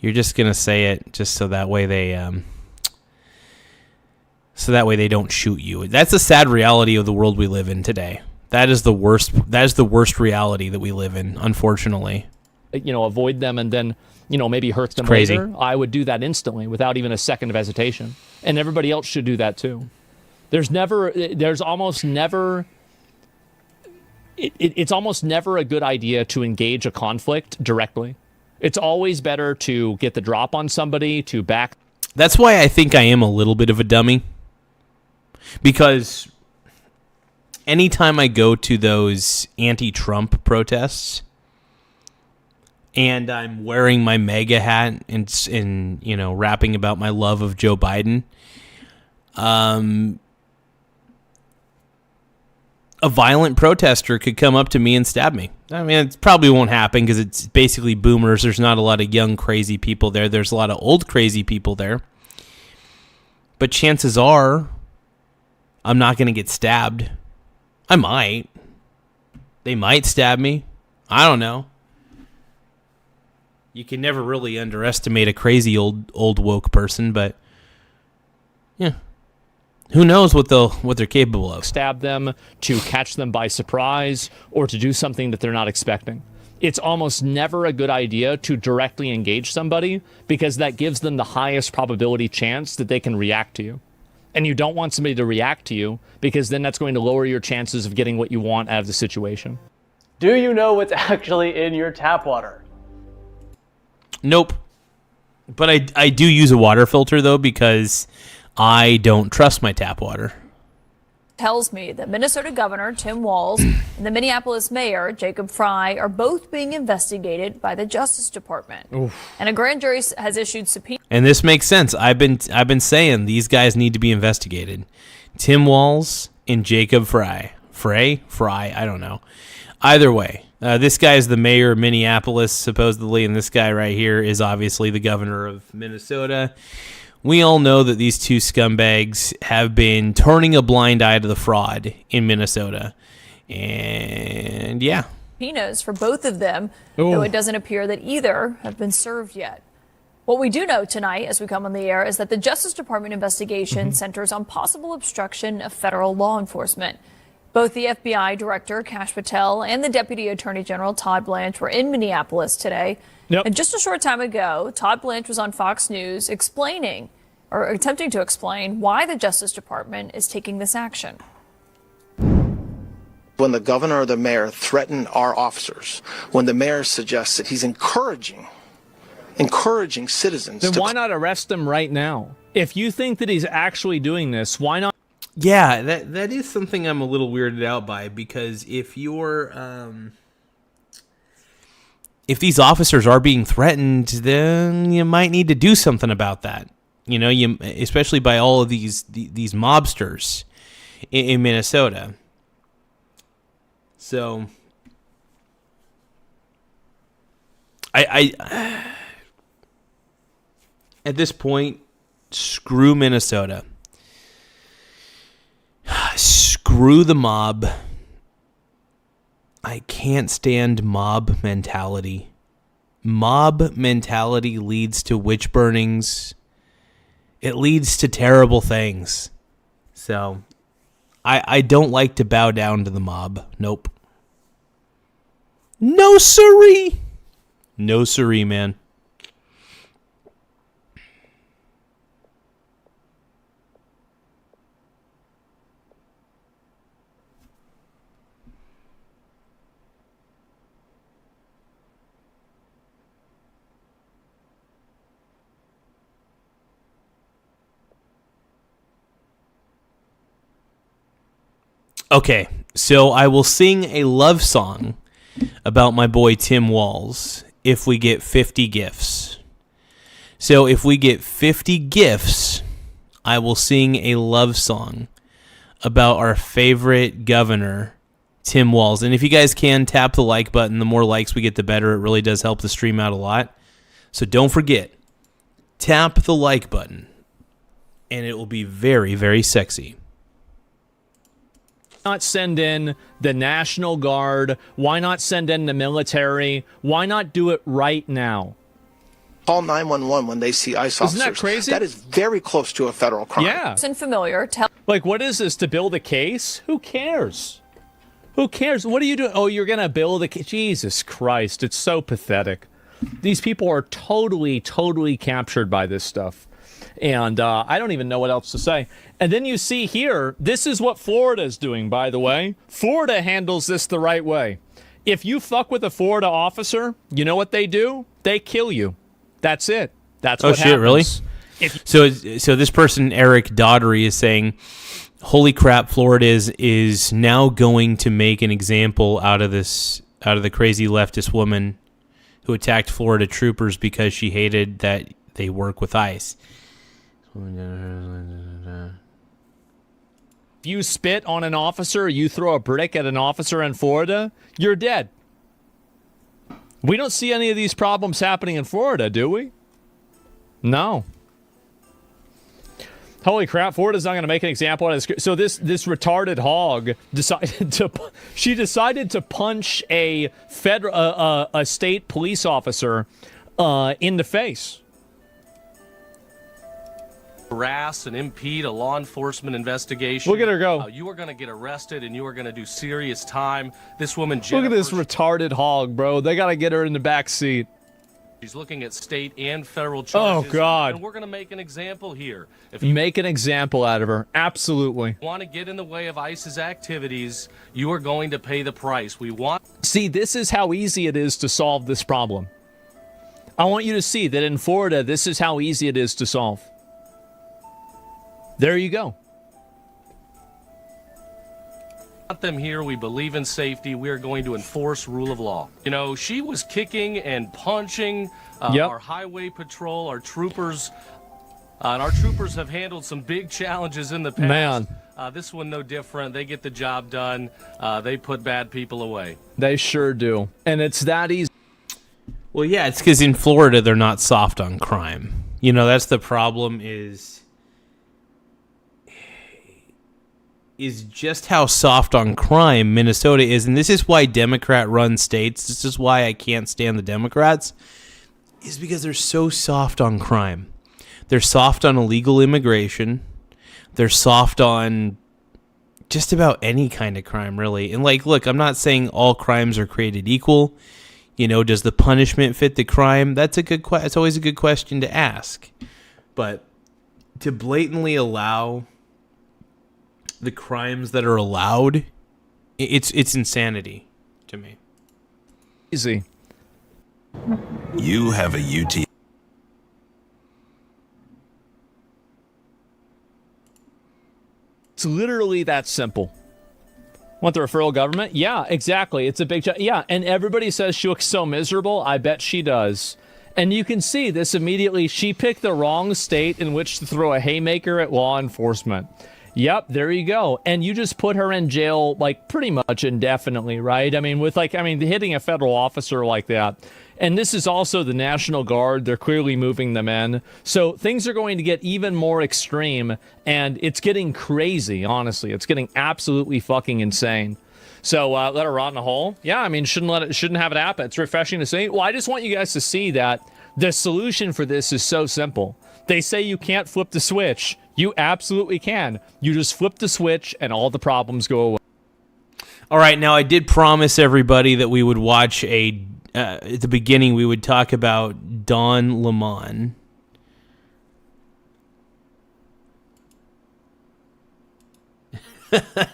you're just gonna say it just so that way they don't shoot you. That's the sad reality of the world we live in today. That is the worst reality that we live in, unfortunately. Avoid them and then, maybe hurt them Crazy. later. I would do that instantly without even a second of hesitation. And everybody else should do that too. It's almost never a good idea to engage a conflict directly. It's always better to get the drop on somebody, to back. That's why I think I am a little bit of a dummy. Because anytime I go to those anti-Trump protests and I'm wearing my MAGA hat and rapping about my love of Joe Biden, a violent protester could come up to me and stab me. I mean, it probably won't happen because it's basically boomers. There's not a lot of young, crazy people there. There's a lot of old, crazy people there. But chances are I'm not going to get stabbed. I might. They might stab me. I don't know. You can never really underestimate a crazy old woke person, but yeah. Who knows what they're capable of? Stab them, to catch them by surprise, or to do something that they're not expecting. it's almost never a good idea to directly engage somebody because that gives them the highest probability chance that they can react to you. And you don't want somebody to react to you because then that's going to lower your chances of getting what you want out of the situation. Do you know what's actually in your tap water? Nope. But I do use a water filter, though, because I don't trust my tap water. Tells me that Minnesota Governor Tim Walz and the Minneapolis Mayor Jacob Frey are both being investigated by the Justice Department. Oof. And a grand jury has issued subpoenas. And this makes sense. I've been saying these guys need to be investigated. Tim Walz and Jacob Frey. Frey? I don't know. Either way, this guy is the mayor of Minneapolis, supposedly, and this guy right here is obviously the governor of Minnesota. We all know that these two scumbags have been turning a blind eye to the fraud in Minnesota. And yeah. Subpoenas for both of them, though it doesn't appear that either have been served yet. What we do know tonight, as we come on the air, is that the Justice Department investigation centers on possible obstruction of federal law enforcement. Both the FBI Director, Kash Patel, and the Deputy Attorney General, Todd Blanche, were in Minneapolis today. Yep. And just a short time ago, Todd Blanche was on Fox News explaining, or attempting to explain, why the Justice Department is taking this action. When the governor or the mayor threaten our officers, when the mayor suggests that he's encouraging citizens then why not arrest him right now? If you think that he's actually doing this, why not? Yeah, that is something I'm a little weirded out by, because if these officers are being threatened, then you might need to do something about that. You know, especially by all of these mobsters in Minnesota. So I at this point, screw Minnesota. Screw the mob. I can't stand mob mentality. Mob mentality leads to witch burnings. It leads to terrible things. So, I don't like to bow down to the mob. Nope. No siree. No siree, man. Okay, so I will sing a love song about my boy Tim Walz if we get 50 gifts. So if we get 50 gifts, I will sing a love song about our favorite governor, Tim Walz. And if you guys can, tap the like button. The more likes we get, the better. It really does help the stream out a lot. So don't forget, tap the like button, and it will be very, very sexy. Not send in the National Guard? Why not send in the military? Why not do it right now? Call 911 when they see ICE officers. Isn't that crazy? That is very close to a federal crime. Yeah. And familiar. Like, what is this, to build a case? Who cares? Who cares? What are you doing? Oh, you're going to build a case? Jesus Christ, it's so pathetic. These people are totally, totally captured by this stuff. And I don't even know what else to say. And then you see here, this is what Florida is doing, by the way. Florida handles this the right way. If you fuck with a Florida officer, you know what they do? They kill you. That's it. That's what happens. Really? So this person, Eric Daughtery, is saying, holy crap, Florida is now going to make an example out of the crazy leftist woman who attacked Florida troopers because she hated that they work with ICE. If you spit on an officer, you throw a brick at an officer in Florida, you're dead. We don't see any of these problems happening in Florida, do we? No. Holy crap, Florida's not going to make an example out of this. So this retarded hog decided to punch a state police officer in the face. harass and impede a law enforcement investigation. Look at her go. You are going to get arrested and you are going to do serious time. This woman, Look at this retarded hog, bro. They got to get her in the back seat. She's looking at state and federal charges. Oh, God. And we're going to make an example here. If you make an example out of her, absolutely. Want to get in the way of ICE's activities, you are going to pay the price. We want. See, this is how easy it is to solve this problem. I want you to see that in Florida, this is how easy it is to solve. There you go. Them here. We believe in safety. We are going to enforce rule of law. You know, she was kicking and punching our highway patrol, our troopers, and our troopers have handled some big challenges in the past. Man. This one no different. They get the job done. They put bad people away. They sure do. And it's that easy. Well, yeah, it's because in Florida, they're not soft on crime. You know, that's the problem is just how soft on crime Minnesota is. And this is why Democrat-run states, this is why I can't stand the Democrats, is because they're so soft on crime. They're soft on illegal immigration. They're soft on just about any kind of crime, really. And, like, look, I'm not saying all crimes are created equal. You know, does the punishment fit the crime? That's a good it's always a good question to ask. But to blatantly allow the crimes that are allowed, it's insanity to me. Easy. You have a UT. It's literally that simple. Want the referral government? Yeah, exactly. It's a big yeah, and everybody says she looks so miserable. I bet she does. And you can see this immediately. She picked the wrong state in which to throw a haymaker at law enforcement. Yep, there you go. And you just put her in jail, like, pretty much indefinitely, right? I mean, hitting a federal officer like that. And this is also the National Guard. They're clearly moving them in. So things are going to get even more extreme, and it's getting crazy, honestly. It's getting absolutely fucking insane. So let her rot in a hole? Yeah, I mean, shouldn't have it happen. It's refreshing to see. Well, I just want you guys to see that the solution for this is so simple. They say you can't flip the switch. You absolutely can. You just flip the switch and all the problems go away. All right, now I did promise everybody that we would watch at the beginning, we would talk about Don Lemon.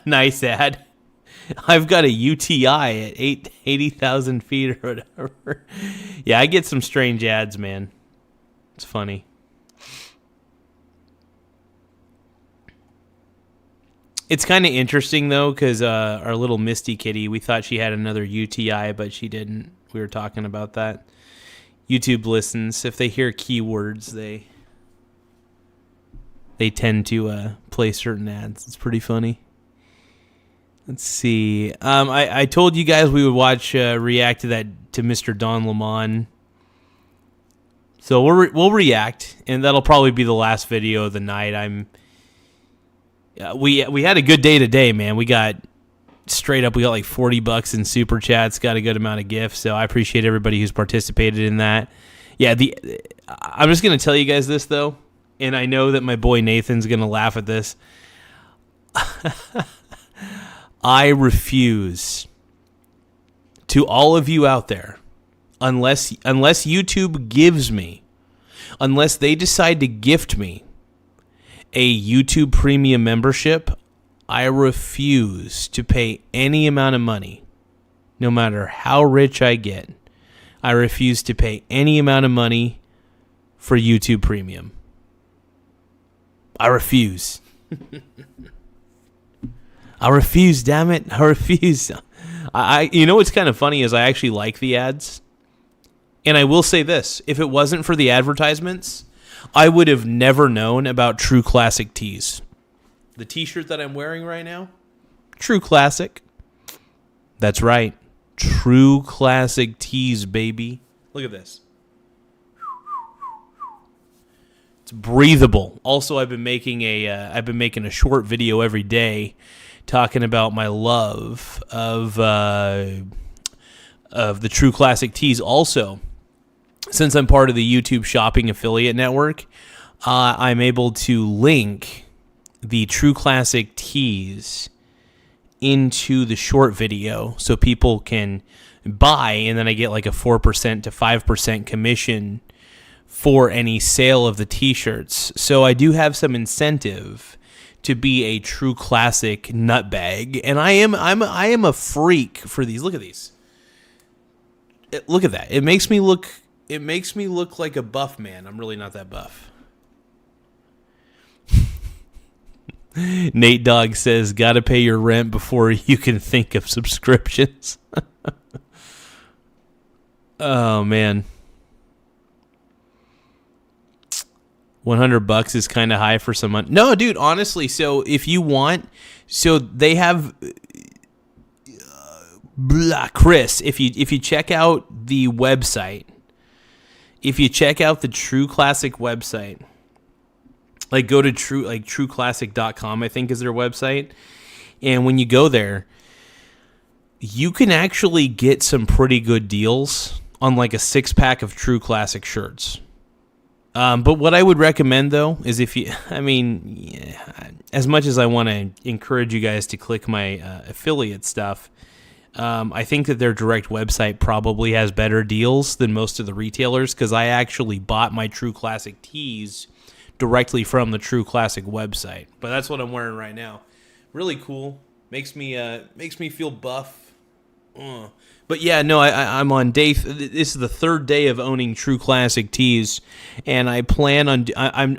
Nice ad. I've got a UTI at 80,000 feet or whatever. Yeah, I get some strange ads, man. It's funny. It's kind of interesting, though, because our little Misty Kitty, we thought she had another UTI, but she didn't. We were talking about that. YouTube listens. If they hear keywords, they tend to play certain ads. It's pretty funny. Let's see. I told you guys we would watch react to Mr. Don Lemon. So we'll react, and that'll probably be the last video of the night. We had a good day today, man. We got straight up, we got like $40 in super chats, got a good amount of gifts, so I appreciate everybody who's participated in that. Yeah, I'm just going to tell you guys this, though, and I know that my boy Nathan's going to laugh at this. I refuse to all of you out there, unless YouTube gives me, unless they decide to gift me a YouTube Premium membership, I refuse to pay any amount of money, no matter how rich I get. I refuse to pay any amount of money for YouTube Premium. I refuse. I refuse, damn it. I refuse. You know what's kind of funny is I actually like the ads. And I will say this, if it wasn't for the advertisements, I would have never known about True Classic Tees. The t-shirt that I'm wearing right now, True Classic. That's right. True Classic Tees, baby. Look at this. It's breathable. Also, I've been making a short video every day talking about my love of the True Classic Tees. Also, since I'm part of the YouTube Shopping Affiliate Network, I'm able to link the True Classic tees into the short video so people can buy, and then I get like a 4% to 5% commission for any sale of the t-shirts. So I do have some incentive to be a True Classic nutbag, and I am a freak for these. Look at these. Look at that. It makes me look like a buff man. I'm really not that buff. Nate Dogg says, "Gotta pay your rent before you can think of subscriptions." Oh man, $100 is kind of high for someone. No, dude, honestly. So if you want, so they have, Chris. If you check out the website, if you check out the True Classic website. Like go to trueclassic.com, I think is their website. And when you go there, you can actually get some pretty good deals on like a 6-pack of True Classic shirts. But what I would recommend though is as much as I want to encourage you guys to click my affiliate stuff, I think that their direct website probably has better deals than most of the retailers, because I actually bought my True Classic tees directly from the True Classic website. But that's what I'm wearing right now. Really cool. Makes me feel buff. But yeah, no, I'm on day. This is the third day of owning True Classic tees, and I plan on.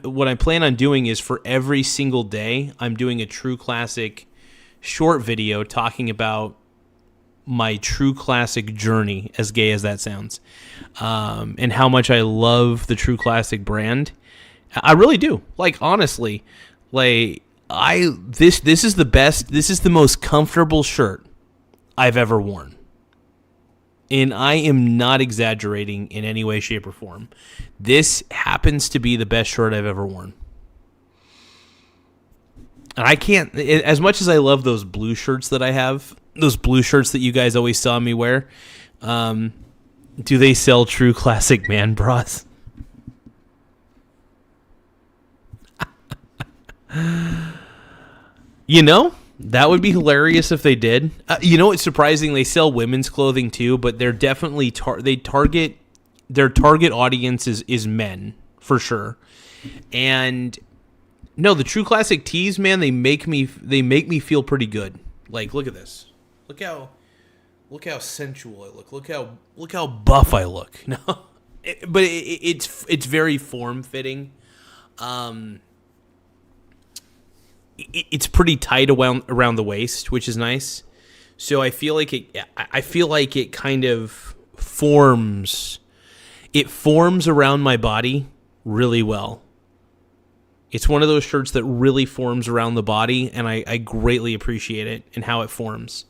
What I plan on doing is for every single day, I'm doing a True Classic short video talking about my True Classic journey, as gay as that sounds, and how much I love the True Classic brand. I really do. Like, honestly, like this is the best. This is the most comfortable shirt I've ever worn. And I am not exaggerating in any way, shape, or form. This happens to be the best shirt I've ever worn. And I can't, as much as I love those blue shirts that I have, those blue shirts that you guys always saw me wear, do they sell True Classic man bras? You know, that would be hilarious if they did. You know, it's surprising they sell women's clothing too, but they're definitely their target audience is men for sure. And no, the True Classic tees, man, they make me feel pretty good. Like, look at this. Look how sensual I look. Look how buff I look. No, but it's very form fitting. It's pretty tight around the waist, which is nice. So I feel like it kind of forms. It forms around my body really well. It's one of those shirts that really forms around the body, and I greatly appreciate it and how it forms.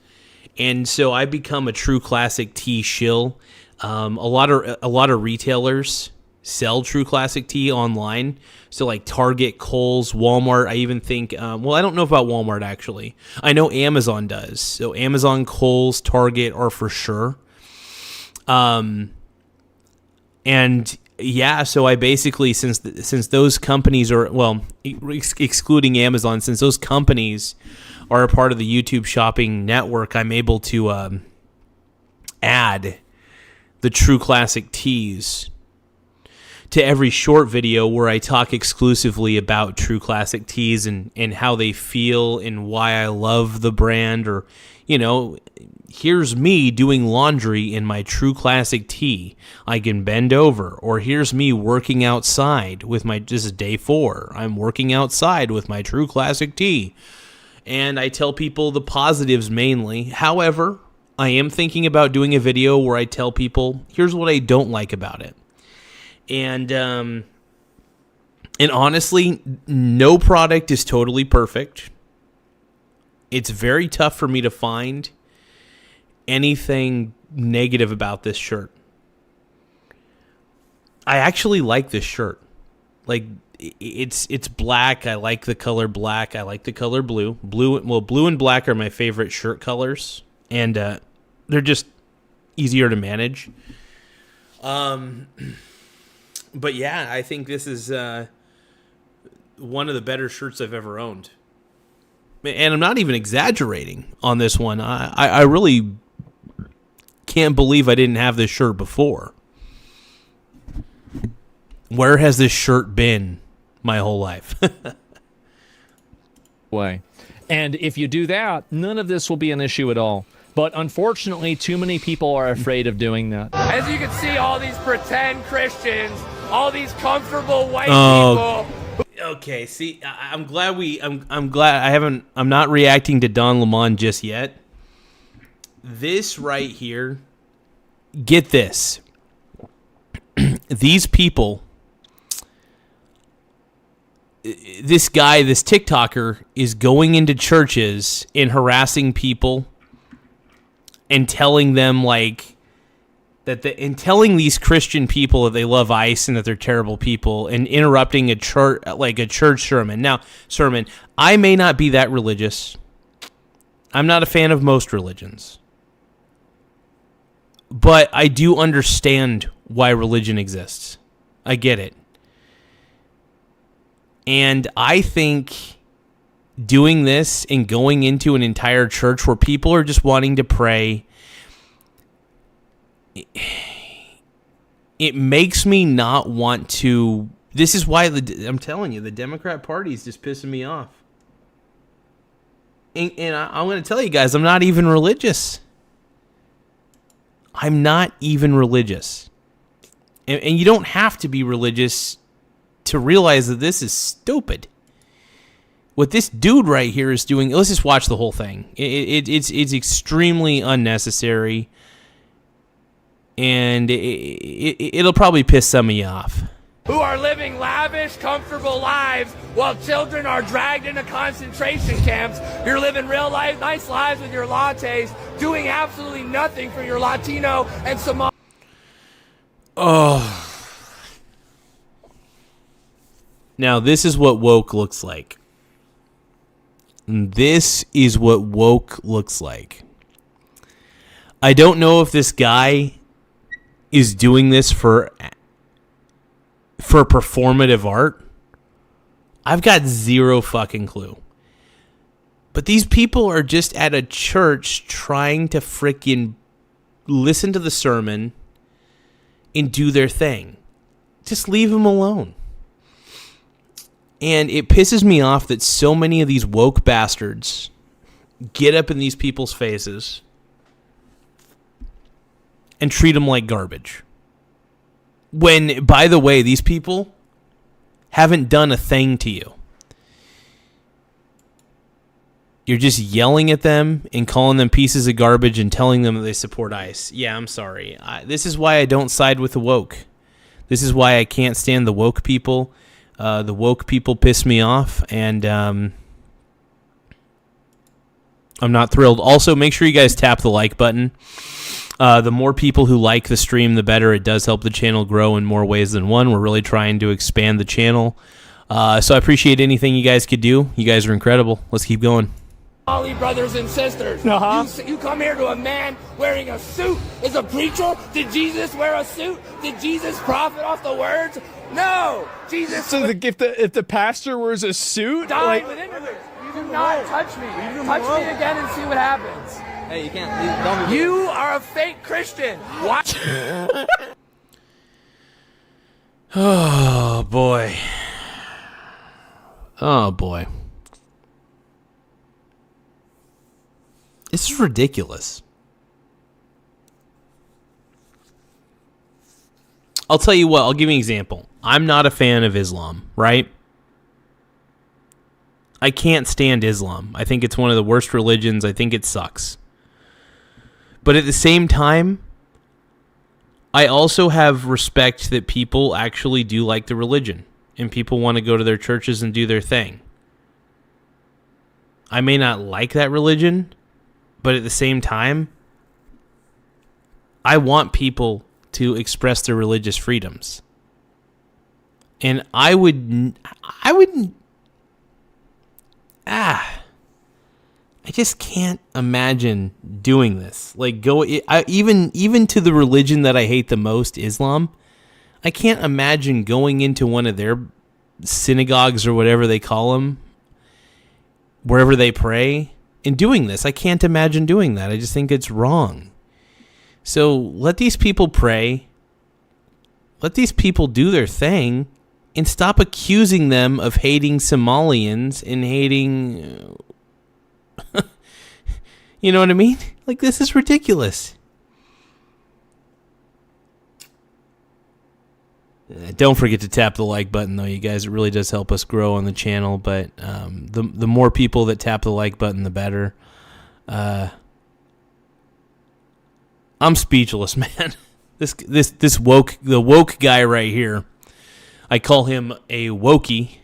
And so I become a True Classic tee shill. A lot of retailers sell True Classic tee online. So like Target, Kohl's, Walmart. I even think, I don't know about Walmart actually. I know Amazon does. So Amazon, Kohl's, Target are for sure. And yeah, so I basically, since those companies are, excluding Amazon, since those companies are a part of the YouTube shopping network, I'm able to add the True Classic tees to every short video where I talk exclusively about True Classic tees and how they feel and why I love the brand. Or, you know, here's me doing laundry in my True Classic tee. I can bend over. Or here's me working outside with this is day 4. I'm working outside with my True Classic tee. And I tell people the positives mainly. However, I am thinking about doing a video where I tell people, here's what I don't like about it. And honestly, no product is totally perfect. It's very tough for me to find anything negative about this shirt. I actually like this shirt. Like, it's black. I like the color black. I like the color blue. Blue and black are my favorite shirt colors, and they're just easier to manage. But yeah, I think this is one of the better shirts I've ever owned. And I'm not even exaggerating on this one. I really can't believe I didn't have this shirt before. Where has this shirt been my whole life? Way. And if you do that, none of this will be an issue at all. But unfortunately, too many people are afraid of doing that. As you can see, all these pretend Christians, all these comfortable white people. Okay, see, I'm glad I'm not reacting to Don Lemon just yet. This right here, get this. These people, this guy, this TikToker, is going into churches and harassing people and telling them and telling these Christian people that they love ICE and that they're terrible people, and interrupting a church sermon. Now, I may not be that religious. I'm not a fan of most religions. But I do understand why religion exists. I get it. And I think doing this and going into an entire church where people are just wanting to pray, it makes me not want to. This is why I'm telling you, the Democrat Party is just pissing me off. And I'm going to tell you guys, I'm not even religious. I'm not even religious. And you don't have to be religious to realize that this is stupid. What this dude right here is doing, let's just watch the whole thing. It's extremely unnecessary. And it'll probably piss some of you off. Who are living lavish, comfortable lives while children are dragged into concentration camps. You're living real life, nice lives with your lattes, doing absolutely nothing for your Latino and Somali. Oh. Now, this is what woke looks like. This is what woke looks like. I don't know if this guy is doing this for performative art. I've got zero fucking clue. But these people are just at a church trying to freaking listen to the sermon and do their thing. Just leave them alone. And it pisses me off that so many of these woke bastards get up in these people's faces and treat them like garbage. When, by the way, these people haven't done a thing to you. You're just yelling at them and calling them pieces of garbage and telling them that they support ICE. Yeah, I'm sorry. This is why I don't side with the woke. This is why I can't stand the woke people. The woke people piss me off, and I'm not thrilled. Also, make sure you guys tap the like button. The more people who like the stream, the better. It does help the channel grow in more ways than one. We're really trying to expand the channel. So I appreciate anything you guys could do. You guys are incredible. Let's keep going. Somali brothers and sisters. You come here to a man wearing a suit. Is a preacher? Did Jesus wear a suit? Did Jesus profit off the words? No. Jesus. So if the pastor wears a suit, died with immigrants. Do not touch me. Touch me again and see what happens. Hey, you can't. Don't be you are a fake Christian. What? Oh boy. Oh boy. This is ridiculous. I'll tell you what, I'll give you an example. I'm not a fan of Islam, right? I can't stand Islam. I think it's one of the worst religions. I think it sucks. But at the same time, I also have respect that people actually do like the religion. And people want to go to their churches and do their thing. I may not like that religion, but at the same time, I want people to express their religious freedoms. And I just can't imagine doing this. Like even to the religion that I hate the most, Islam, I can't imagine going into one of their synagogues or whatever they call them, wherever they pray, and doing this. I can't imagine doing that. I just think it's wrong. So let these people pray. Let these people do their thing and stop accusing them of hating Somalians and hating... you know what I mean? Like, this is ridiculous. Don't forget to tap the like button, though, you guys. It really does help us grow on the channel. But the more people that tap the like button, the better. I'm speechless, man. The woke guy right here. I call him a wokey.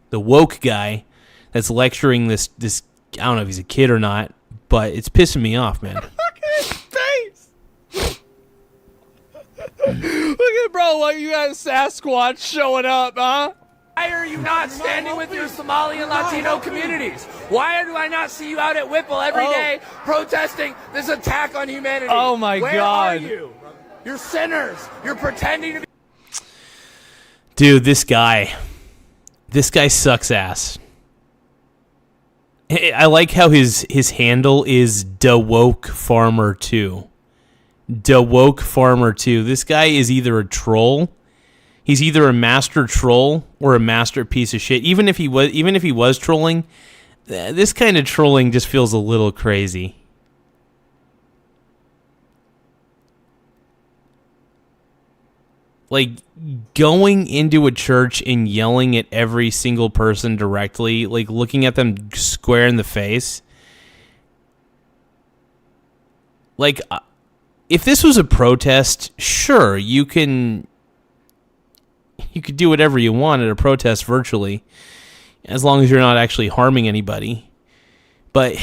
The woke guy that's lecturing this. I don't know if he's a kid or not, but it's pissing me off, man. Look at his face. Look at bro, like you got a Sasquatch showing up, huh? Why are you not standing with your Somali and Latino communities? Why do I not see you out at Whipple every day protesting this attack on humanity? Oh my God. God. Where are you? You're sinners. You're pretending to be... Dude, this guy sucks ass. I like how his handle is DeWoke Farmer 2. DeWoke Farmer 2. This guy is either a troll. He's either a master troll or a master piece of shit. Even if he was trolling, this kind of trolling just feels a little crazy. Like, going into a church and yelling at every single person directly, like looking at them square in the face. Like, if this was a protest, sure, you could do whatever you want at a protest virtually, as long as you're not actually harming anybody. But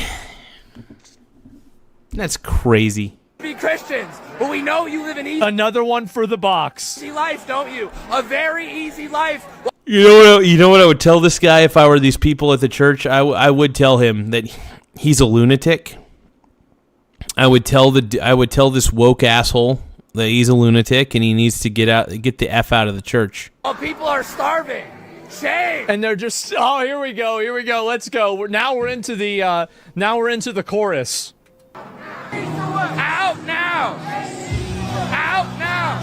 that's crazy. Be Christians, but we know you live an easy... Another one for the box. Easy life, don't you? A very easy life. You know what I would tell this guy if I were these people at the church? I would tell him that he's a lunatic. I would tell this woke asshole that he's a lunatic and he needs to get the F out of the church. Oh, people are starving. Shame. And they're just, oh, here we go, let's go. Now we're into the chorus. Out now! Out now!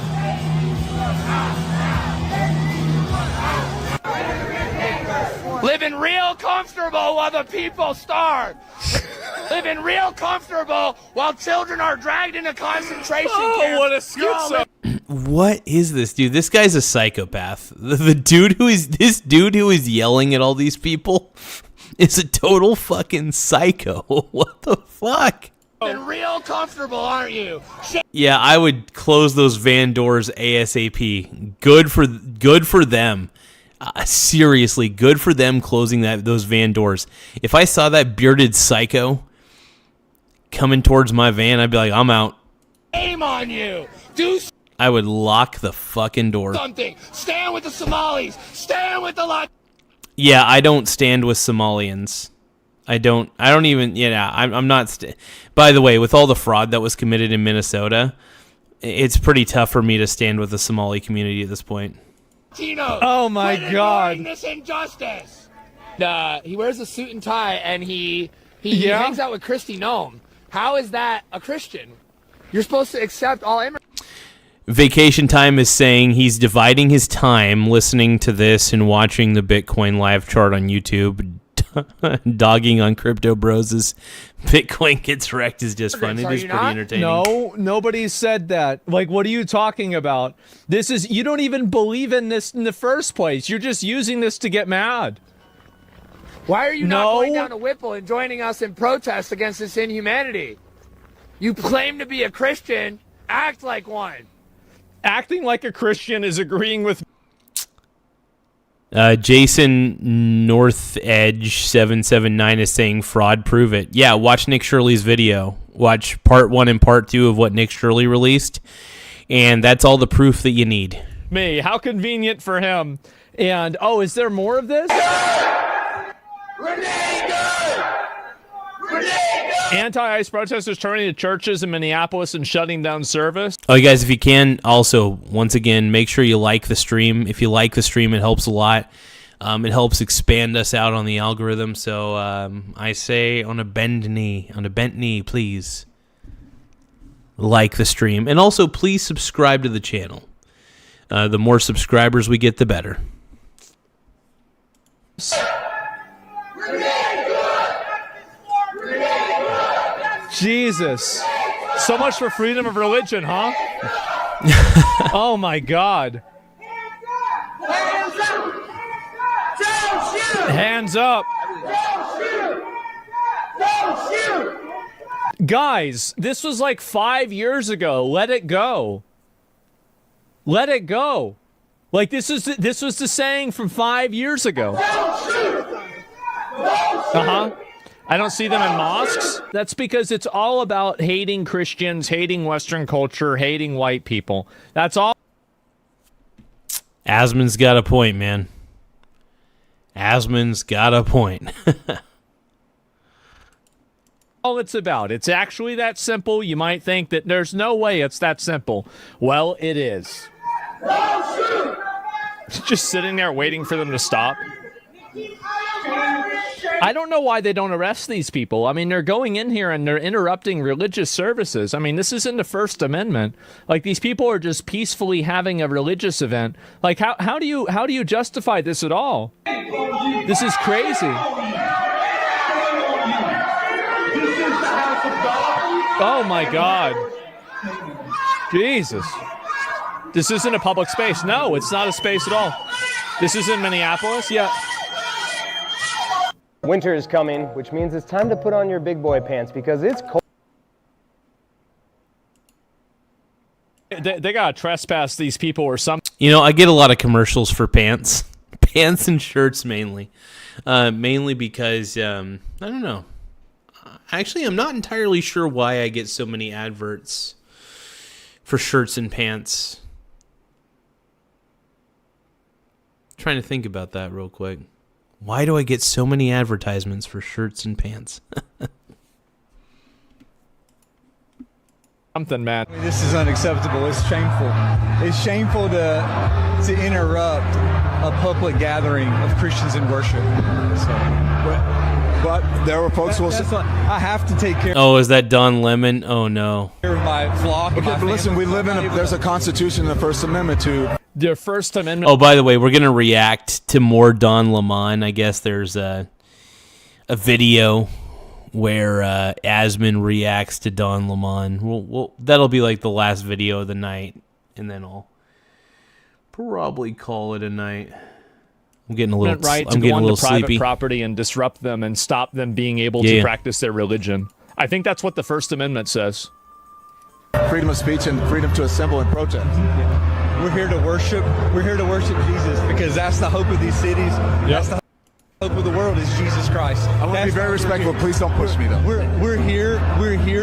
Living real comfortable while the people starve. Living real comfortable while children are dragged into concentration camps. What a schizo! What is this, dude? This guy's a psychopath. This dude who is yelling at all these people is a total fucking psycho. What the fuck? Living real comfortable, aren't you? Yeah, I would close those van doors ASAP. Good for them. Seriously, good for them closing those van doors. If I saw that bearded psycho coming towards my van, I'd be like, I'm out. Shame on you. Do I would lock the fucking door. something. Stand with the Somalis. Stand with the Latinos. Yeah, I don't stand with Somalians. I don't even, I'm not. By the way, with all the fraud that was committed in Minnesota, it's pretty tough for me to stand with the Somali community at this point. Oh my God! This injustice. He wears a suit and tie, and he hangs out with Kristi Noem. How is that a Christian? You're supposed to accept all immigrants. Vacation Time is saying he's dividing his time listening to this and watching the Bitcoin live chart on YouTube. Dogging on Crypto Bros' Bitcoin gets wrecked is just fun. It is pretty entertaining. No, nobody said that. Like, what are you talking about? You don't even believe in this in the first place. You're just using this to get mad. Why are you not going down to Whipple and joining us in protest against this inhumanity? You claim to be a Christian. Act like one. Acting like a Christian is agreeing with... Jason North Edge 779 is saying fraud, prove it. Yeah, watch Nick Shirley's video. Watch part 1 and part 2 of what Nick Shirley released, and that's all the proof that you need. Me, how convenient for him. And is there more of this? Renee, good! Anti-ICE protesters turning to churches in Minneapolis and shutting down service. Oh, you guys, if you can, also, once again, make sure you like the stream. If you like the stream, it helps a lot. It helps expand us out on the algorithm. So I say on a bent knee, please like the stream. And also, please subscribe to the channel. The more subscribers we get, the better. Jesus. So much for freedom of religion, huh? Oh, my God. Hands up. Guys, this was like 5 years ago. Let it go. Let it go. Like, this was the saying from 5 years ago. Uh-huh. I don't see them in mosques. That's because it's all about hating Christians, hating Western culture, hating white people. That's all. Asman's got a point, man. Asman's got a point. All it's about. It's actually that simple. You might think that there's no way it's that simple. Well, it is. Just sitting there waiting for them to stop. I don't know why they don't arrest these people. I mean, they're going in here and they're interrupting religious services. I mean, this isn't the First Amendment. Like, these people are just peacefully having a religious event. Like, how do you justify this at all? This is crazy. Oh my God. Jesus. This isn't a public space. No, it's not a space at all. This is in Minneapolis? Yeah. Winter is coming, which means it's time to put on your big boy pants because it's cold. They gotta trespass these people or something. You know, I get a lot of commercials for pants. Pants and shirts mainly. Mainly because, I don't know. Actually, I'm not entirely sure why I get so many adverts for shirts and pants. Trying to think about that real quick. Why do I get so many advertisements for shirts and pants? Something, man. I mean, this is unacceptable. It's shameful. It's shameful to interrupt a public gathering of Christians in worship. So, but there were folks who will say, I have to take care Oh, is that Don Lemon? Oh, no. of my flock. Okay, but listen, we live in there's a constitution and the First Amendment to... Their First Amendment. Oh, by the way, we're going to react to more Don Lemon. I guess there's a video where Asman reacts to Don Lemon. We'll that'll be like the last video of the night, and then I'll probably call it a night. I'm getting a little, right I'm to getting go a little onto private sleepy. property and disrupt them and stop them being able to practice their religion. I think that's what the First Amendment says. Freedom of speech and freedom to assemble and protest. We're here to worship. We're here to worship Jesus because that's the hope of these cities. That's the hope of the world is Jesus Christ. I want to be very respectful. Please don't push me, though. We're here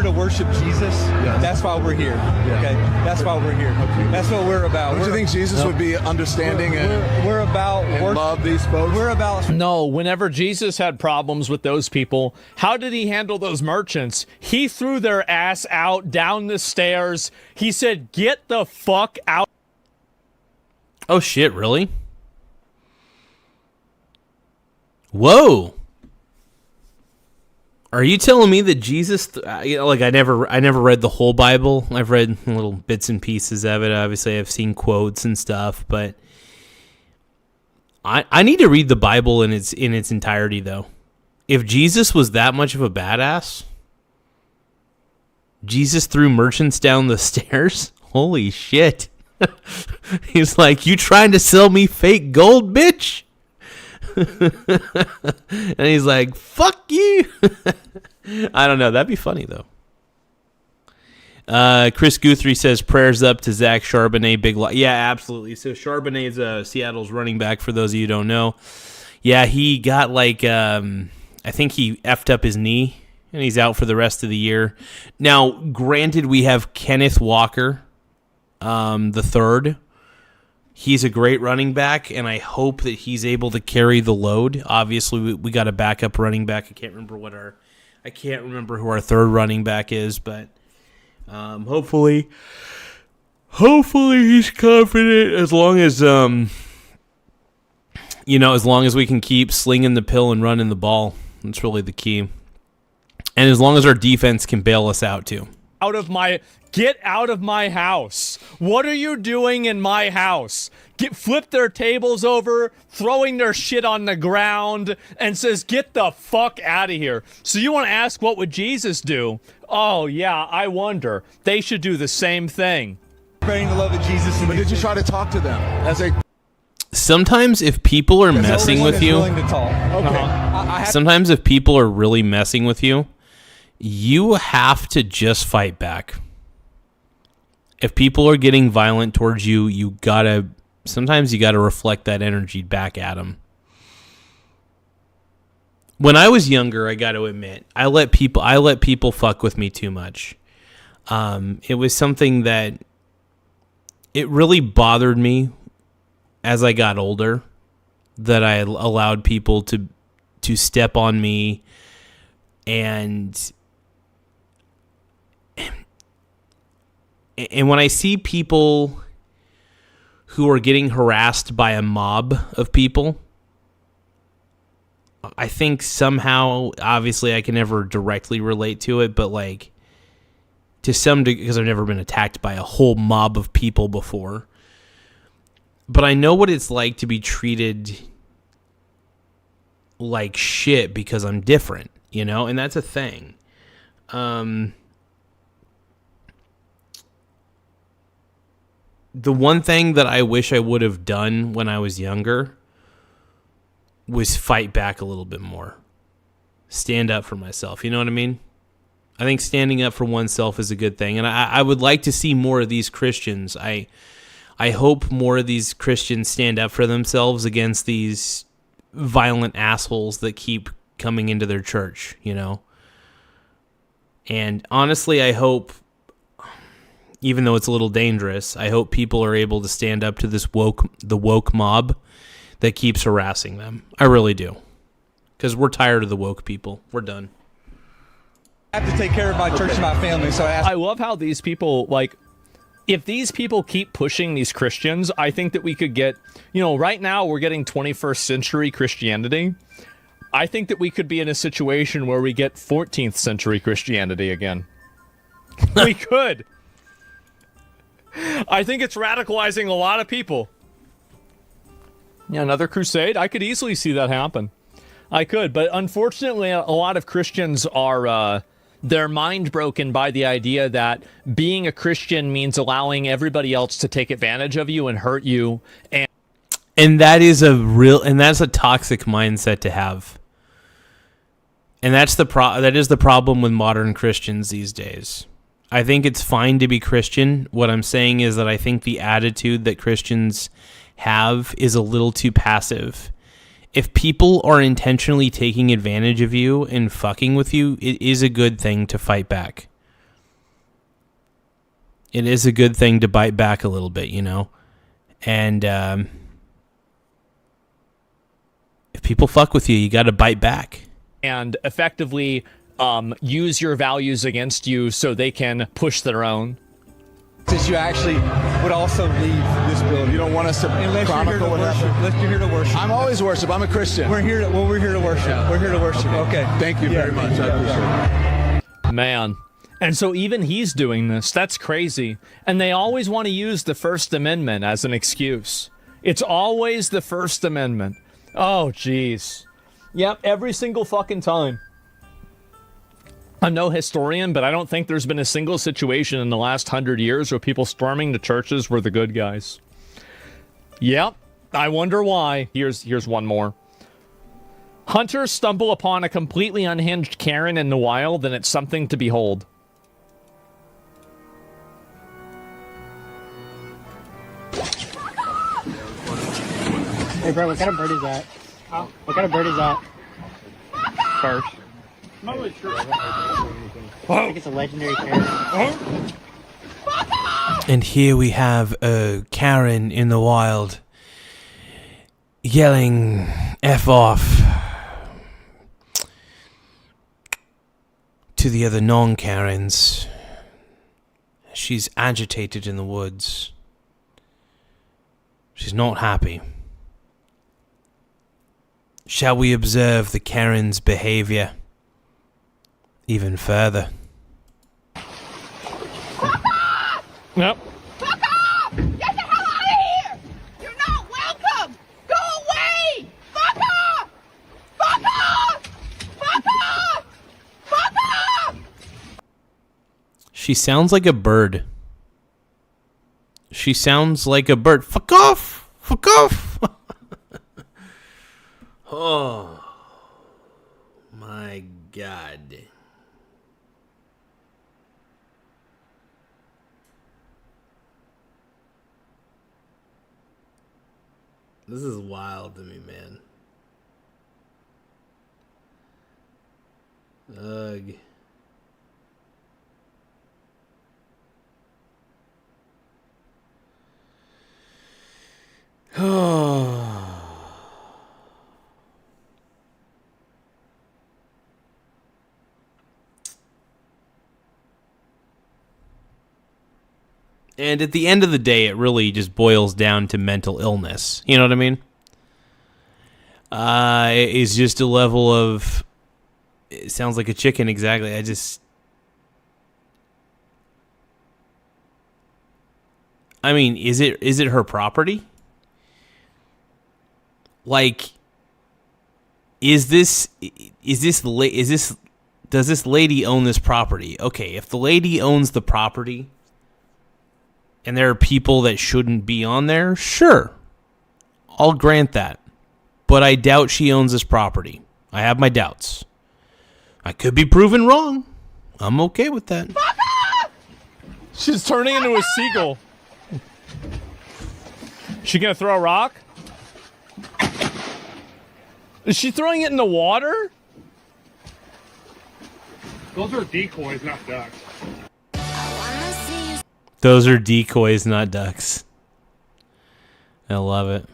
to worship Jesus. Yes. That's why we're here. Yes. Okay, that's why we're here. Okay. That's what we're about. Don't you think Jesus would be understanding we're about and love these folks? We're about. No, whenever Jesus had problems with those people, how did he handle those merchants? He threw their ass out down the stairs. He said, "Get the fuck out." Oh, shit, really? Whoa. Are you telling me that Jesus, I never read the whole Bible. I've read little bits and pieces of it. Obviously, I've seen quotes and stuff, but I need to read the Bible in its entirety, though. If Jesus was that much of a badass, Jesus threw merchants down the stairs? Holy shit. He's like, you trying to sell me fake gold, bitch? And he's like, fuck you. I don't know. That'd be funny, though. Chris Guthrie says, prayers up to Zach Charbonnet. Big yeah, absolutely. So Charbonnet's Seattle's running back, for those of you who don't know. Yeah, he got I think he effed up his knee, and he's out for the rest of the year. Now, granted, we have Kenneth Walker, the third. He's a great running back, and I hope that he's able to carry the load. Obviously, we got a backup running back. I can't remember what our I can't remember who our third running back is, but hopefully he's confident as long as as long as we can keep slinging the pill and running the ball. That's really the key. And as long as our defense can bail us out too. Get out of my house. What are you doing in my house? Flip their tables over, throwing their shit on the ground, and says, get the fuck out of here. So you want to ask, what would Jesus do? Oh, yeah, I wonder. They should do the same thing. Spreading the love of Jesus. But did you try to talk to them as a... Sometimes if people are messing with you... willing to talk. Okay. Sometimes if people are really messing with you, you have to just fight back. If people are getting violent towards you, sometimes you gotta reflect that energy back at them. When I was younger, I got to admit, I let people fuck with me too much. It was something that it really bothered me as I got older, that I allowed people to step on me and when I see people who are getting harassed by a mob of people, I think somehow, obviously I can never directly relate to it, but like to some degree, because I've never been attacked by a whole mob of people before. But I know what it's like to be treated like shit because I'm different, and that's a thing. The one thing that I wish I would have done when I was younger was fight back a little bit more. Stand up for myself, you know what I mean? I think standing up for oneself is a good thing, and I would like to see more of these Christians. I hope more of these Christians stand up for themselves against these violent assholes that keep coming into their church, And honestly, I hope, even though it's a little dangerous, I hope people are able to stand up to the woke mob that keeps harassing them. I really do. Because we're tired of the woke people. We're done. I have to take care of my church and my family, so I love how these people, if these people keep pushing these Christians, I think that we could get, right now we're getting 21st century Christianity. I think that we could be in a situation where we get 14th century Christianity again. We could. I think it's radicalizing a lot of people. Yeah, another crusade. I could easily see that happen. I could, but unfortunately, a lot of Christians are they're mind broken by the idea that being a Christian means allowing everybody else to take advantage of you and hurt you, and that is that's a toxic mindset to have. And that is the problem with modern Christians these days. I think it's fine to be Christian. What I'm saying is that I think the attitude that Christians have is a little too passive. If people are intentionally taking advantage of you and fucking with you, it is a good thing to fight back. It is a good thing to bite back a little bit, And if people fuck with you, you got to bite back. And effectively use your values against you so they can push their own. Since you actually would also leave this building. You don't want us to chronicle what happened? Unless you're here to worship. I'm always worship. I'm a Christian. We're here to worship. Yeah. We're here to worship. Okay. Thank you very much. I appreciate it. Man. And so even he's doing this. That's crazy. And they always want to use the First Amendment as an excuse. It's always the First Amendment. Oh, jeez. Yep, every single fucking time. I'm no historian, but I don't think there's been a single situation in the last 100 years where people storming the churches were the good guys. Yep, I wonder why. Here's one more. Hunters stumble upon a completely unhinged Karen in the wild, and it's something to behold. Hey bro, what kind of bird is that? Huh? What kind of bird is that? First. I'm not really sure. I think it's a legendary parrot. And here we have a Karen in the wild yelling F off. to the other non-Karens. She's agitated in the woods. She's not happy. Shall we observe the Karen's behavior even further? Yep. Fuck off! Get the hell out of here! You're not welcome! Go away! Fuck off! Fuck off! Fuck off! Fuck off! She sounds like a bird. She sounds like a bird. Fuck off! Fuck off! Oh my God. This is wild to me, man. Ugh. And at the end of the day, it really just boils down to mental illness. You know what I mean? It's just a level of... It sounds like a chicken, exactly. I mean, is it her property? Like, does this lady own this property? Okay, if the lady owns the property and there are people that shouldn't be on there, sure, I'll grant that. But I doubt she owns this property. I have my doubts. I could be proven wrong. I'm okay with that. She's turning into a seagull. She gonna throw a rock? Is she throwing it in the water? Those are decoys, not ducks. Those are decoys, not ducks. I love it.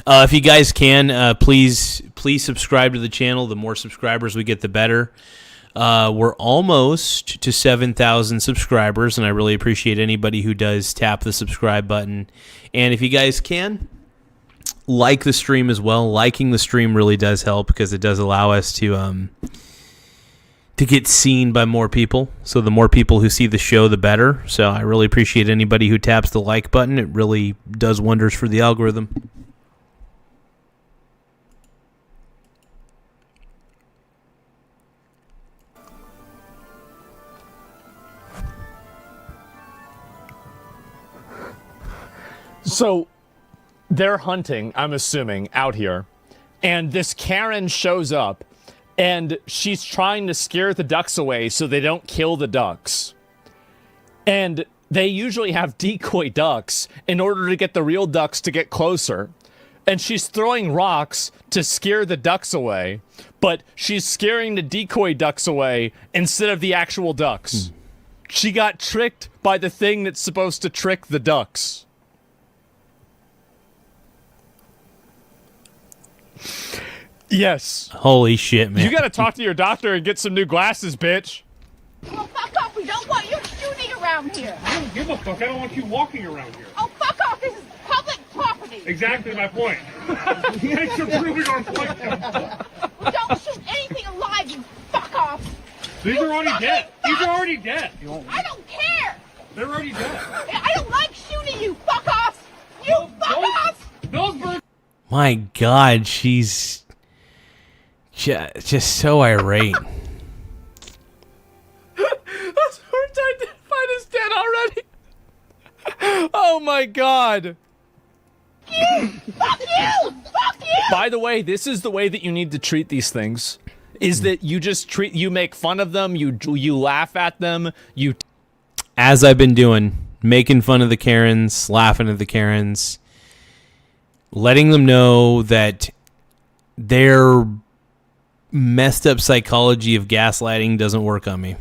If you guys can, please subscribe to the channel. The more subscribers we get, the better. We're almost to 7,000 subscribers, and I really appreciate anybody who does tap the subscribe button. And if you guys can, like the stream as well. Liking the stream really does help because it does allow us to get seen by more people. So the more people who see the show, the better. So I really appreciate anybody who taps the like button. It really does wonders for the algorithm. So they're hunting, I'm assuming, out here. And this Karen shows up and she's trying to scare the ducks away so they don't kill the ducks. And they usually have decoy ducks in order to get the real ducks to get closer. And she's throwing rocks to scare the ducks away, but she's scaring the decoy ducks away instead of the actual ducks. She got tricked by the thing that's supposed to trick the ducks. Yes. Holy shit, man. You gotta talk to your doctor and get some new glasses, bitch. Oh, fuck off. We don't want you shooting around here. I don't give a fuck. I don't want you walking around here. Oh, fuck off. This is public property. Exactly my point. Thanks for proving our point. We don't shoot anything alive, you fuck off. These are already dead. These are already dead. I don't care. They're already dead. I don't like shooting you, fuck off. You fuck off. Those birds. My God, she's just so irate. That's hard to identify as dead already. Oh my God. You! Fuck you! Fuck you! By the way, this is the way that you need to treat these things. Is that you make fun of them, you laugh at them, As I've been doing, making fun of the Karens, laughing at the Karens, letting them know that their messed up psychology of gaslighting doesn't work on me.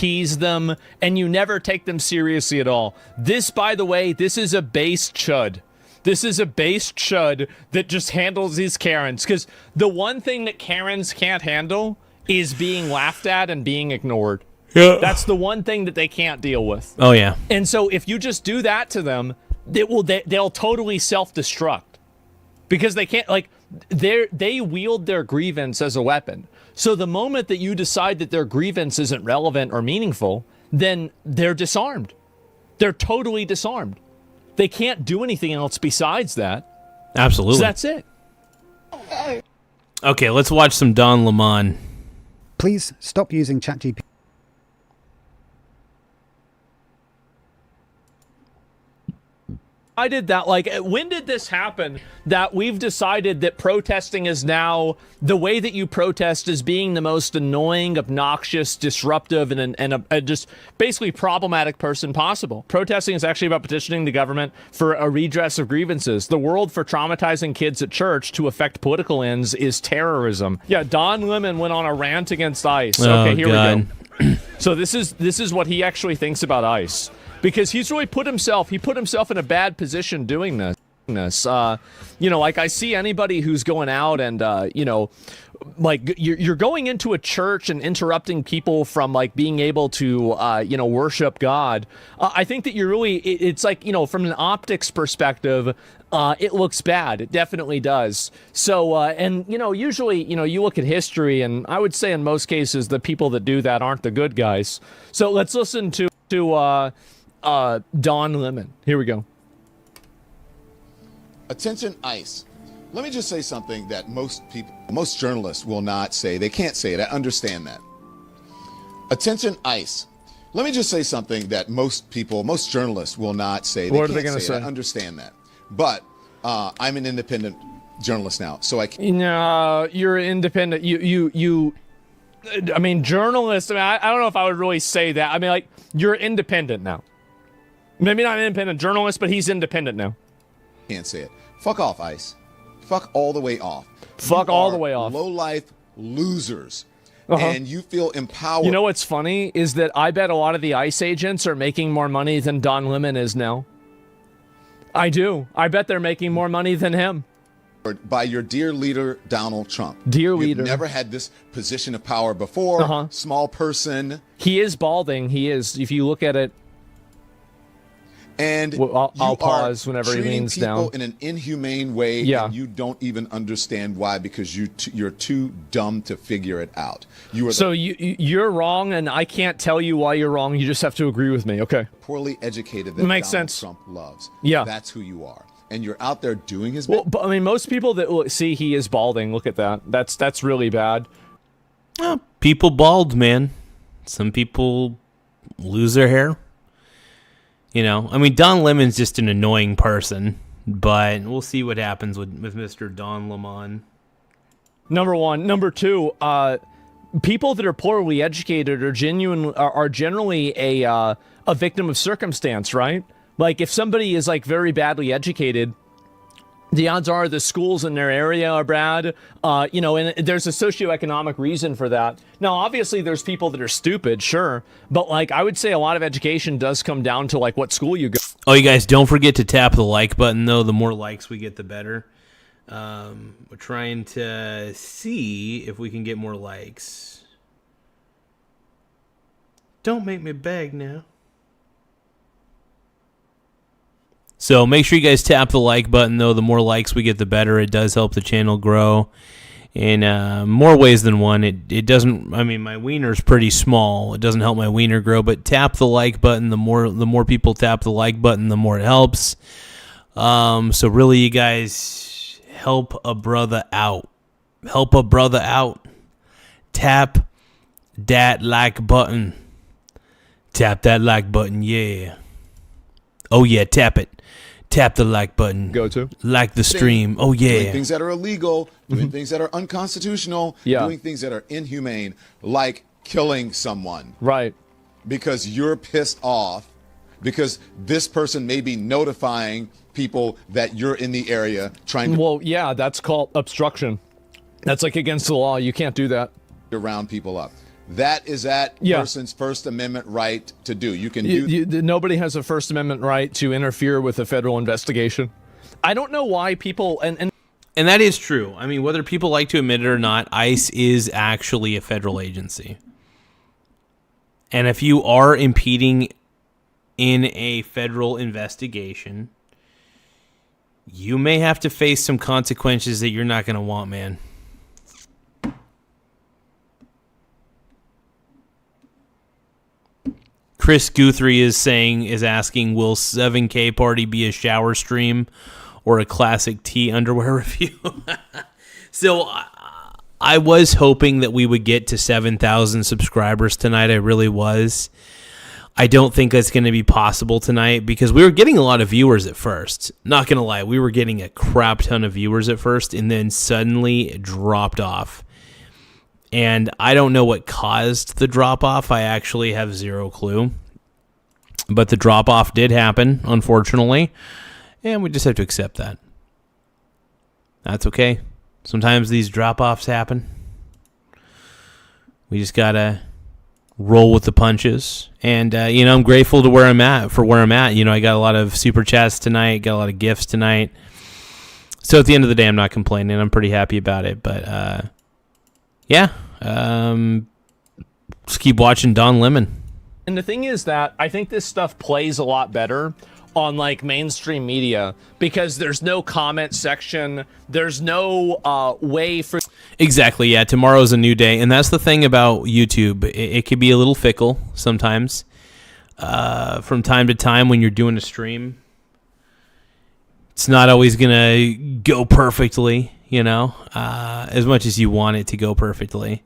tease them, and you never take them seriously at all. This, by the way, this is a base chud. This is a base chud that just handles these Karens. Because the one thing that Karens can't handle is being laughed at and being ignored. Yeah. That's the one thing that they can't deal with. Oh, yeah. And so if you just do that to them, they'll totally self-destruct. Because they can't, like, they wield their grievance as a weapon. So the moment that you decide that their grievance isn't relevant or meaningful, then they're disarmed. They're totally disarmed. They can't do anything else besides that. Absolutely. So that's it. Okay, let's watch some Don Lemon. Please stop using ChatGPT. I did that. Like, when did this happen that we've decided that protesting is now the way that you protest is being the most annoying, obnoxious, disruptive, and a just basically problematic person possible? Protesting is actually about petitioning the government for a redress of grievances. The world for traumatizing kids at church to affect political ends is terrorism. Yeah, Don Lemon went on a rant against ICE. Okay, here we go. So this is what he actually thinks about ICE. Because he's really put himself in a bad position doing this. Like I see anybody who's going out and, like you're going into a church and interrupting people from like being able to, worship God. I think that you're really, it's like, from an optics perspective, it looks bad. It definitely does. So, usually, you look at history and I would say in most cases, the people that do that aren't the good guys. So let's listen to Don Lemon. Here we go. Attention, ICE. Let me just say something that most journalists will not say. They can't say it. I understand that. Attention, ICE. Let me just say something that most journalists will not say. What are they going to say? I understand that. But I'm an independent journalist now, so I can't. No, you're independent. I mean, journalist. I mean, I don't know if I would really say that. I mean, like, you're independent now. Maybe not an independent journalist, but he's independent now. Can't say it. Fuck off, ICE. Fuck all the way off. Fuck all the way off. Low-life losers. And you feel empowered. You know what's funny is that I bet a lot of the ICE agents are making more money than Don Lemon is now. I do. I bet they're making more money than him. By your dear leader, Donald Trump. Dear leader. You've never had this position of power before. Small person. He is balding. He is. If you look at it. And I'll pause whenever he leans down. In an inhumane way, and you don't even understand why, because you're too dumb to figure it out. You're wrong, and I can't tell you why you're wrong. You just have to agree with me, okay? Poorly educated that makes Donald sense. Trump loves. Yeah, that's who you are, and you're out there doing his. Well, but I mean, most people that see he is balding. Look at that. That's really bad. People bald, man. Some people lose their hair. I mean, Don Lemon's just an annoying person, but we'll see what happens with Mr. Don Lemon. Number one. Number two, people that are poorly educated are generally a victim of circumstance, right? Like, if somebody is, like, very badly educated, the odds are the schools in their area are bad, and there's a socioeconomic reason for that. Now, obviously, there's people that are stupid, sure, but, like, I would say a lot of education does come down to, like, what school you go. Oh, you guys, don't forget to tap the like button, though. The more likes we get, the better. We're trying to see if we can get more likes. Don't make me beg now. So make sure you guys tap the like button, though. The more likes we get, the better. It does help the channel grow in more ways than one. It doesn't, I mean, my wiener's pretty small. It doesn't help my wiener grow, but tap the like button. The more people tap the like button, the more it helps. So really, you guys help a brother out. Help a brother out. Tap that like button. Tap that like button, yeah. Oh, yeah, tap it. Tap the like button. Go to. Like the stream. Oh, yeah. Doing things that are illegal, doing things that are unconstitutional, doing things that are inhumane, like killing someone. Right. Because you're pissed off, because this person may be notifying people that you're in the area trying to... Well, yeah, that's called obstruction. That's like against the law. You can't do that. ...round people up. That is that person's First Amendment right to do. You can nobody has a First Amendment right to interfere with a federal investigation. I don't know why people and that is true. I mean, whether people like to admit it or not, ICE is actually a federal agency. And if you are impeding in a federal investigation, you may have to face some consequences that you're not going to want, man. Chris Guthrie is asking, will 7K Party be a shower stream or a classic T underwear review? So I was hoping that we would get to 7,000 subscribers tonight. I really was. I don't think that's going to be possible tonight because we were getting a lot of viewers at first. Not going to lie, we were getting a crap ton of viewers at first, and then suddenly it dropped off. And I don't know what caused the drop-off. I actually have zero clue. But the drop-off did happen, unfortunately. And we just have to accept that. That's okay. Sometimes these drop-offs happen. We just got to roll with the punches. And, I'm grateful to where I'm at. I got a lot of super chats tonight. Got a lot of gifts tonight. So at the end of the day, I'm not complaining. I'm pretty happy about it. But, yeah, just keep watching Don Lemon. And the thing is that I think this stuff plays a lot better on like mainstream media because there's no comment section. There's no way for... Exactly, yeah. Tomorrow's a new day. And that's the thing about YouTube. It can be a little fickle sometimes. From time to time when you're doing a stream, it's not always going to go perfectly. As much as you want it to go perfectly.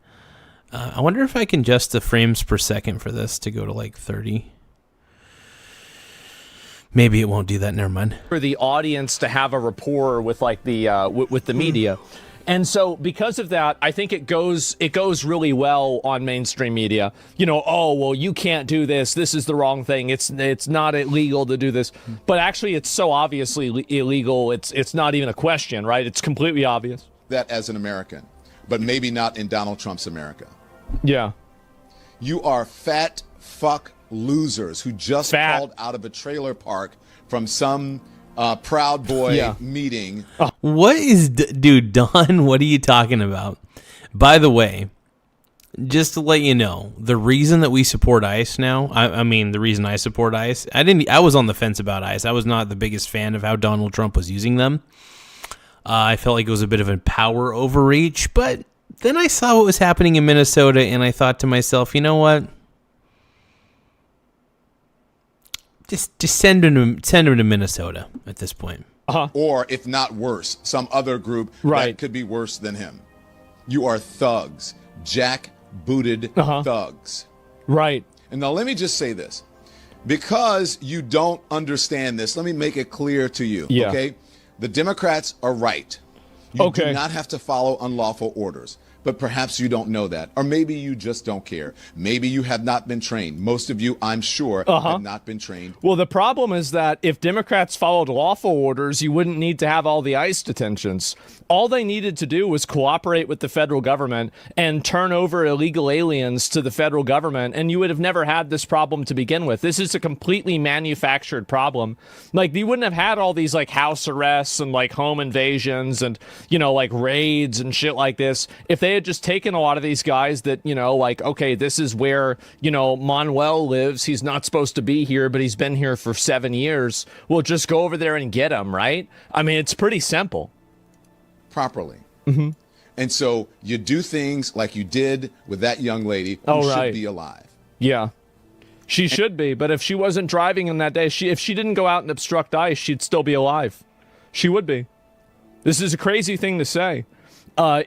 I wonder if I can adjust the frames per second for this to go to like 30. Maybe it won't do that. Never mind. For the audience to have a rapport with like the with the media. And so because of that, I think it goes really well on mainstream media. Oh, well, you can't do this. This is the wrong thing. It's not illegal to do this. But actually, it's so obviously illegal. It's not even a question, right? It's completely obvious. That as an American, but maybe not in Donald Trump's America. Yeah. You are fat fuck losers who just called out of a trailer park from some Proud Boy meeting. What is... Dude, Don, what are you talking about? By the way, just to let you know, the reason that we support ICE now, I mean, the reason I support ICE, I was on the fence about ICE. I was not the biggest fan of how Donald Trump was using them. I felt like it was a bit of a power overreach, but then I saw what was happening in Minnesota, and I thought to myself, you know what? Just send him to Minnesota at this point. Or, if not worse, some other group that could be worse than him. You are thugs. Jack-booted thugs. Right. And now let me just say this. Because you don't understand this, let me make it clear to you, okay? The Democrats are right. You do not have to follow unlawful orders. But perhaps you don't know that. Or maybe you just don't care. Maybe you have not been trained. Most of you, I'm sure, have not been trained. Well, the problem is that if Democrats followed lawful orders, you wouldn't need to have all the ICE detentions. All they needed to do was cooperate with the federal government and turn over illegal aliens to the federal government, and you would have never had this problem to begin with. This is a completely manufactured problem. Like, you wouldn't have had all these, like, house arrests and, like, home invasions and, like, raids and shit like this if they had just taken a lot of these guys that, like, okay, this is where, Manuel lives. He's not supposed to be here, but he's been here for 7 years. We'll just go over there and get him, right? I mean, it's pretty simple. Properly. And so you do things like you did with that young lady who should be alive. Yeah. She should be, but if she wasn't driving in that day, if she didn't go out and obstruct ICE, she'd still be alive. She would be. This is a crazy thing to say.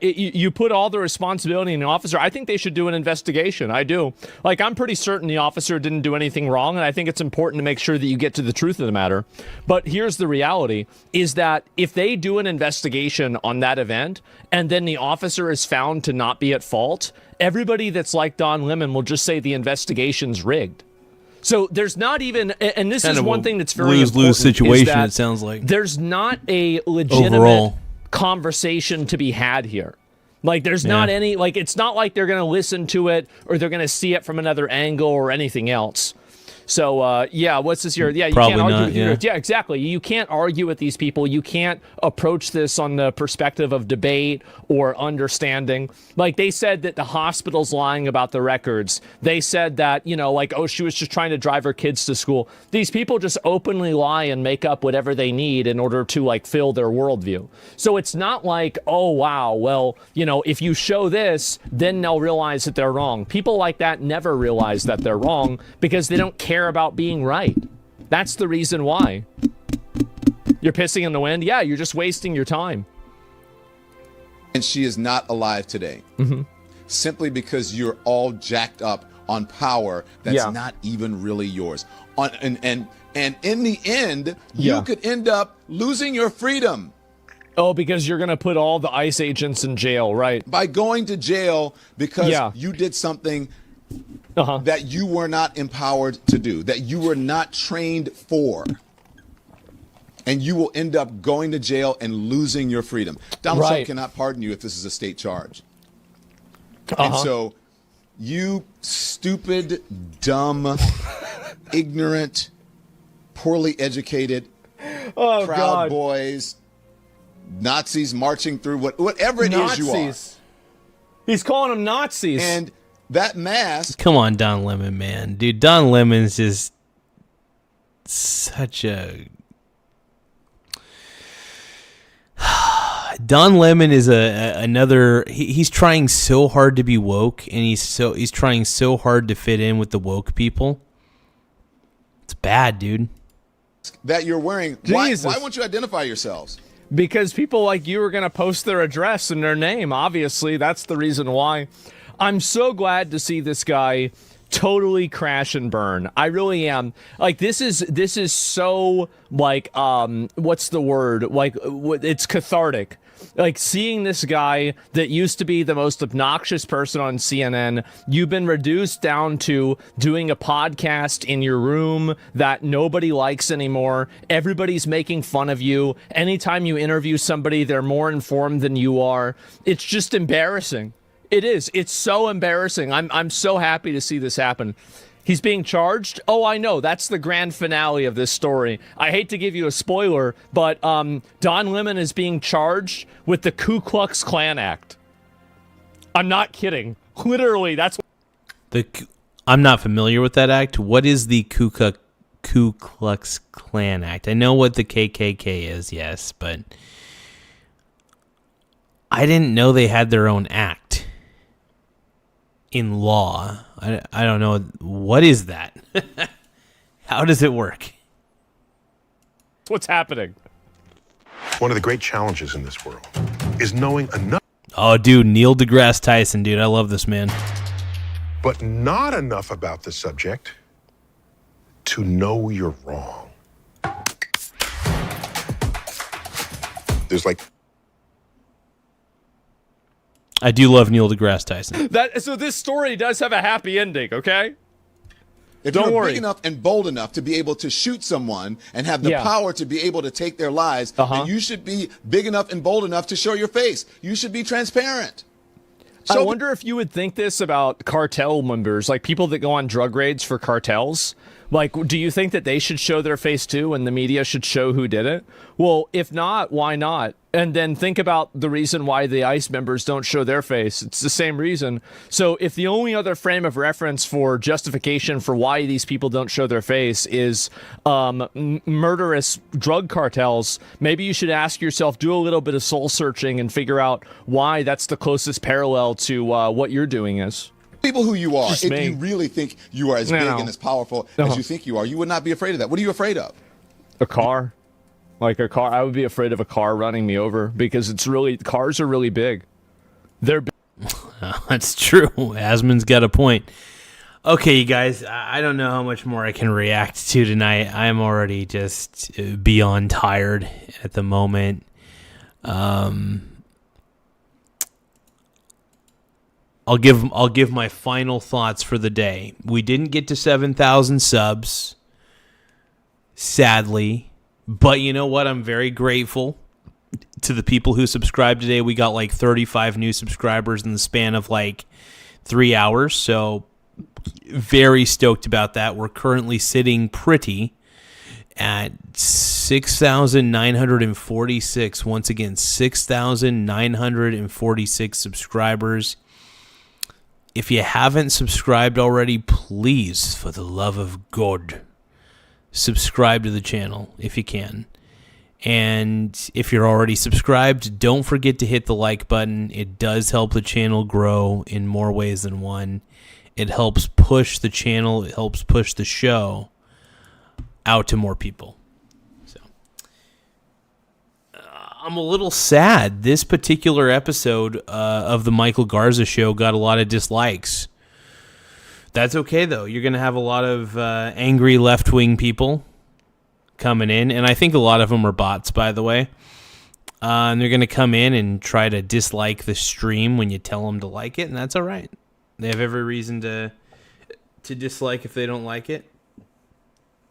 You put all the responsibility in the officer. I think they should do an investigation. I do. Like, I'm pretty certain the officer didn't do anything wrong, and I think it's important to make sure that you get to the truth of the matter. But here's the reality, is that if they do an investigation on that event, and then the officer is found to not be at fault, everybody that's like Don Lemon will just say the investigation's rigged. So there's not even, and this is one thing that's very important. Lose-lose situation, it sounds like. There's not a legitimate conversation to be had here. Like, there's not any, like, it's not like they're going to listen to it or they're going to see it from another angle or anything else. So, what's this here? Yeah, you Probably can't argue not, with exactly. You can't argue with these people. You can't approach this on the perspective of debate or understanding. Like, they said that the hospital's lying about the records. They said that, she was just trying to drive her kids to school. These people just openly lie and make up whatever they need in order to, like, fill their worldview. So it's not like, oh, wow, well, if you show this, then they'll realize that they're wrong. People like that never realize that they're wrong because they don't care about being right. That's the reason why. You're pissing in the wind? Yeah, you're just wasting your time. And she is not alive today. Simply because you're all jacked up on power that's not even really yours. And in the end, you could end up losing your freedom. Oh, because you're going to put all the ICE agents in jail, right? By going to jail because you did something that you were not empowered to do, that you were not trained for. And you will end up going to jail and losing your freedom. Donald Trump cannot pardon you if this is a state charge. And so you stupid, dumb, ignorant, poorly educated, Proud Boys, Nazis marching through whatever it is you are. He's calling them Nazis. And that mask. Come on, Don Lemon, man. Dude, Don Lemon's just such a... Don Lemon is another... He's trying so hard to be woke, and he's trying so hard to fit in with the woke people. It's bad, dude. That you're wearing. Why won't you identify yourselves? Because people like you are going to post their address and their name. Obviously, that's the reason why. I'm so glad to see this guy totally crash and burn. I really am. Like, this is so, like, what's the word? Like, it's cathartic. Like, seeing this guy that used to be the most obnoxious person on CNN, you've been reduced down to doing a podcast in your room that nobody likes anymore. Everybody's making fun of you. Anytime you interview somebody, they're more informed than you are. It's just embarrassing. It is. It's so embarrassing. I'm so happy to see this happen. He's being charged? Oh, I know. That's the grand finale of this story. I hate to give you a spoiler, but Don Lemon is being charged with the Ku Klux Klan Act. I'm not kidding. Literally, that's I'm not familiar with that act. What is the Ku Klux Klan Act? I know what the KKK is, yes, but I didn't know they had their own act in law. I don't know. What is that? How does it work? What's happening? One of the great challenges in this world is knowing enough. Oh, dude, Neil deGrasse Tyson, dude. I love this man. But not enough about the subject to know you're wrong. There's like... I do love Neil deGrasse Tyson. So this story does have a happy ending, okay? If you're big enough and bold enough to be able to shoot someone and have the power to be able to take their lives, then you should be big enough and bold enough to show your face. You should be transparent. I wonder if you would think this about cartel members, like people that go on drug raids for cartels. Like, do you think that they should show their face too and the media should show who did it? Well, if not, why not? And then think about the reason why the ICE members don't show their face. It's the same reason. So if the only other frame of reference for justification for why these people don't show their face is murderous drug cartels, maybe you should ask yourself, do a little bit of soul searching and figure out why that's the closest parallel to what you're doing is. People who you are, if you really think you are as big and as powerful as you think you are, you would not be afraid of that. What are you afraid of? A car. Like a car. I would be afraid of a car running me over because cars are really big. They're big. That's true. Asmon's got a point. Okay, you guys, I don't know how much more I can react to tonight. I'm already just beyond tired at the moment. I'll give my final thoughts for the day. We didn't get to 7,000 subs, sadly, but you know what? I'm very grateful to the people who subscribed today. We got like 35 new subscribers in the span of like 3 hours. So very stoked about that. We're currently sitting pretty at 6,946. Once again, 6,946 subscribers. If you haven't subscribed already, please, for the love of God, subscribe to the channel if you can. And if you're already subscribed, don't forget to hit the like button. It does help the channel grow in more ways than one. It helps push the channel. It helps push the show out to more people. So I'm a little sad. This particular episode of the Michael Garza Show got a lot of dislikes. That's okay, though. You're going to have a lot of angry left-wing people coming in, and I think a lot of them are bots, by the way. And they're going to come in and try to dislike the stream when you tell them to like it, and that's all right. They have every reason to dislike if they don't like it.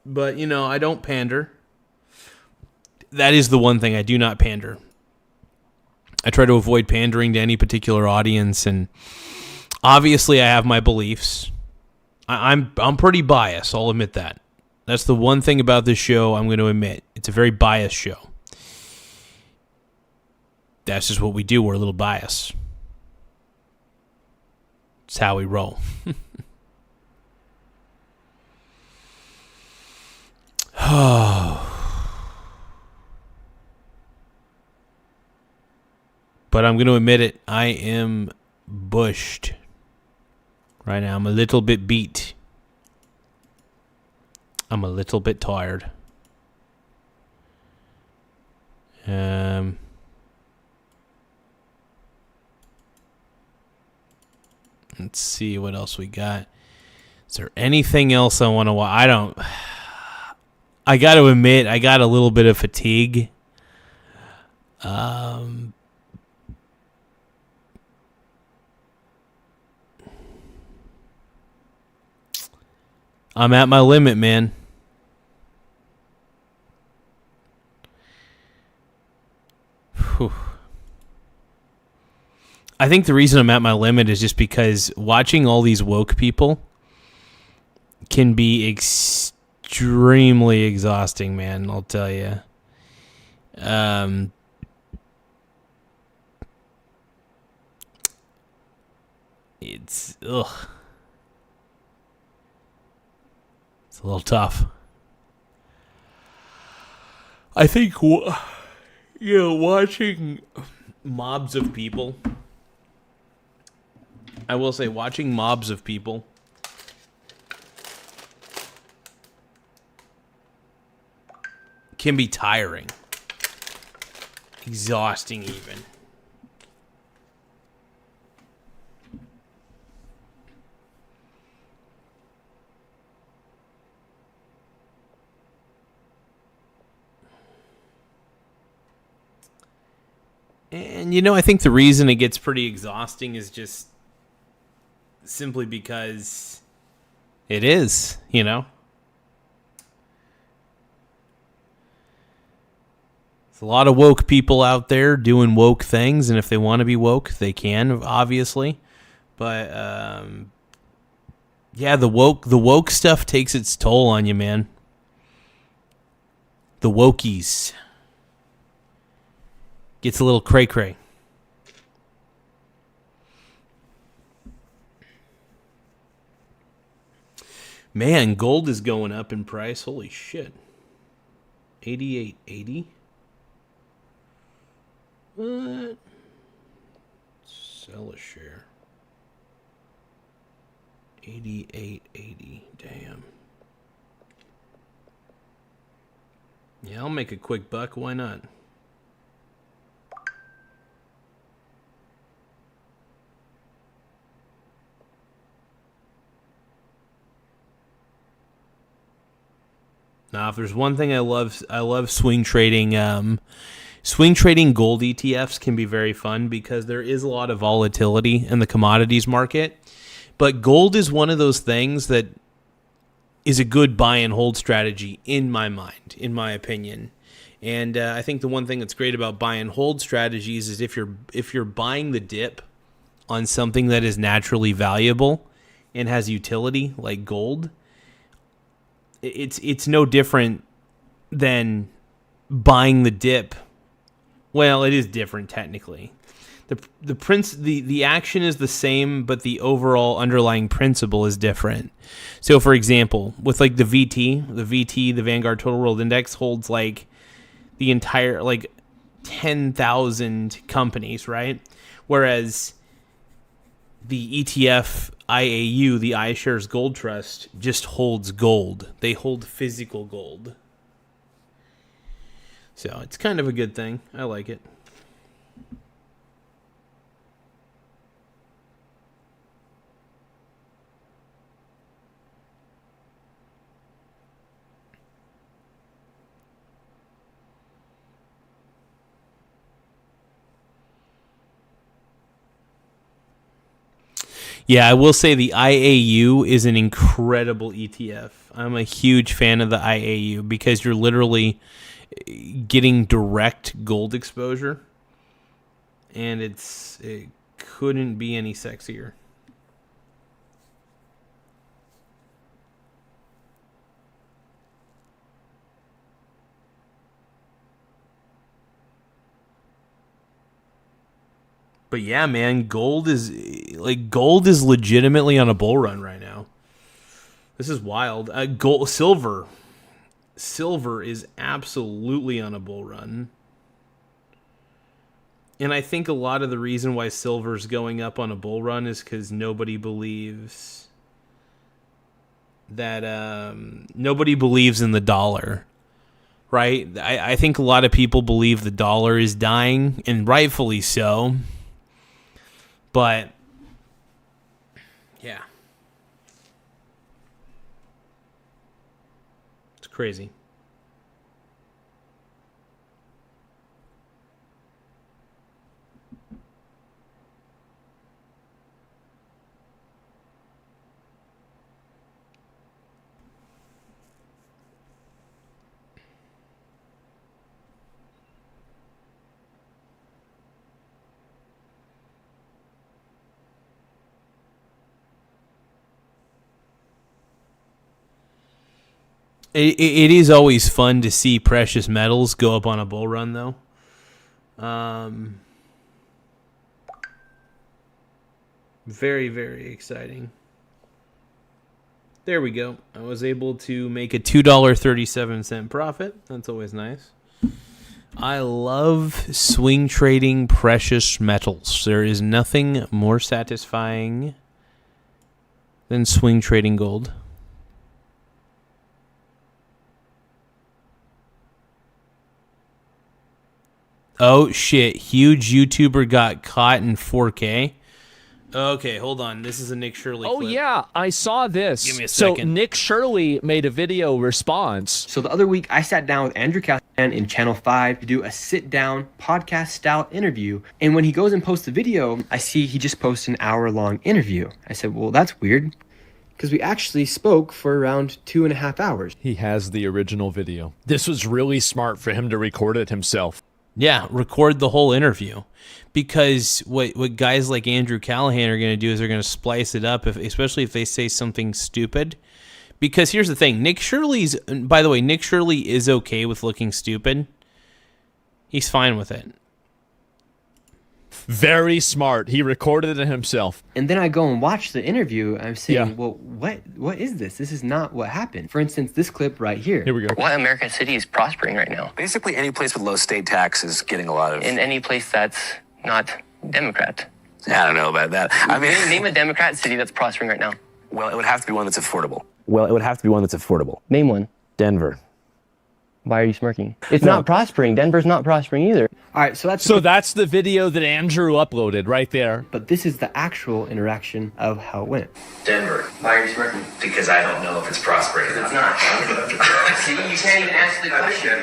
But, you know, I don't pander. That is the one thing. I do not pander. I try to avoid pandering to any particular audience, and obviously I have my beliefs. I'm pretty biased, I'll admit that. That's the one thing about this show I'm going to admit. It's a very biased show. That's just what we do. We're a little biased. It's how we roll. But I'm going to admit it. I am bushed right now. I'm a little bit beat. I'm a little bit tired. Let's see what else we got. Is there anything else I want to watch? I got to admit, I got a little bit of fatigue. I'm at my limit, man. Whew. I think the reason I'm at my limit is just because watching all these woke people can be extremely exhausting, man. I'll tell you. It's ugh. It's a little tough. I think, watching mobs of people. I will say, watching mobs of people can be tiring. Exhausting, even. And, I think the reason it gets pretty exhausting is just simply because it is, There's a lot of woke people out there doing woke things, and if they want to be woke, they can, obviously. But, the woke stuff takes its toll on you, man. The wokies. Gets a little cray-cray. Man, gold is going up in price. Holy shit. 88.80. What? Sell a share. 88.80. Damn. Yeah, I'll make a quick buck. Why not? Now, if there's one thing I love swing trading. Swing trading gold ETFs can be very fun because there is a lot of volatility in the commodities market. But gold is one of those things that is a good buy and hold strategy in my mind, in my opinion. And I think the one thing that's great about buy and hold strategies is if you're buying the dip on something that is naturally valuable and has utility, like gold, it's no different than buying the dip. Well, it is different technically. The action is the same, but the overall underlying principle is different. So, for example, with like the Vanguard Total World Index holds like the entire 10,000 companies, right? Whereas the ETF IAU, the iShares Gold Trust, just holds gold. They hold physical gold. So it's kind of a good thing. I like it. Yeah, I will say the IAU is an incredible ETF. I'm a huge fan of the IAU because you're literally getting direct gold exposure, and it couldn't be any sexier. But yeah, man, gold is legitimately on a bull run right now. This is wild. Silver is absolutely on a bull run. And I think a lot of the reason why silver's going up on a bull run is because nobody believes in the dollar. Right? I think a lot of people believe the dollar is dying, and rightfully so. But yeah, it's crazy. It is always fun to see precious metals go up on a bull run, though. Very, very exciting. There we go. I was able to make a $2.37 profit. That's always nice. I love swing trading precious metals. There is nothing more satisfying than swing trading gold. Oh, shit. Huge YouTuber got caught in 4K. Okay, hold on. This is a Nick Shirley clip. Oh, yeah. I saw this. Give me a second. So Nick Shirley made a video response. So the other week, I sat down with Andrew Callahan in Channel 5 to do a sit-down podcast-style interview. And when he goes and posts the video, I see he just posted an hour-long interview. I said, well, that's weird, because we actually spoke for around 2.5 hours. He has the original video. This was really smart for him to record it himself. Yeah, record the whole interview, because what guys like Andrew Callahan are going to do is they're going to splice it up, especially if they say something stupid. Because here's the thing, Nick Shirley is okay with looking stupid. He's fine with it. Very smart. He recorded it himself. And then I go and watch the interview. I'm saying, well, what is this? This is not what happened. For instance, this clip right here. Here we go. Why American City is prospering right now. Basically, any place with low state tax is getting a lot of... In any place that's not Democrat. I don't know about that. I mean... Name a Democrat city that's prospering right now. Well, it would have to be one that's affordable. Name one. Denver. Why are you smirking? It's not prospering. Denver's not prospering either. All right, so that's the video that Andrew uploaded right there. But this is the actual interaction of how it went. Denver. Why are you smirking? Because I don't know if it's prospering. It's not. See, you can't even answer the question.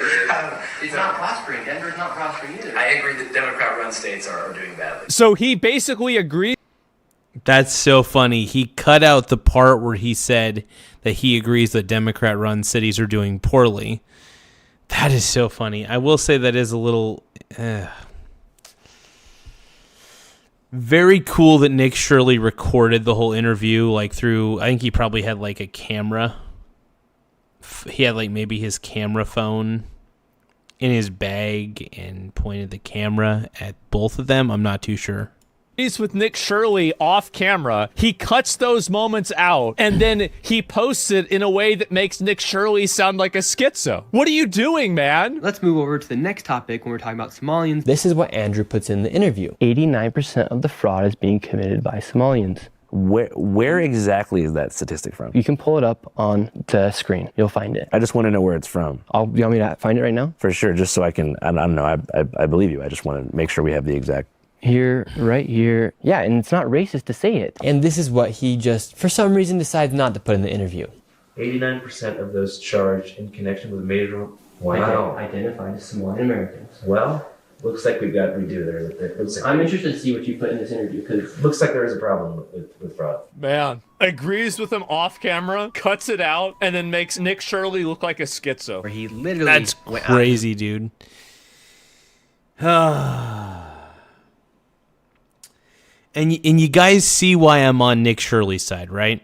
It's not prospering. Denver's not prospering either. I agree that Democrat-run states are doing badly. So he basically agreed. That's so funny. He cut out the part where he said that he agrees that Democrat-run cities are doing poorly. That is so funny. I will say that is a little... very cool that Nick Shirley recorded the whole interview, like through... I think he probably had like a camera. He had like maybe his camera phone in his bag and pointed the camera at both of them. I'm not too sure. He's with Nick Shirley off camera. He cuts those moments out, and then he posts it in a way that makes Nick Shirley sound like a schizo. What are you doing, man? Let's move over to the next topic when we're talking about Somalians. This is what Andrew puts in the interview. 89% of the fraud is being committed by Somalians. Where exactly is that statistic from? You can pull it up on the screen. You'll find it. I just want to know where it's from. You want me to find it right now? For sure, just so I can, I don't know, I believe you. I just want to make sure we have the exact... Here, right here. Yeah, and it's not racist to say it. And this is what he just, for some reason, decided not to put in the interview. 89% of those charged in connection with major... Wow. Identified as Somali Americans. Well, looks like we've got redo there. It looks like I'm interested to see what you put in this interview, because looks like there is a problem with fraud. Man, agrees with him off camera, cuts it out, and then makes Nick Shirley look like a schizo. Where he literally... That's crazy, dude. And you guys see why I'm on Nick Shirley's side, right?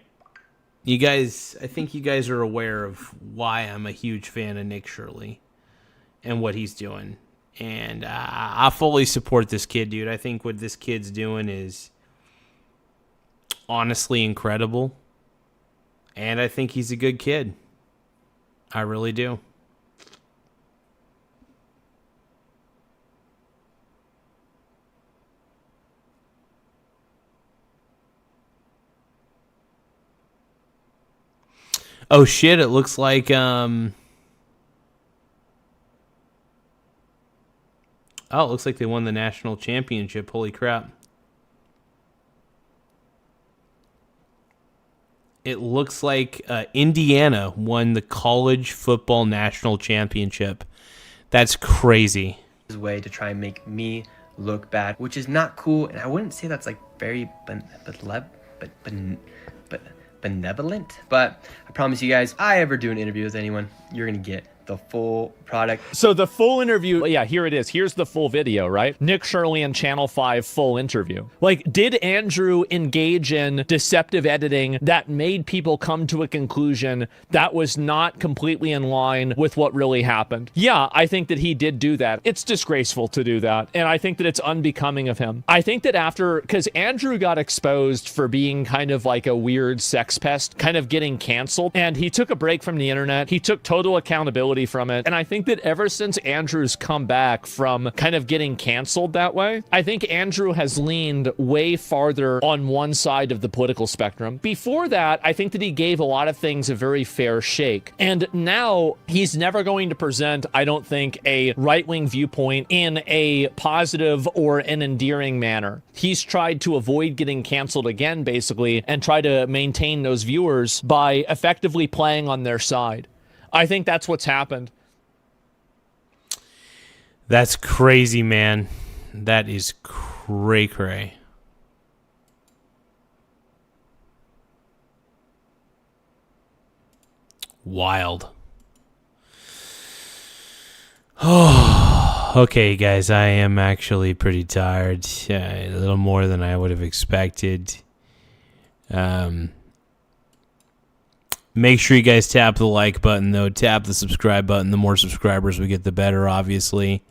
You guys, I think you guys are aware of why I'm a huge fan of Nick Shirley and what he's doing. And I fully support this kid, dude. I think what this kid's doing is honestly incredible. And I think he's a good kid. I really do. Oh shit, it looks like it looks like they won the national championship. Holy crap. It looks like Indiana won the college football national championship. That's crazy. His way to try and make me look bad, which is not cool, and I wouldn't say that's like very benevolent, but I promise you guys, if I ever do an interview with anyone, you're gonna get the full product. So the full interview, yeah, here it is. Here's the full video, right? Nick Shirley and Channel 5 full interview. Like, did Andrew engage in deceptive editing that made people come to a conclusion that was not completely in line with what really happened? Yeah, I think that he did do that. It's disgraceful to do that, and I think that it's unbecoming of him. I think that because Andrew got exposed for being kind of like a weird sex pest, kind of getting canceled, and he took a break from the internet. He took total accountability from it. And I think that ever since Andrew's come back from kind of getting canceled that way, I think Andrew has leaned way farther on one side of the political spectrum. Before that, I think that he gave a lot of things a very fair shake. And now he's never going to present, I don't think, a right-wing viewpoint in a positive or an endearing manner. He's tried to avoid getting canceled again, basically, and try to maintain those viewers by effectively playing on their side. I think that's what's happened. That's crazy, man. That is cray-cray. Wild. Oh, okay, guys. I am actually pretty tired. A little more than I would have expected. Make sure you guys tap the like button, though. Tap the subscribe button. The more subscribers we get, the better, obviously.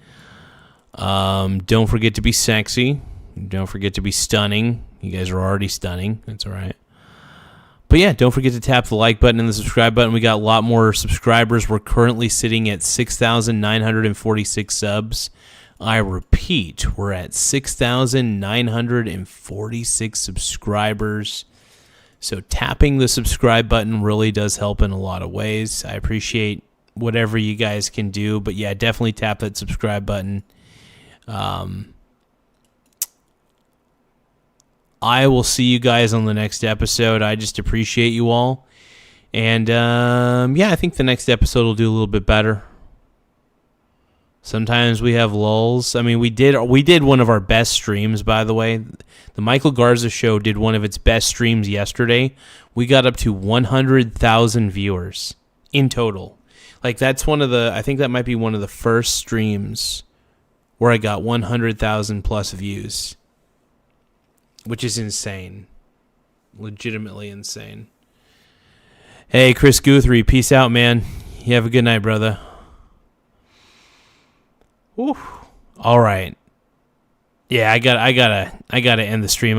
Don't forget to be sexy. Don't forget to be stunning. You guys are already stunning. That's all right. But yeah, don't forget to tap the like button and the subscribe button. We got a lot more subscribers. We're currently sitting at 6,946 subs. I repeat, we're at 6,946 subscribers. So tapping the subscribe button really does help in a lot of ways. I appreciate whatever you guys can do. But yeah, definitely tap that subscribe button. I will see you guys on the next episode. I just appreciate you all. And yeah, I think the next episode will do a little bit better. Sometimes we have lulls. I mean, we did one of our best streams, by the way. The Michael Garza Show did one of its best streams yesterday. We got up to 100,000 viewers in total. Like, that's I think that might be one of the first streams where I got 100,000 plus views, which is insane. Legitimately insane. Hey, Chris Guthrie, peace out, man. You have a good night, brother. Whew. All right. Yeah, I gotta end the stream.